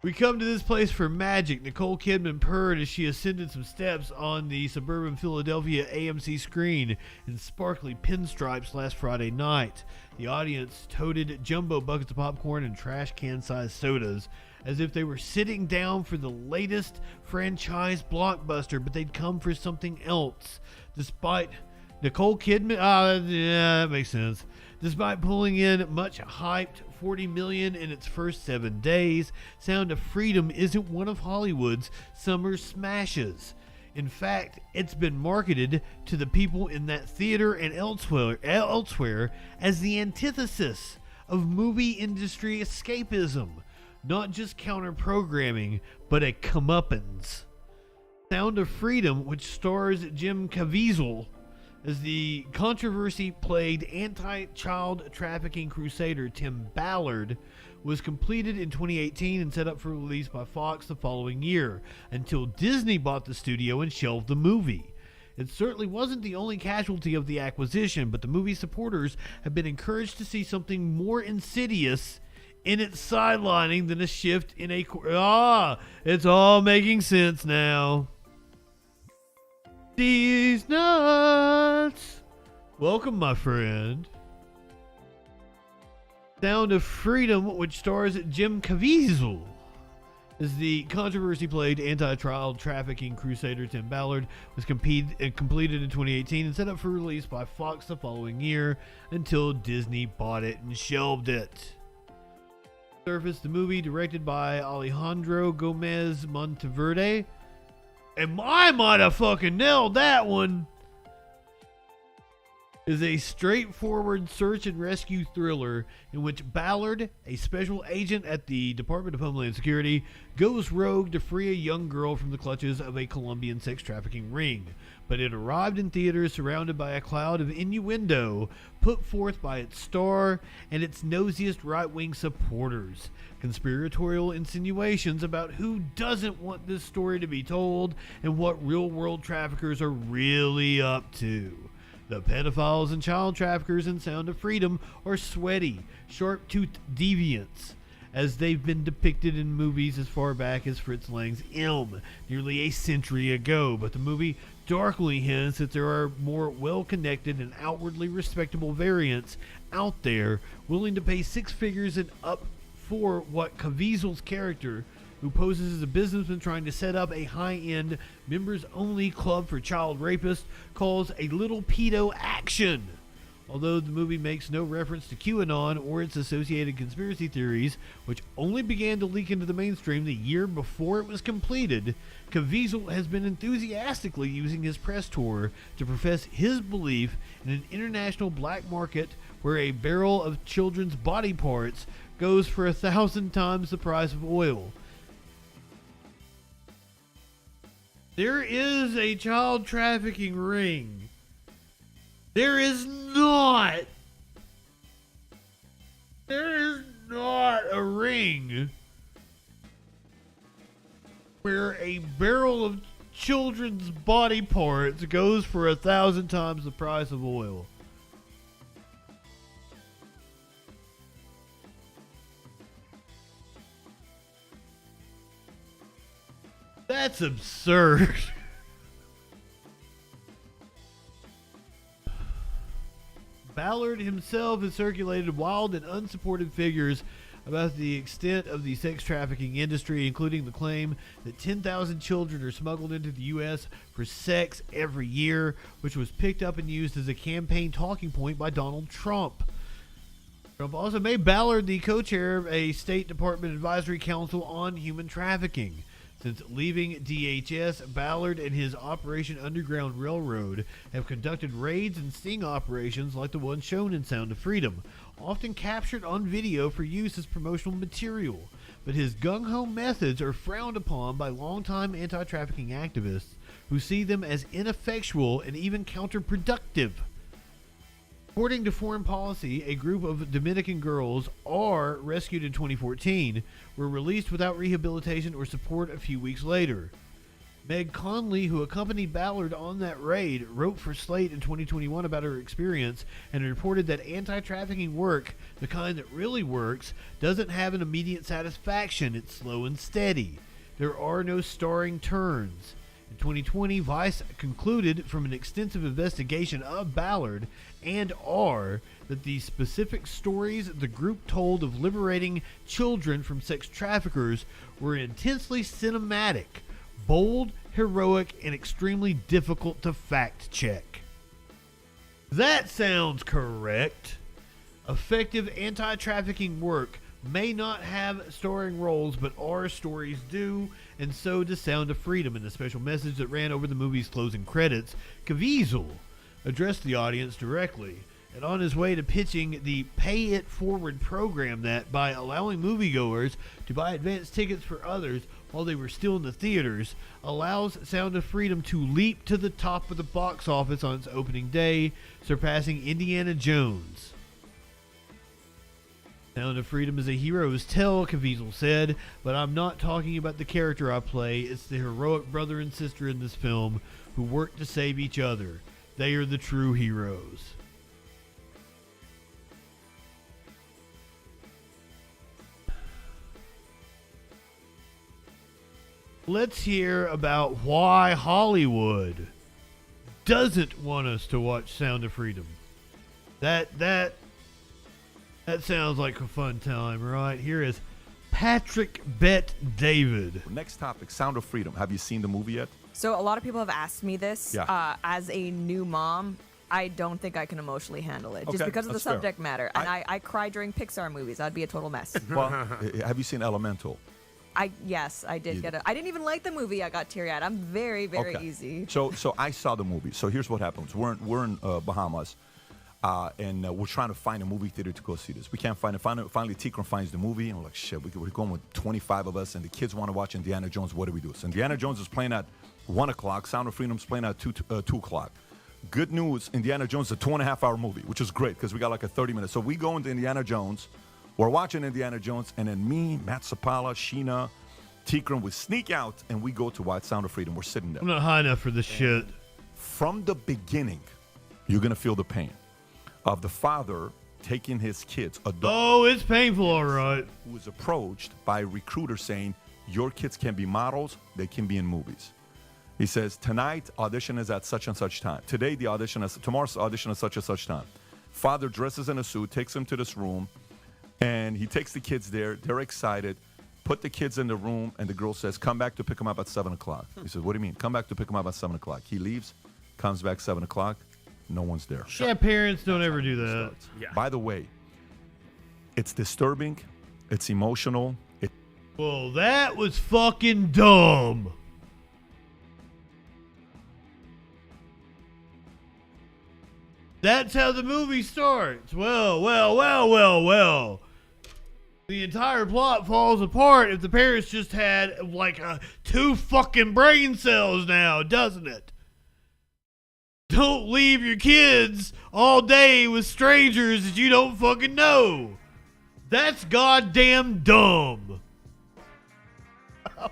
We come to this place for magic. Nicole Kidman purred as she ascended some steps on the suburban Philadelphia AMC screen in sparkly pinstripes last Friday night. The audience toted jumbo buckets of popcorn and trash can-sized sodas as if they were sitting down for the latest franchise blockbuster, but they'd come for something else. Despite Nicole Kidman, yeah, that makes sense. Despite pulling in much hyped $40 million in its first 7 days, Sound of Freedom isn't one of Hollywood's summer smashes. In fact, it's been marketed to the people in that theater and elsewhere as the antithesis of movie industry escapism, not just counter-programming, but a comeuppance. Sound of Freedom, which stars Jim Caviezel as the controversy-plagued anti-child trafficking crusader Tim Ballard, was completed in 2018 and set up for release by Fox the following year, until Disney bought the studio and shelved the movie. It certainly wasn't the only casualty of the acquisition, but the movie's supporters have been encouraged to see something more insidious in its sidelining than a shift in a... it's all making sense now. These nuts. Welcome, my friend. Sound of Freedom, which stars Jim Caviezel as the controversy-plagued anti-child trafficking crusader Tim Ballard, was completed in 2018 and set up for release by Fox the following year until Disney bought it and shelved it. Surfaced the movie, directed by Alejandro Gomez Monteverde, and I might have fucking nailed that one, is a straightforward search and rescue thriller in which Ballard, a special agent at the Department of Homeland Security, goes rogue to free a young girl from the clutches of a Colombian sex trafficking ring. But it arrived in theaters surrounded by a cloud of innuendo put forth by its star and its nosiest right-wing supporters. Conspiratorial insinuations about who doesn't want this story to be told and what real-world traffickers are really up to. The pedophiles and child traffickers in Sound of Freedom are sweaty, sharp-toothed deviants, as they've been depicted in movies as far back as Fritz Lang's Elm, nearly a century ago. But the movie darkly hints that there are more well-connected and outwardly respectable variants out there willing to pay six figures and up for what Caviezel's character who poses as a businessman trying to set up a high-end, members-only club for child rapists, calls a little pedo action. Although the movie makes no reference to QAnon or its associated conspiracy theories, which only began to leak into the mainstream the year before it was completed, Caviezel has been enthusiastically using his press tour to profess his belief in an international black market where a barrel of children's body parts goes for 1,000 times the price of oil. There is a child trafficking ring. There is not a ring where a barrel of children's body parts goes for 1,000 times the price of oil. That's absurd. Ballard himself has circulated wild and unsupported figures about the extent of the sex trafficking industry, including the claim that 10,000 children are smuggled into the U.S. for sex every year, which was picked up and used as a campaign talking point by Donald Trump. Trump also made Ballard the co-chair of a State Department Advisory Council on Human Trafficking. Since leaving DHS, Ballard and his Operation Underground Railroad have conducted raids and sting operations like the one shown in Sound of Freedom, often captured on video for use as promotional material. But his gung-ho methods are frowned upon by longtime anti-trafficking activists who see them as ineffectual and even counterproductive. According to Foreign Policy, a group of Dominican girls rescued in 2014 were released without rehabilitation or support a few weeks later. Meg Conley, who accompanied Ballard on that raid, wrote for Slate in 2021 about her experience and reported that anti-trafficking work, the kind that really works, doesn't have an immediate satisfaction. It's slow and steady. There are no starring turns. In 2020, Vice concluded from an extensive investigation of Ballard and that the specific stories the group told of liberating children from sex traffickers were intensely cinematic, bold, heroic, and extremely difficult to fact-check. That sounds correct. Effective anti-trafficking work may not have starring roles, but our stories do, and so does Sound of Freedom. In a special message that ran over the movie's closing credits, Caviezel addressed the audience directly, and on his way to pitching the Pay It Forward program that, by allowing moviegoers to buy advance tickets for others while they were still in the theaters, allows Sound of Freedom to leap to the top of the box office on its opening day, surpassing Indiana Jones. Sound of Freedom is a hero's tale, Caviezel said, but I'm not talking about the character I play. It's the heroic brother and sister in this film who work to save each other. They are the true heroes. Let's hear about why Hollywood doesn't want us to watch Sound of Freedom. That sounds like a fun time, right? Here is Patrick Bet David. Next topic, Sound of Freedom. Have you seen the movie yet? So a lot of people have asked me this. Yeah. As a new mom, I don't think I can emotionally handle it, just Okay, because of the that's fair. subject matter. And I cry during Pixar movies. I'd be a total mess. Well, have you seen Elemental? Yes, I did get it. I didn't even like the movie. I got teary-eyed. I'm very, very easy. So I saw the movie. So here's what happens. We're in Bahamas, and we're trying to find a movie theater to go see this. We can't find it. Finally, Ticran finds the movie, and we're like, shit, we're going with 25 of us, and the kids want to watch Indiana Jones. What do we do? So Indiana Jones is playing at 1 o'clock. Sound of Freedom's playing at 2 o'clock. Good news, Indiana Jones is a 2.5-hour movie, which is great because we got like a 30 minutes. So we go into Indiana Jones. We're watching Indiana Jones, and then me, Matt Sapala, Sheena, Ticran, we sneak out, and we go to watch Sound of Freedom. We're sitting there. I'm not high enough for this shit. From the beginning, you're going to feel the pain of the father taking his kids. It's painful, all right. Who was approached by a recruiter saying, your kids can be models, they can be in movies. He says, tonight, audition is at such and such time. Tomorrow's audition is such and such time. Father dresses in a suit, takes them to this room, and he takes the kids there. They're excited. put the kids in the room, and the girl says, come back to pick them up at 7 o'clock. He says, what do you mean? Come back to pick them up at 7 o'clock. He leaves, comes back 7 o'clock. No one's there. Yeah, parents don't ever do that. Yeah. By the way, it's disturbing. It's emotional. Well, that was fucking dumb. That's how the movie starts. Well. The entire plot falls apart if the parents just had like 2 fucking brain cells now, doesn't it? Don't leave your kids all day with strangers that you don't fucking know. That's goddamn dumb. Oh,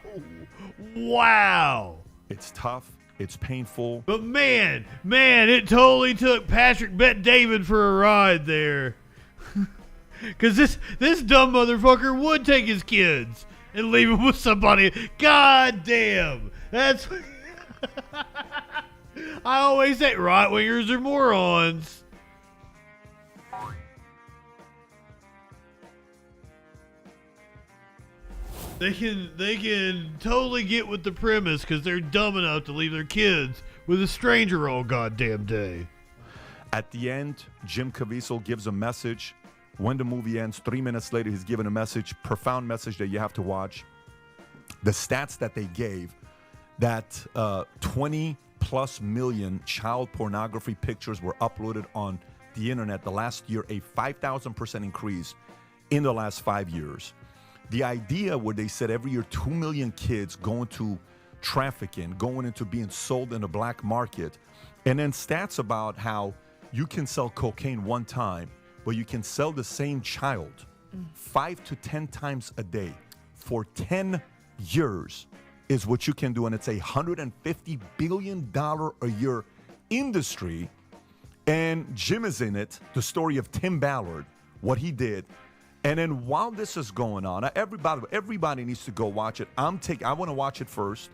wow. It's tough. It's painful. But man, it totally took Patrick Bet-David for a ride there. Because this dumb motherfucker would take his kids and leave them with somebody. God damn. That's... I always say right-wingers are morons. They can totally get with the premise because they're dumb enough to leave their kids with a stranger all goddamn day. At the end, Jim Caviezel gives a message. When the movie ends, 3 minutes later, he's given a message, profound message that you have to watch. The stats that they gave, that 20 plus million child pornography pictures were uploaded on the internet the last year, a 5,000% increase in the last 5 years. The idea where they said every year 2 million kids go into trafficking, going into being sold in the black market, and then stats about how you can sell cocaine one time, but you can sell the same child 5 to 10 times a day for 10 years is what you can do. And it's a $150 billion a year industry. And Jim is in it, the story of Tim Ballard, what he did. And then while this is going on, everybody needs to go watch it. I want to watch it first.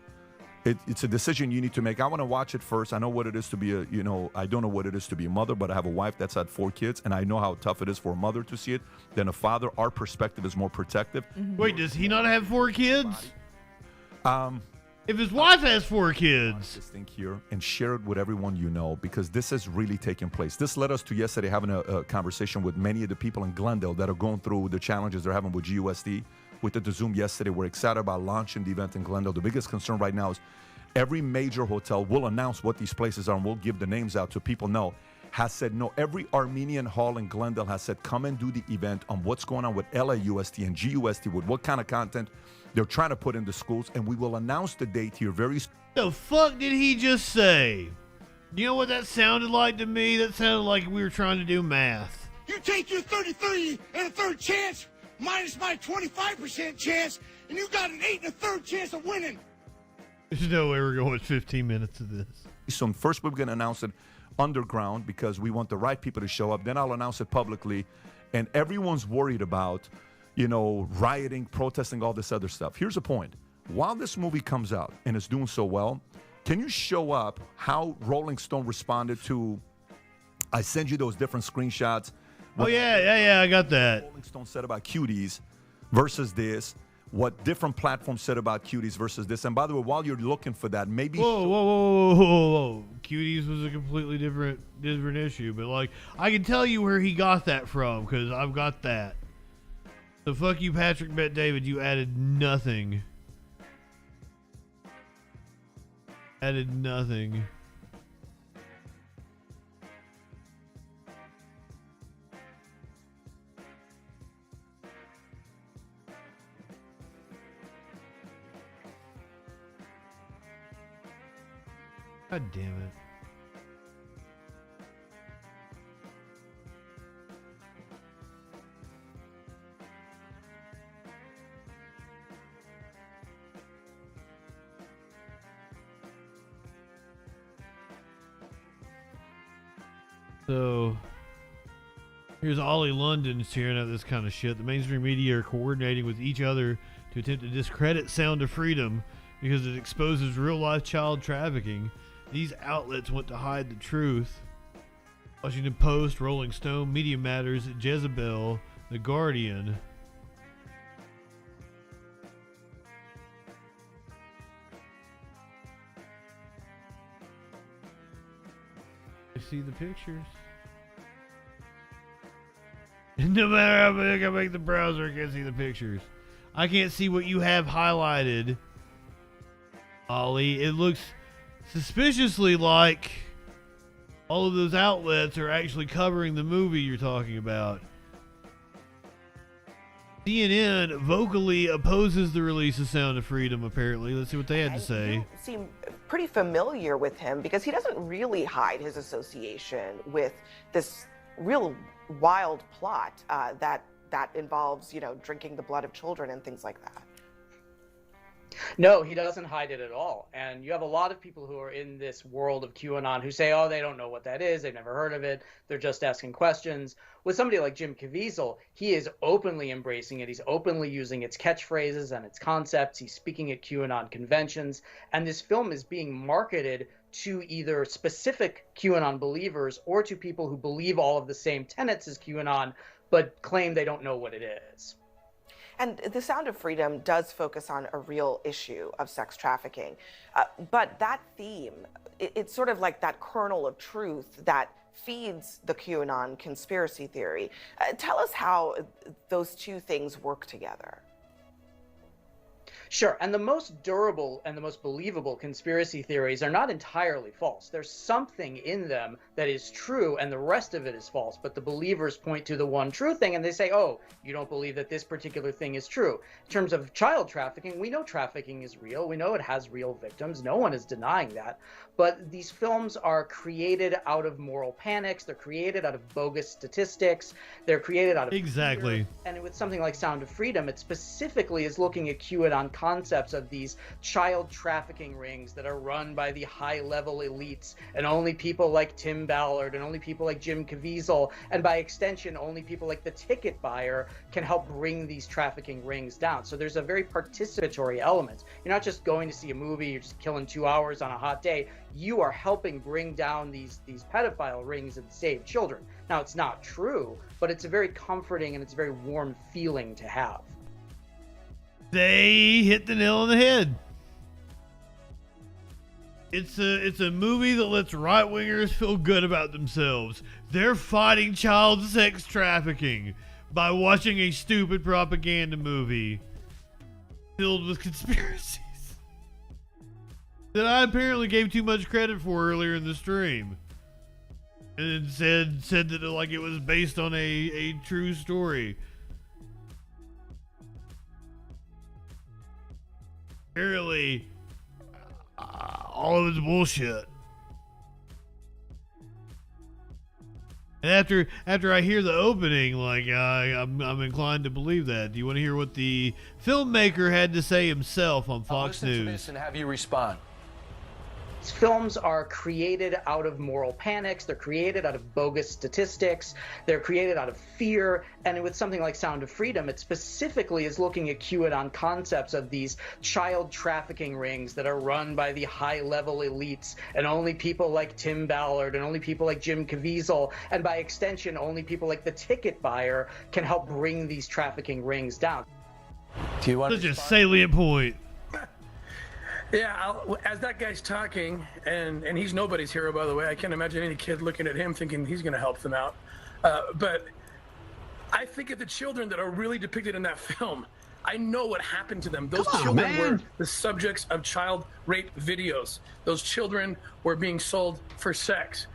It's a decision you need to make. I want to watch it first. I know what it is to be I don't know what it is to be a mother, but I have a wife that's had 4 kids, and I know how tough it is for a mother to see it than a father. Our perspective is more protective. Wait, does he not have 4 kids? If his wife has 4 kids. Just think here and share it with everyone you know, because this is really taking place. This led us to yesterday having a conversation with many of the people in Glendale that are going through the challenges they're having with GUSD. We did the Zoom yesterday. We're excited about launching the event in Glendale. The biggest concern right now is every major hotel will announce what these places are, and we'll give the names out so people know, has said no. Every Armenian hall in Glendale has said, come and do the event on what's going on with LAUSD and GUSD, with what kind of content they're trying to put in the schools, and we will announce the date here very soon. The fuck did he just say? You know what that sounded like to me? That sounded like we were trying to do math. You take your 33 and a third chance minus my 25% chance, and you got an 8 and a third chance of winning. There's no way we're going 15 minutes of this. So first we're going to announce it underground because we want the right people to show up. Then I'll announce it publicly, and everyone's worried about, rioting, protesting, all this other stuff. Here's the point. While this movie comes out and it's doing so well, can you show up how Rolling Stone responded to, I send you those different screenshots. Oh, yeah, I got that. Rolling Stone said about cuties versus this, what different platforms said about cuties versus this. And by the way, while you're looking for that, maybe... Whoa. Cuties was a completely different issue. But, I can tell you where he got that from because I've got that. So fuck you, Patrick Bet-David. You added nothing. God damn it. So, here's Ollie London tearing out this kind of shit. The mainstream media are coordinating with each other to attempt to discredit Sound of Freedom because it exposes real-life child trafficking. These outlets want to hide the truth. Washington Post, Rolling Stone, Media Matters, Jezebel, The Guardian. see the pictures. No matter how big I make the browser, I can't see the pictures. I can't see what you have highlighted, Ollie. It looks suspiciously like all of those outlets are actually covering the movie you're talking about. CNN vocally opposes the release of Sound of Freedom, apparently. Let's see what they had to say. You seem pretty familiar with him because he doesn't really hide his association with this real wild plot that involves, drinking the blood of children and things like that. No, he doesn't hide it at all. And you have a lot of people who are in this world of QAnon who say, oh, they don't know what that is. They've never heard of it. They're just asking questions. With somebody like Jim Caviezel, he is openly embracing it. He's openly using its catchphrases and its concepts. He's speaking at QAnon conventions. And this film is being marketed to either specific QAnon believers or to people who believe all of the same tenets as QAnon, but claim they don't know what it is. And The Sound of Freedom does focus on a real issue of sex trafficking. But that theme, it's sort of like that kernel of truth that feeds the QAnon conspiracy theory. Tell us how those two things work together. Sure, and the most durable and the most believable conspiracy theories are not entirely false. There's something in them that is true and the rest of it is false, but the believers point to the one true thing and they say, oh, you don't believe that this particular thing is true. In terms of child trafficking, we know trafficking is real. We know it has real victims. No one is denying that. But these films are created out of moral panics. They're created out of bogus statistics. They're created out of exactly. fear. And with something like Sound of Freedom, it specifically is looking at QAnon concepts of these child trafficking rings that are run by the high-level elites, and only people like Tim Ballard and only people like Jim Caviezel, and by extension, only people like the ticket buyer can help bring these trafficking rings down. So there's a very participatory element. You're not just going to see a movie, you're just killing 2 hours on a hot day. You are helping bring down these pedophile rings and save children. Now, it's not true, but it's a very comforting and it's a very warm feeling to have. They hit the nail on the head. It's a movie that lets right-wingers feel good about themselves. They're fighting child sex trafficking by watching a stupid propaganda movie filled with conspiracies that I apparently gave too much credit for earlier in the stream, and said that like it was based on a true story. Apparently, all of it's bullshit. And after I hear the opening, like I'm inclined to believe that. Do you want to hear what the filmmaker had to say himself on Fox News? To this and have you respond. Films are created out of moral panics. They're created out of bogus statistics. They're created out of fear. And with something like Sound of Freedom, it specifically is looking at QAnon concepts of these child trafficking rings that are run by the high-level elites, and only people like Tim Ballard and only people like Jim Caviezel, and by extension, only people like the ticket buyer can help bring these trafficking rings down. Do you want such a salient point? Yeah, as that guy's talking, and he's nobody's hero, by the way. I can't imagine any kid looking at him thinking he's going to help them out. But I think of the children that are really depicted in that film. I know what happened to them. Those children were the subjects of child rape videos. Those children were being sold for sex.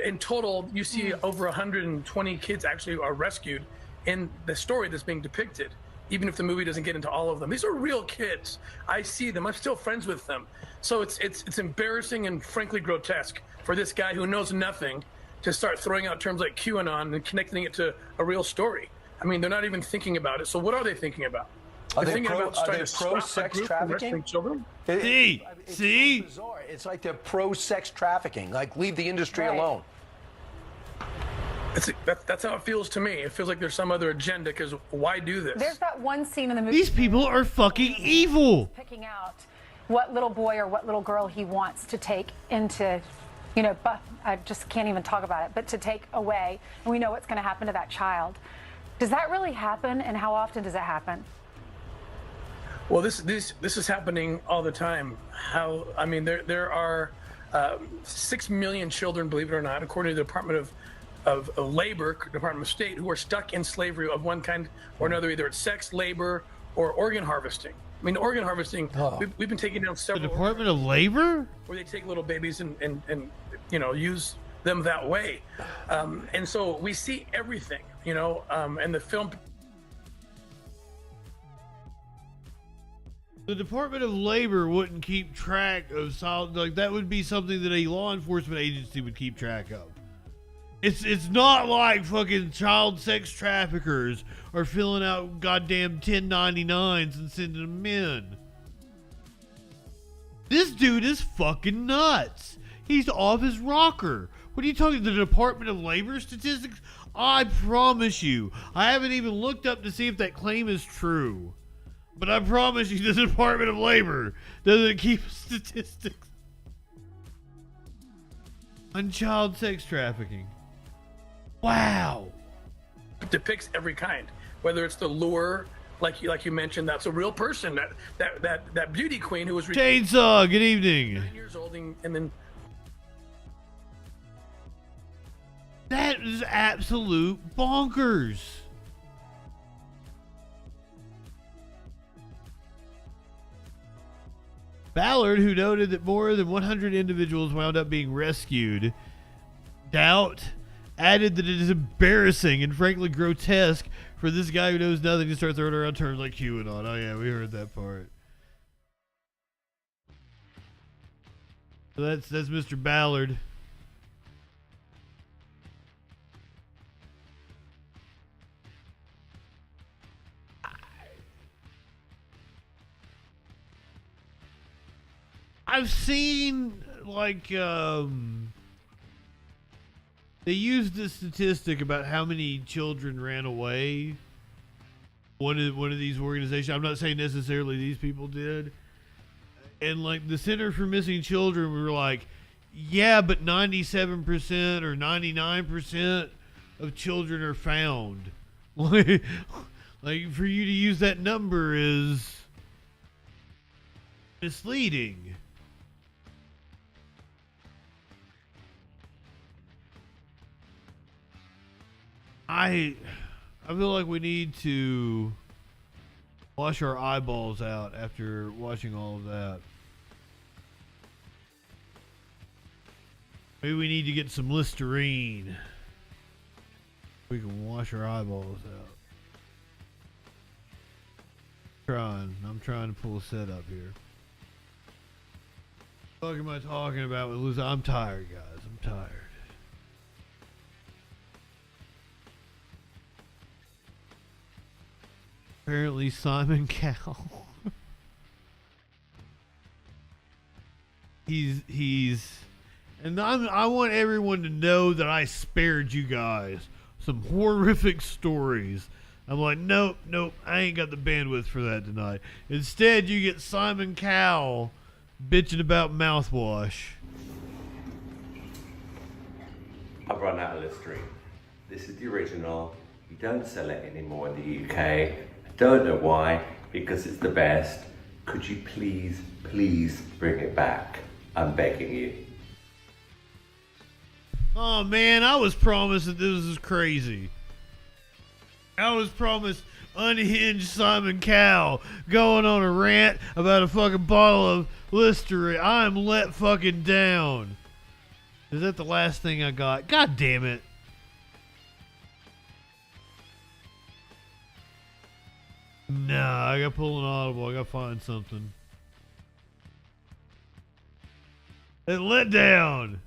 In total, you see over 120 kids actually are rescued in the story that's being depicted, even if the movie doesn't get into all of them. These are real kids. I see them. I'm still friends with them. So it's embarrassing and frankly grotesque for this guy who knows nothing to start throwing out terms like QAnon and connecting it to a real story. I mean, they're not even thinking about it. So what are they thinking about? Are they're they thinking about trying to stop a pro-sex group from trafficking? rescuing children? See? So bizarre. It's like they're pro-sex trafficking. Like, leave the industry alone. That's how it feels to me. It feels like there's some other agenda, because why do this? There's that one scene in the movie. These people are fucking evil. Picking out what little boy or what little girl he wants to take into, but I just can't even talk about it, but to take away. And we know what's going to happen to that child. Does that really happen, and how often does it happen? Well, this is happening all the time. There are 6 million children, believe it or not, according to the Department of Labor, Department of State, who are stuck in slavery of one kind or another. Either it's sex, labor, or organ harvesting. I mean, organ harvesting, we've been taking down several. The Department of Labor? Where they take little babies and use them that way. And so we see everything, and the film. The Department of Labor wouldn't keep track of that would be something that a law enforcement agency would keep track of. It's not like fucking child sex traffickers are filling out goddamn 1099s and sending them in. This dude is fucking nuts. He's off his rocker. What are you talking, the Department of Labor statistics? I promise you, I haven't even looked up to see if that claim is true. But I promise you, the Department of Labor doesn't keep statistics on child sex trafficking. Wow. It depicts every kind, whether it's the lure, like you mentioned, that's a real person. That beauty queen who was Chainsaw. Good evening. 9 years old, and then that is absolute bonkers. Ballard, who noted that more than 100 individuals wound up being rescued, added that it is embarrassing and frankly grotesque for this guy who knows nothing to start throwing around terms like QAnon. Oh yeah, we heard that part. So that's Mr. Ballard. I've seen they used this statistic about how many children ran away. One of these organizations. I'm not saying necessarily these people did. And the Center for Missing Children were like, yeah, but 97% or 99% of children are found. Like for you to use that number is misleading. I feel like we need to wash our eyeballs out after watching all of that. Maybe we need to get some Listerine. We can wash our eyeballs out. I'm trying to pull a set up here. What the fuck am I talking about with Luz? I'm tired, guys. I'm tired. Apparently Simon Cowell. And I want everyone to know that I spared you guys some horrific stories. I'm like, nope, I ain't got the bandwidth for that tonight. Instead, you get Simon Cowell bitching about mouthwash. I've run out of Listerine. This is the original. You don't sell it anymore in the UK. I don't know why, because it's the best. Could you please bring it back? I'm begging you. Oh man, I was promised that this was crazy. I was promised unhinged Simon Cowell going on a rant about a fucking bottle of Listerine. I'm let fucking down. Is that the last thing I got? God damn it. Nah, I gotta pull an audible. I gotta find something. It let down.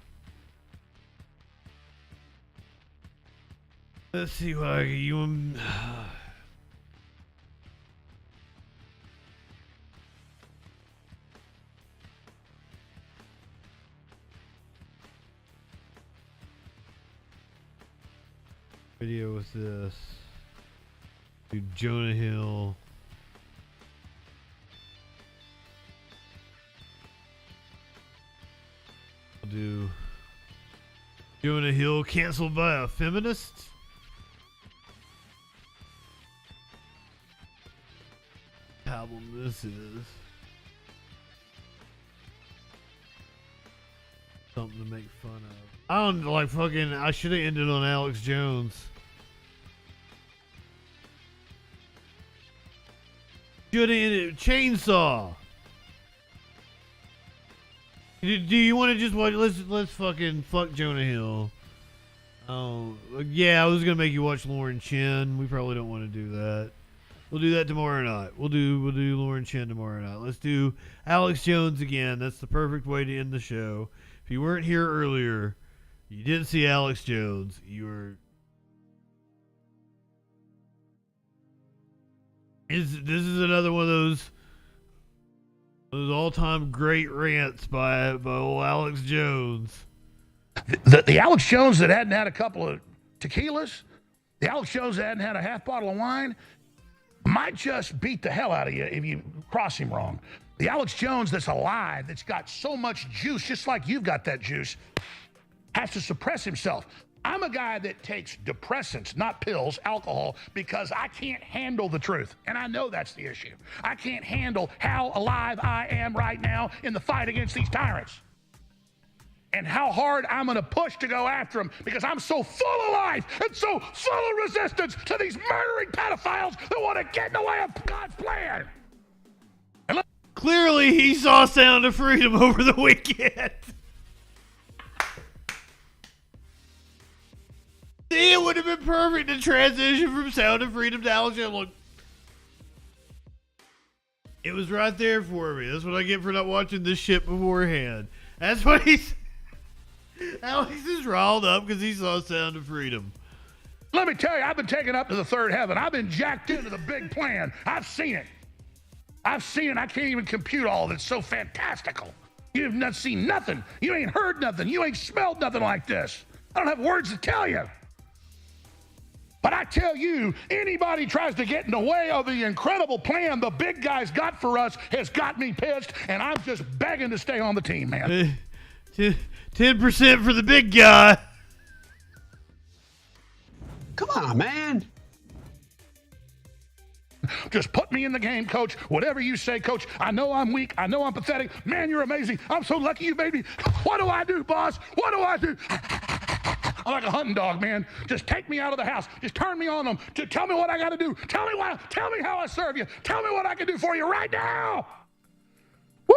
Let's see what I can. Video with this. Do Jonah Hill. I'll do Jonah Hill canceled by a feminist. Album this is. Something to make fun of. I don't like fucking. I should have ended on Alex Jones. Should have ended Chainsaw. Do you want to just watch? Let's fucking fuck Jonah Hill. Oh yeah, I was gonna make you watch Lauren Chin. We probably don't want to do that. We'll do that tomorrow night. We'll do Lauren Chin tomorrow night. Let's do Alex Jones again. That's the perfect way to end the show. If you weren't here earlier, you didn't see Alex Jones. You were. This is another one of those all-time great rants by old Alex Jones. The Alex Jones that hadn't had a couple of tequilas, the Alex Jones that hadn't had a half bottle of wine, might just beat the hell out of you if you cross him wrong. The Alex Jones that's alive, that's got so much juice, just like you've got that juice, has to suppress himself. I'm a guy that takes depressants, not pills, alcohol, because I can't handle the truth. And I know that's the issue. I can't handle how alive I am right now in the fight against these tyrants. And how hard I'm going to push to go after them because I'm so full of life and so full of resistance to these murdering pedophiles that want to get in the way of God's plan. Clearly, he saw Sound of Freedom over the weekend. See, it would have been perfect to transition from Sound of Freedom to Alex Jones. Look, it was right there for me. That's what I get for not watching this shit beforehand. That's what he's... Alex is riled up because he saw Sound of Freedom. Let me tell you, I've been taken up to the third heaven. I've been jacked into the big plan. I've seen it. I've seen it. I can't even compute all of it. It's so fantastical. You've not seen nothing. You ain't heard nothing. You ain't smelled nothing like this. I don't have words to tell you. But I tell you, anybody tries to get in the way of the incredible plan the big guy's got for us has got me pissed, and I'm just begging to stay on the team, man. 10% for the big guy. Come on, man. Just put me in the game, coach. Whatever you say, coach. I know I'm weak. I know I'm pathetic. Man, you're amazing. I'm so lucky you made me. What do I do, boss? What do I do? I'm like a hunting dog, man. Just take me out of the house. Just turn me on them. Just tell me what I got to do. Tell me how I serve you. Tell me what I can do for you right now. Woo!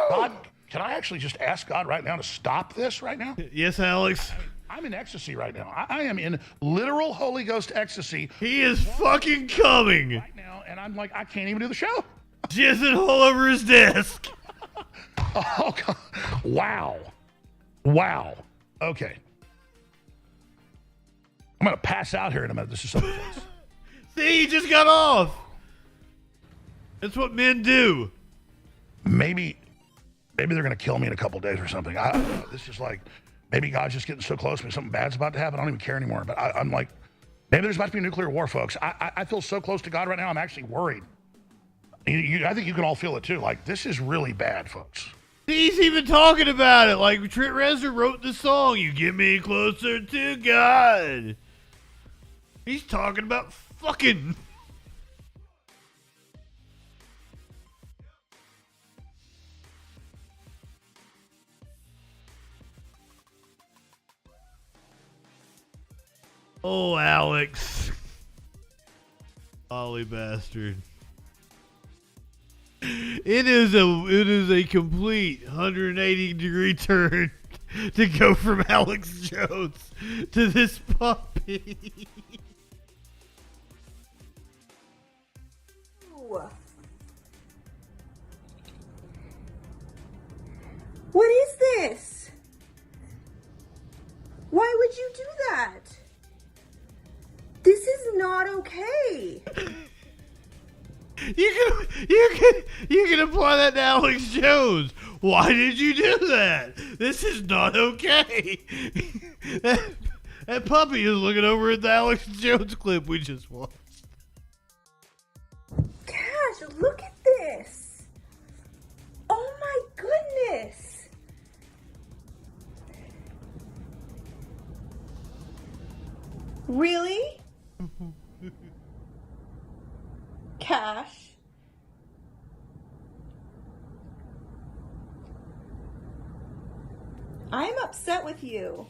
God, can I actually just ask God right now to stop this right now? Yes, Alex. I'm in ecstasy right now. I am in literal Holy Ghost ecstasy. He is fucking coming. Right now, and I'm like, I can't even do the show. Jizzing all over his desk. Oh, God. Wow. Wow. Okay. I'm going to pass out here in a minute. This is so close. See, he just got off. That's what men do. Maybe they're going to kill me in a couple days or something. I don't know. This is like, maybe God's just getting so close to me. Something bad's about to happen. I don't even care anymore. But I'm like, maybe there's about to be a nuclear war, folks. I feel so close to God right now. I'm actually worried. I think you can all feel it too. Like, this is really bad, folks. He's even talking about it. Like Trent Reznor wrote the song, "You Get Me Closer to God." He's talking about fucking. Oh, Alex. Ollie bastard. It is a complete 180-degree turn to go from Alex Jones to this puppy. What is this? Why would you do that? This is not okay. You can apply that to Alex Jones. Why did you do that? This is not okay. That puppy is looking over at the Alex Jones clip we just watched. Cash, look at this. Oh my goodness. Really? Cash. I'm upset with you.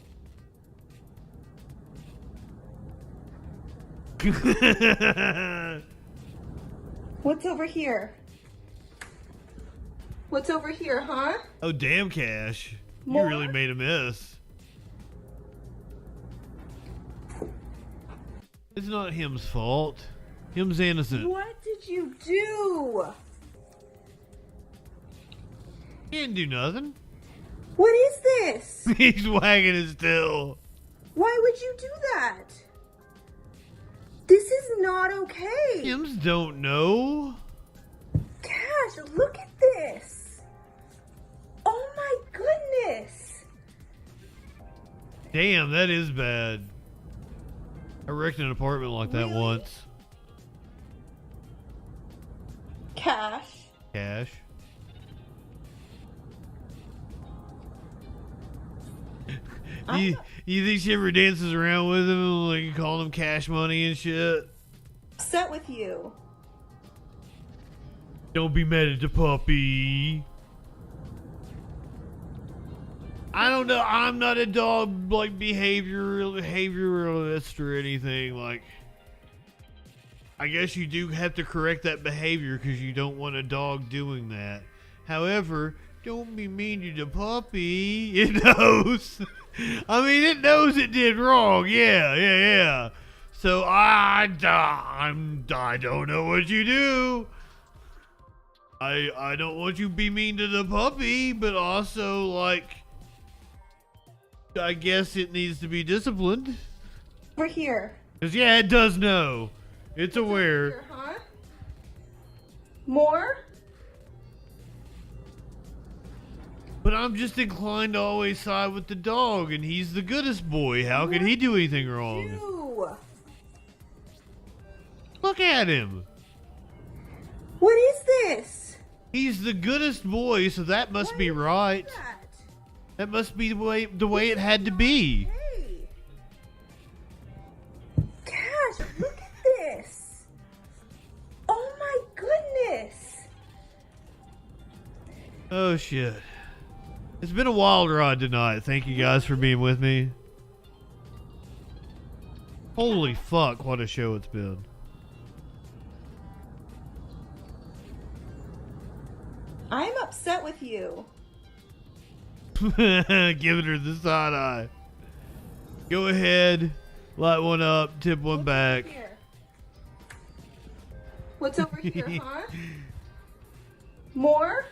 What's over here? What's over here, huh? Oh, damn, Cash. More? You really made a mess. It's not him's fault. Him's innocent. What did you do? He didn't do nothing. What is this? He's wagging his tail. Why would you do that? This is not okay. Hims don't know. Cash, look at this. Oh my goodness. Damn, that is bad. I wrecked an apartment like that once. Cash. Cash. You think she ever dances around with him, like calling him Cash Money and shit? Upset with you. Don't be mad at the puppy. I don't know. I'm not a dog like behavioralist or anything. Like, I guess you do have to correct that behavior because you don't want a dog doing that. However, don't be mean to the puppy. It knows. I mean, it knows it did wrong. Yeah. So I don't know what you do. I don't want you to be mean to the puppy, but also, like, I guess it needs to be disciplined. Over here. Because, yeah, it does know. It's aware. Here, huh? More? But I'm just inclined to always side with the dog, and he's the goodest boy. How can he do anything wrong? Ew. Look at him. What is this? He's the goodest boy, so that must be right. That must be the way it had to be. Hey. Cash, look at this. Oh my goodness. Oh, shit. It's been a wild ride tonight. Thank you guys for being with me. Holy fuck, what a show it's been. I'm upset with you. Giving her the side eye. Go ahead, light one up, tip one back. Here. What's over here, huh? More?